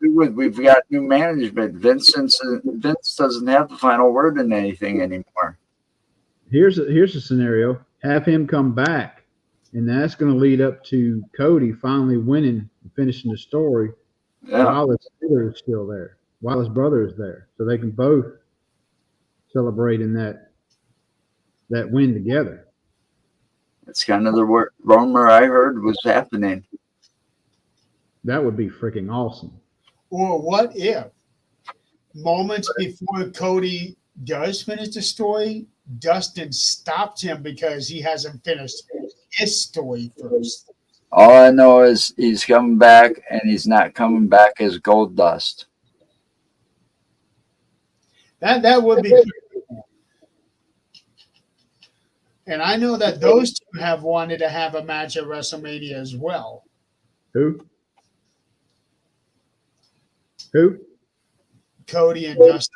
We've got new management. Vince doesn't have the final word in anything anymore. Here's a scenario. Have him come back, and that's going to lead up to Cody finally winning and finishing the story Yeah, while his brother is still there, while his brother is there, so they can both celebrate in that win together. it's kind of the rumor I heard was happening. That would be freaking awesome. Or what if moments before Cody does finish the story, Dustin stops him because he hasn't finished his story first? All I know is he's coming back, and he's not coming back as Gold Dust. That would be pretty cool. And I know that those two have wanted to have a match at WrestleMania as well. Who? Cody and Dustin.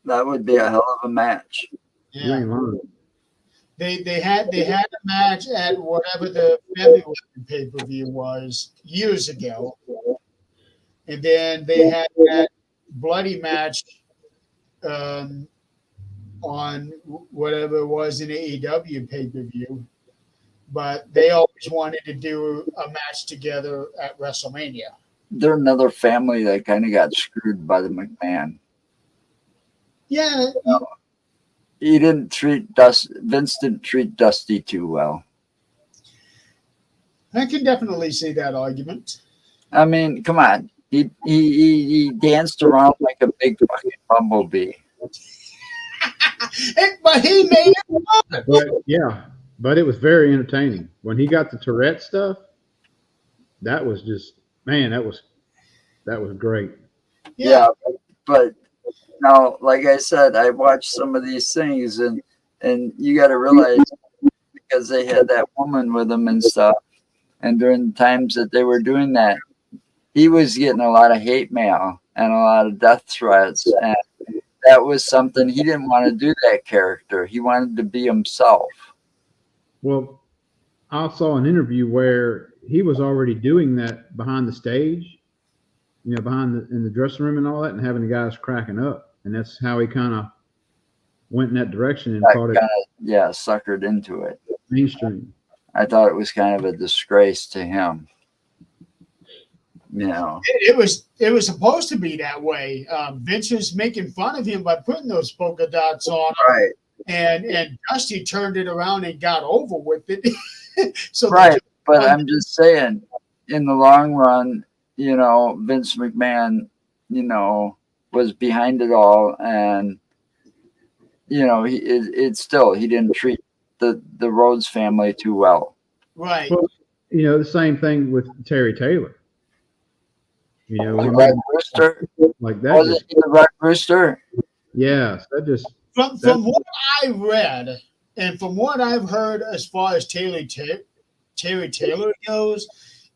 That would be a hell of a match. You Yeah. ain't lying. They had a match at whatever the February pay-per-view was years ago. And then they had that bloody match on whatever it was in AEW pay-per-view. but they always wanted to do a match together at WrestleMania. They're another family that kind of got screwed by the McMahon. Yeah, He didn't treat Vince didn't treat Dusty too well. I can definitely see that argument. I mean, come on. He danced around like a big fucking bumblebee. But he made it fun. But yeah, but it was very entertaining when he got the Tourette stuff. That was just, man, that was great. Yeah, but now, like I said, I watched some of these things, and you got to realize, because they had that woman with them and stuff, and during the times that they were doing that, he was getting a lot of hate mail and a lot of death threats, and that was something he didn't want to do. That character, he wanted to be himself. Well, I saw an interview where he was already doing that behind the stage, you know, in the dressing room and all that, and having the guys cracking up, and that's how he kind of went in that direction and thought it Suckered into it. mainstream. I thought it was kind of a disgrace to him. You know, It was supposed to be that way. Vince was making fun of him by putting those polka dots on, right? and Dusty turned it around and got over with it. So Right, but I'm just saying, in the long run, you know, Vince McMahon, you know, was behind it all, and you know, he didn't treat the Rhodes family too well. right. Well, you know, the same thing with Terry Taylor. You know, The Red Rooster, like that. was it the Red Rooster? Yes, that just From what I read and from what I've heard as far as Terry Taylor goes,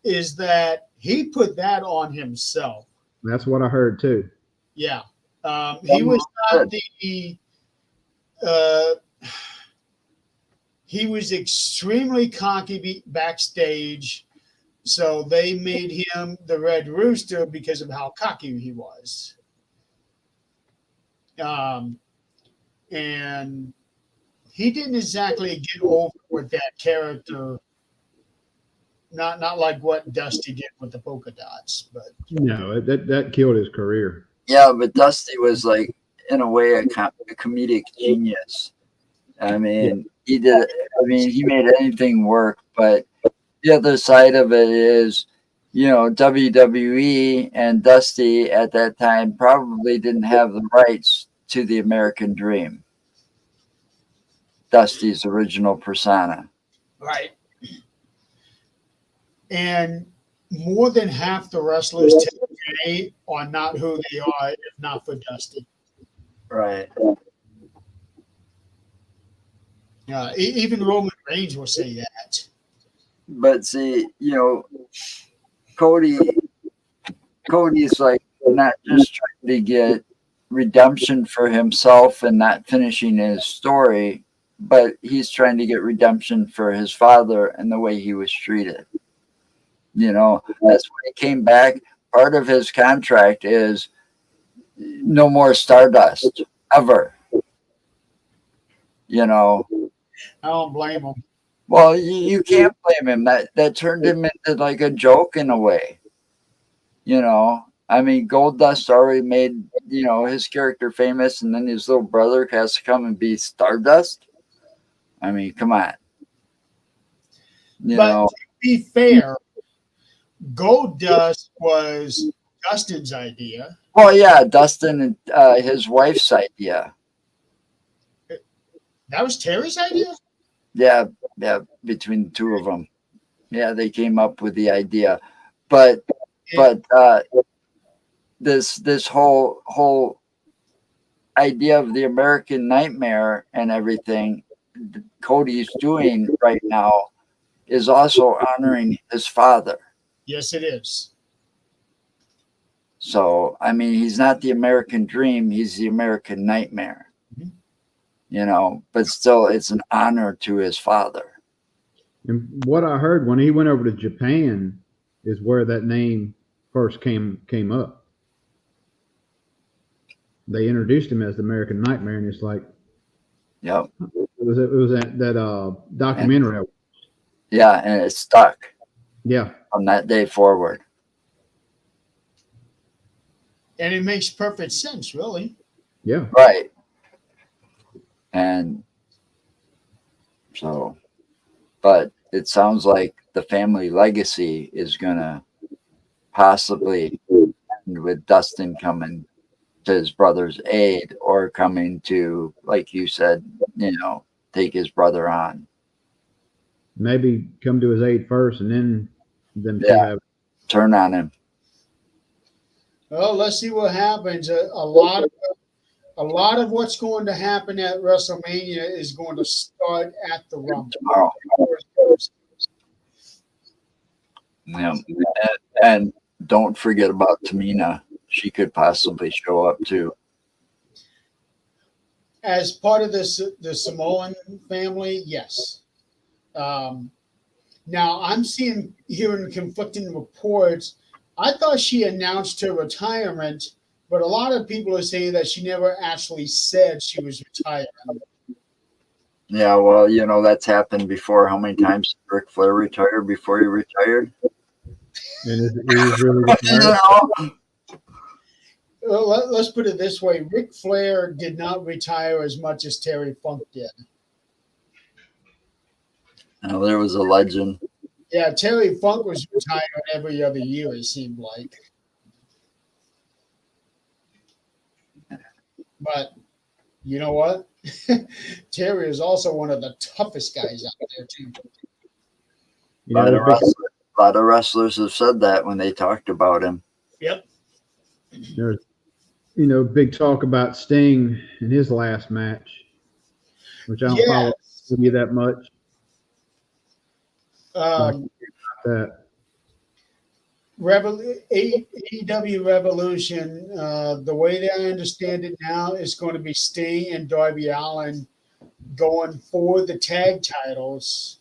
is that he put that on himself. that's what I heard too. Yeah. He was not he was extremely cocky backstage. So they made him the Red Rooster because of how cocky he was. And he didn't exactly get over with that character. Not like what Dusty did with the polka dots, but No, that killed his career. Yeah, but Dusty was like, in a way, a comedic genius. I mean, he did. I mean, he made anything work. But the other side of it is, you know, WWE and Dusty at that time probably didn't have the rights to the American Dream, Dusty's original persona. right. And more than half the wrestlers today are not who they are if not for Dusty. Right. Even Roman Reigns will say that. But see, you know, Cody's like not just trying to get redemption for himself and not finishing his story, but he's trying to get redemption for his father and the way he was treated. You know, that's when he came back. Part of his contract is no more Stardust ever. You know, I don't blame him. well, you can't blame him. That turned him into like a joke in a way. You know, I mean, Goldust already made, you know, his character famous, and then his little brother has to come and be Stardust. I mean, come on. You But know, to be fair, Goldust was Dustin's idea. well, yeah, Dustin and his wife's idea. That was Terry's idea? Yeah, between the two of them. Yeah, they came up with the idea. But this whole idea of the American Nightmare and everything Cody's doing right now is also honoring his father. Yes, it is. So, I mean, he's not the American Dream, he's the American Nightmare. You know, but still, it's an honor to his father. And what I heard when he went over to Japan is where that name first came up. They introduced him as the American Nightmare, and it's like, Yep. it was that documentary. Yeah, and it stuck Yeah. from that day forward. And it makes perfect sense, really. Yeah. Right. And so, but it sounds like the family legacy is going to possibly end with Dustin coming to his brother's aid or coming to, like you said, take his brother on. Maybe come to his aid first and then them two Yeah. have. Turn on him. Well, let's see what happens. A lot of what's going to happen at WrestleMania is going to start at the Rumble. Tomorrow. Yeah. And don't forget about Tamina. She could possibly show up too. As part of the Samoan family, yes. Now I'm hearing conflicting reports. I thought she announced her retirement, but a lot of people are saying that she never actually said she was retiring. Yeah, well, that's happened before. How many times did Ric Flair retired before he retired? And is really retired? Well, let's put it this way: Ric Flair did not retire as much as Terry Funk did. There was a legend. Yeah, Terry Funk was retired every other year, it seemed like. But you know what? Terry is also one of the toughest guys out there, too. You know, A lot of wrestlers have said that when they talked about him. Yep. there's big talk about Sting in his last match, which I don't follow you that much. That AEW Revolution, the way that I understand it now, is going to be Sting and Darby Allin going for the tag titles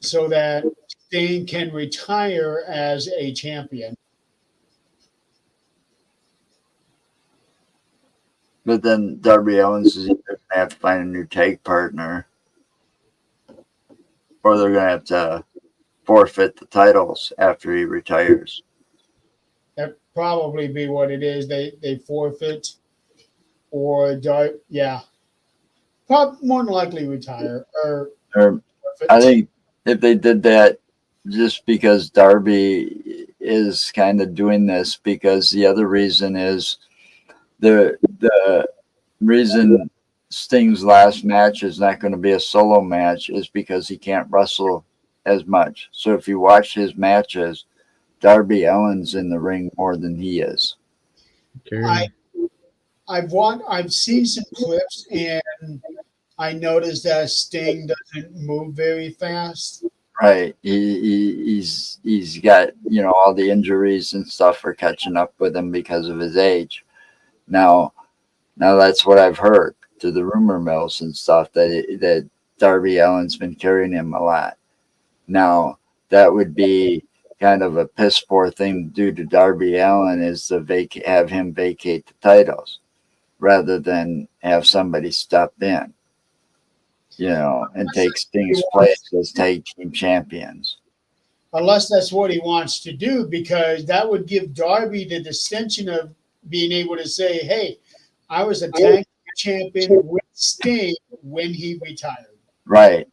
so that Sting can retire as a champion. But then Darby Allins is either going to have to find a new tag partner or they're going to have to forfeit the titles after he retires. That probably be what it is. They forfeit or probably more than likely retire or forfeit. I think if they did that just because Darby is kind of doing this, because the other reason is the reason Sting's last match is not going to be a solo match is because he can't wrestle as much. So if you watch his matches, Darby Allin's in the ring more than he is. I've seen some clips and I noticed that Sting doesn't move very fast. Right. He's got, all the injuries and stuff are catching up with him because of his age. Now that's what I've heard through the rumor mills and stuff, that Darby Allin's been carrying him a lot. Now, that would be kind of a piss poor thing to do to Darby Allin, is to have him vacate the titles rather than have somebody step in, and take Sting's place as tag team champions. Unless that's what he wants to do, because that would give Darby the distinction of being able to say, hey, I was a tag champion with Sting when he retired. Right.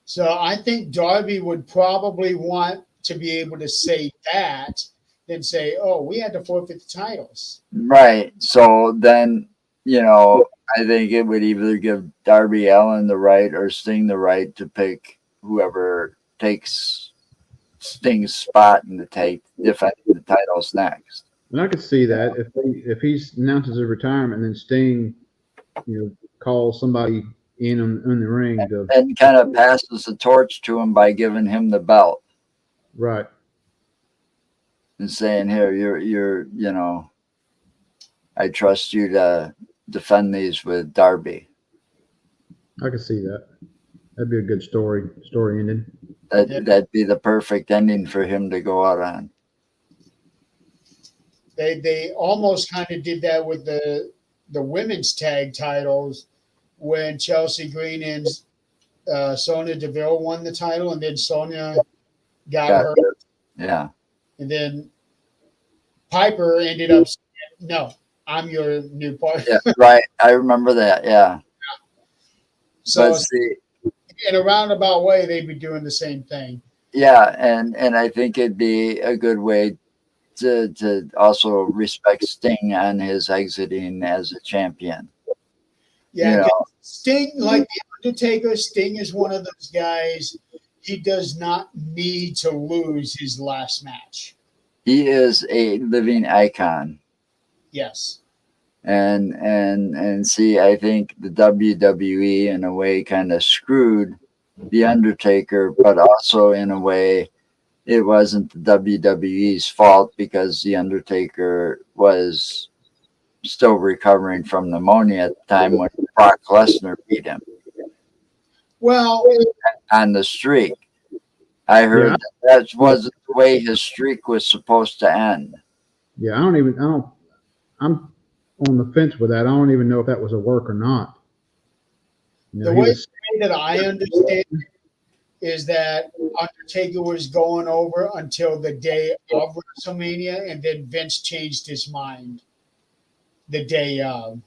So I think Darby would probably want to be able to say that than say, oh, we had to forfeit the titles. Right. So then, I think it would either give Darby Allin the right or Sting the right to pick whoever takes Sting's spot and to defend the titles next. And I could see that if he announces a retirement and then Sting, calls somebody in on the ring and kind of passes the torch to him by giving him the belt. Right. And saying, here, you're I trust you to defend these with Darby. I could see that. That'd be a good story ending. That'd be the perfect ending for him to go out on. They almost kind of did that with the women's tag titles when Chelsea Green and Sonya Deville won the title, and then Sonya got Got hurt, it. Yeah. and then Piper ended up saying, "No, I'm your new partner." Yeah. Right. I remember that. Yeah. So But see, in a roundabout way, they'd be doing the same thing. yeah, and I think it'd be a good way to also respect Sting on his exiting as a champion. Yeah, You know, 'cause Sting, like the Undertaker, Sting is one of those guys. He does not need to lose his last match. he is a living icon. Yes. And see, I think the WWE in a way kind of screwed the Undertaker, but also in a way it wasn't the WWE's fault because the Undertaker was still recovering from pneumonia at the time when Brock Lesnar beat him Well, on the streak. I heard that wasn't the way his streak was supposed to end. Yeah, I'm on the fence with that. I don't even know if that was a work or not. You know, the he way was, that I understand it is that Undertaker was going over until the day of WrestleMania, and then Vince changed his mind the day of.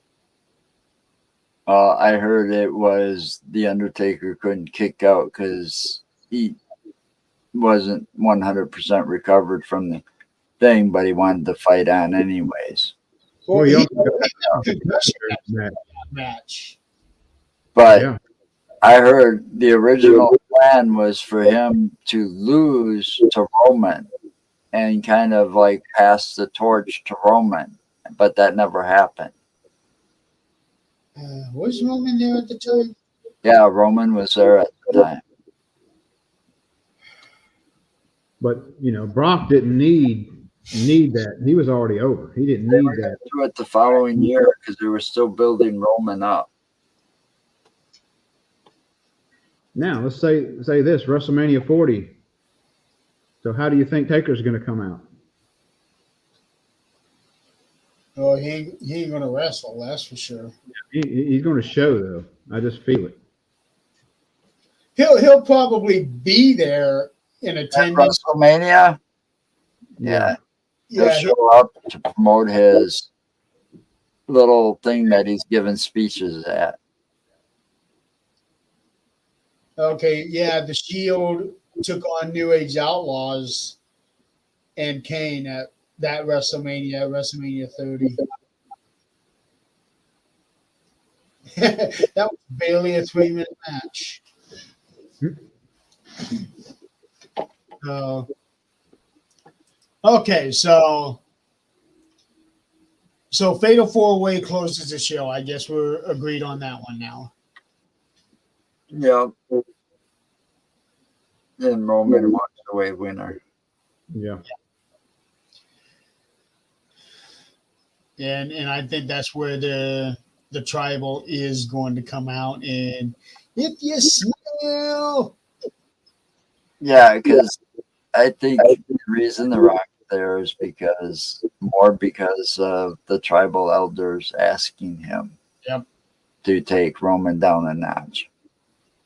I heard it was the Undertaker couldn't kick out because he wasn't 100% recovered from the thing, but he wanted to fight on anyways. Well, he he also had got a concussion that. that match. But Yeah. I heard the original plan was for him to lose to Roman and kind of like pass the torch to Roman, but that never happened. Was Roman there at the time? Yeah, Roman was there at the time. But you know, Brock didn't need that. He was already over. He didn't They need were going that. to do it the following year because they were still building Roman up. Now let's say this WrestleMania 40. So how do you think Taker's going to come out? Oh, he ain't gonna wrestle. That's for sure. He's going to show though. I just feel it. He'll probably be there in At attendance. WrestleMania, yeah, he'll Yeah, show up to promote his little thing that he's giving speeches at. okay. Yeah, the Shield took on New Age Outlaws and Kane at that WrestleMania 30. That was barely a 3-minute match. Okay, so Fatal 4-Way closes the show. I guess we're agreed on that one now. Yeah. Then Roman walks away winner. Yeah. And I think that's where the tribal is going to come out. And if you smell, Yeah, because I think the reason The Rock there is because of the tribal elders asking him to take Roman down a notch.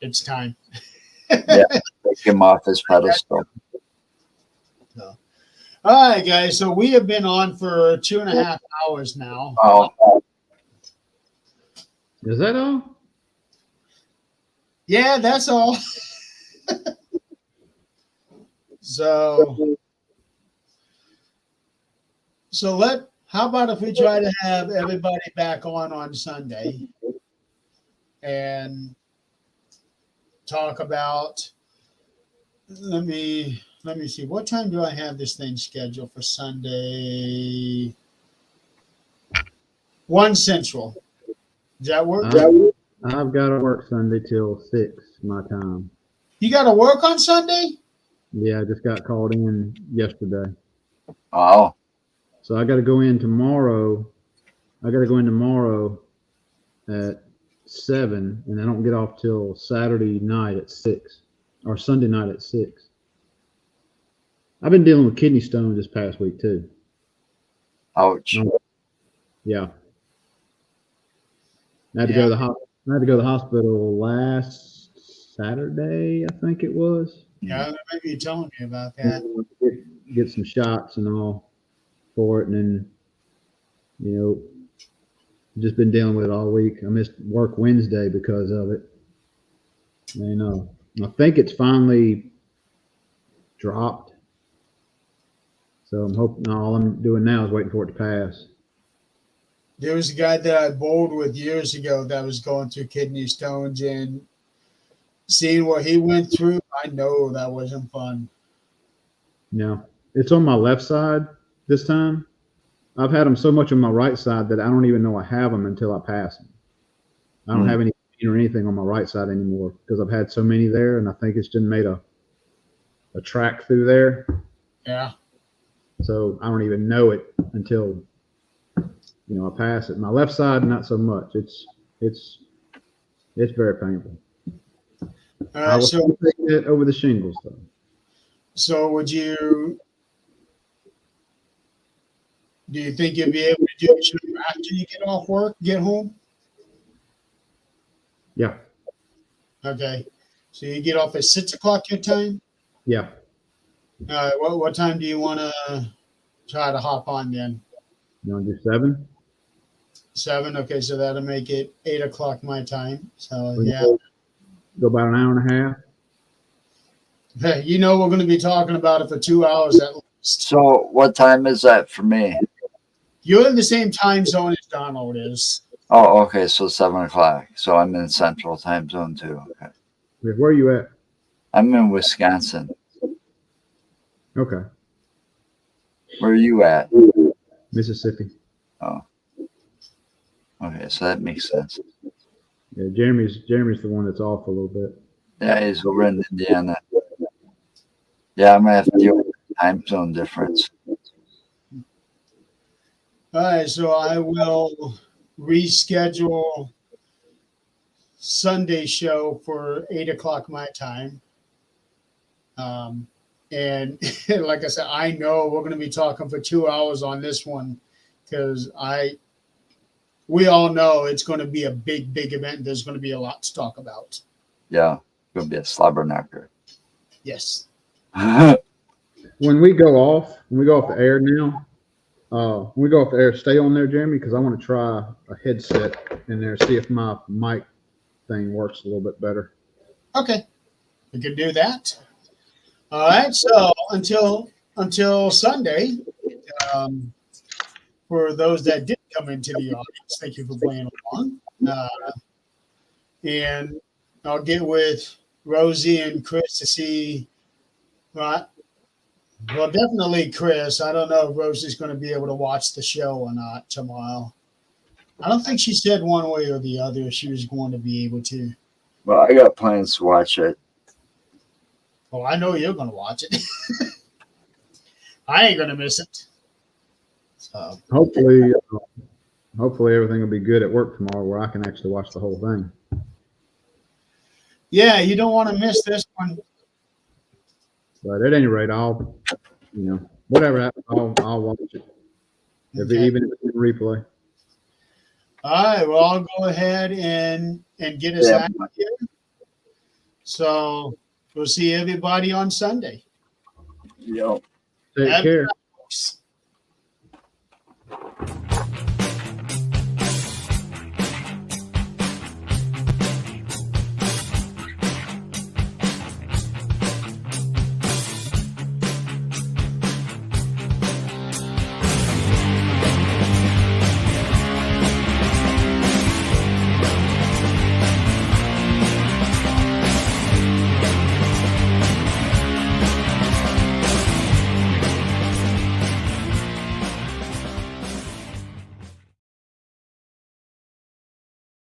it's time. Yeah, take him off his pedestal. All right, guys. So we have been on for 2.5 hours now. Oh, Is that all? Yeah, that's all. So how about if we try to have everybody back on Sunday and talk about, let me see, what time do I have this thing scheduled for Sunday? 1 Central. Does that work? I've got to work Sunday till 6 my time. You got to work on Sunday? Yeah, I just got called in yesterday. oh, So I got to go in tomorrow. I got to go in tomorrow at 7, and I don't get off till Saturday night at 6 or Sunday night at 6. I've been dealing with kidney stones this past week too. ouch. Yeah. I had to go to the hospital last Saturday, I think it was. Yeah, I remember you telling me about that. Get some shots and all for it, and then just been dealing with it all week. I missed work Wednesday because of it. And I think it's finally dropped. So I'm hoping all I'm doing now is waiting for it to pass. There was a guy that I bowled with years ago that was going through kidney stones, and seeing what he went through, I know that wasn't fun. No, it's on my left side this time. I've had them so much on my right side that I don't even know I have them until I pass them. I don't have any pain or anything on my right side anymore because I've had so many there, and I think it's just made a track through there. Yeah. So I don't even know it until I pass it. My left side, not so much. It's very painful. All I right. will So, take it over the shingles though. would you? Do you think you'll be able to do it after you get off work, get home? Yeah, Okay. So you get off at 6 o'clock your time? yeah. All right. What time do you want to try to hop on then? You want to do 7? 7. Okay. So that'll make it 8 o'clock my time. So We can yeah. Go about an hour and a half. Hey, we're going to be talking about it for 2 hours at least. So what time is that for me? You're in the same time zone as Donald is. Oh, okay. So 7 o'clock. So I'm in Central Time Zone too. Okay. Where are you at? I'm in Wisconsin. Okay, Where are you at? Mississippi. Okay, so that makes sense. Yeah, Jeremy's the one that's off a little bit. Yeah, he's over in Indiana. Yeah, I'm gonna have to deal with the time zone difference. All right. So I will reschedule Sunday show for 8 o'clock my time. And like I said, I know we're going to be talking for 2 hours on this one because we all know it's going to be a big, big event. There's going to be a lot to talk about. Yeah, gonna be a slobber knocker. Yes. When we go off the air now, when we go off the air, stay on there, Jeremy, because I want to try a headset in there, see if my mic thing works a little bit better. Okay. We can do that. All right. So until Sunday, for those that did come into the audience, thank you for playing along. And I'll get with Rosie and Chris to see. Well, definitely Chris. I don't know if Rosie's going to be able to watch the show or not tomorrow. I don't think she said one way or the other if she was going to be able to. Well, I got plans to watch it. Well, I know you're going to watch it. I ain't going to miss it. So Hopefully everything will be good at work tomorrow where I can actually watch the whole thing. yeah, you don't want to miss this one. But at any rate, I'll whatever happens, I'll watch it. Okay. Even if it's in replay. All right. Well, I'll go ahead and get us out of here. So we'll see everybody on Sunday. Yep. Take Have- care. Folks.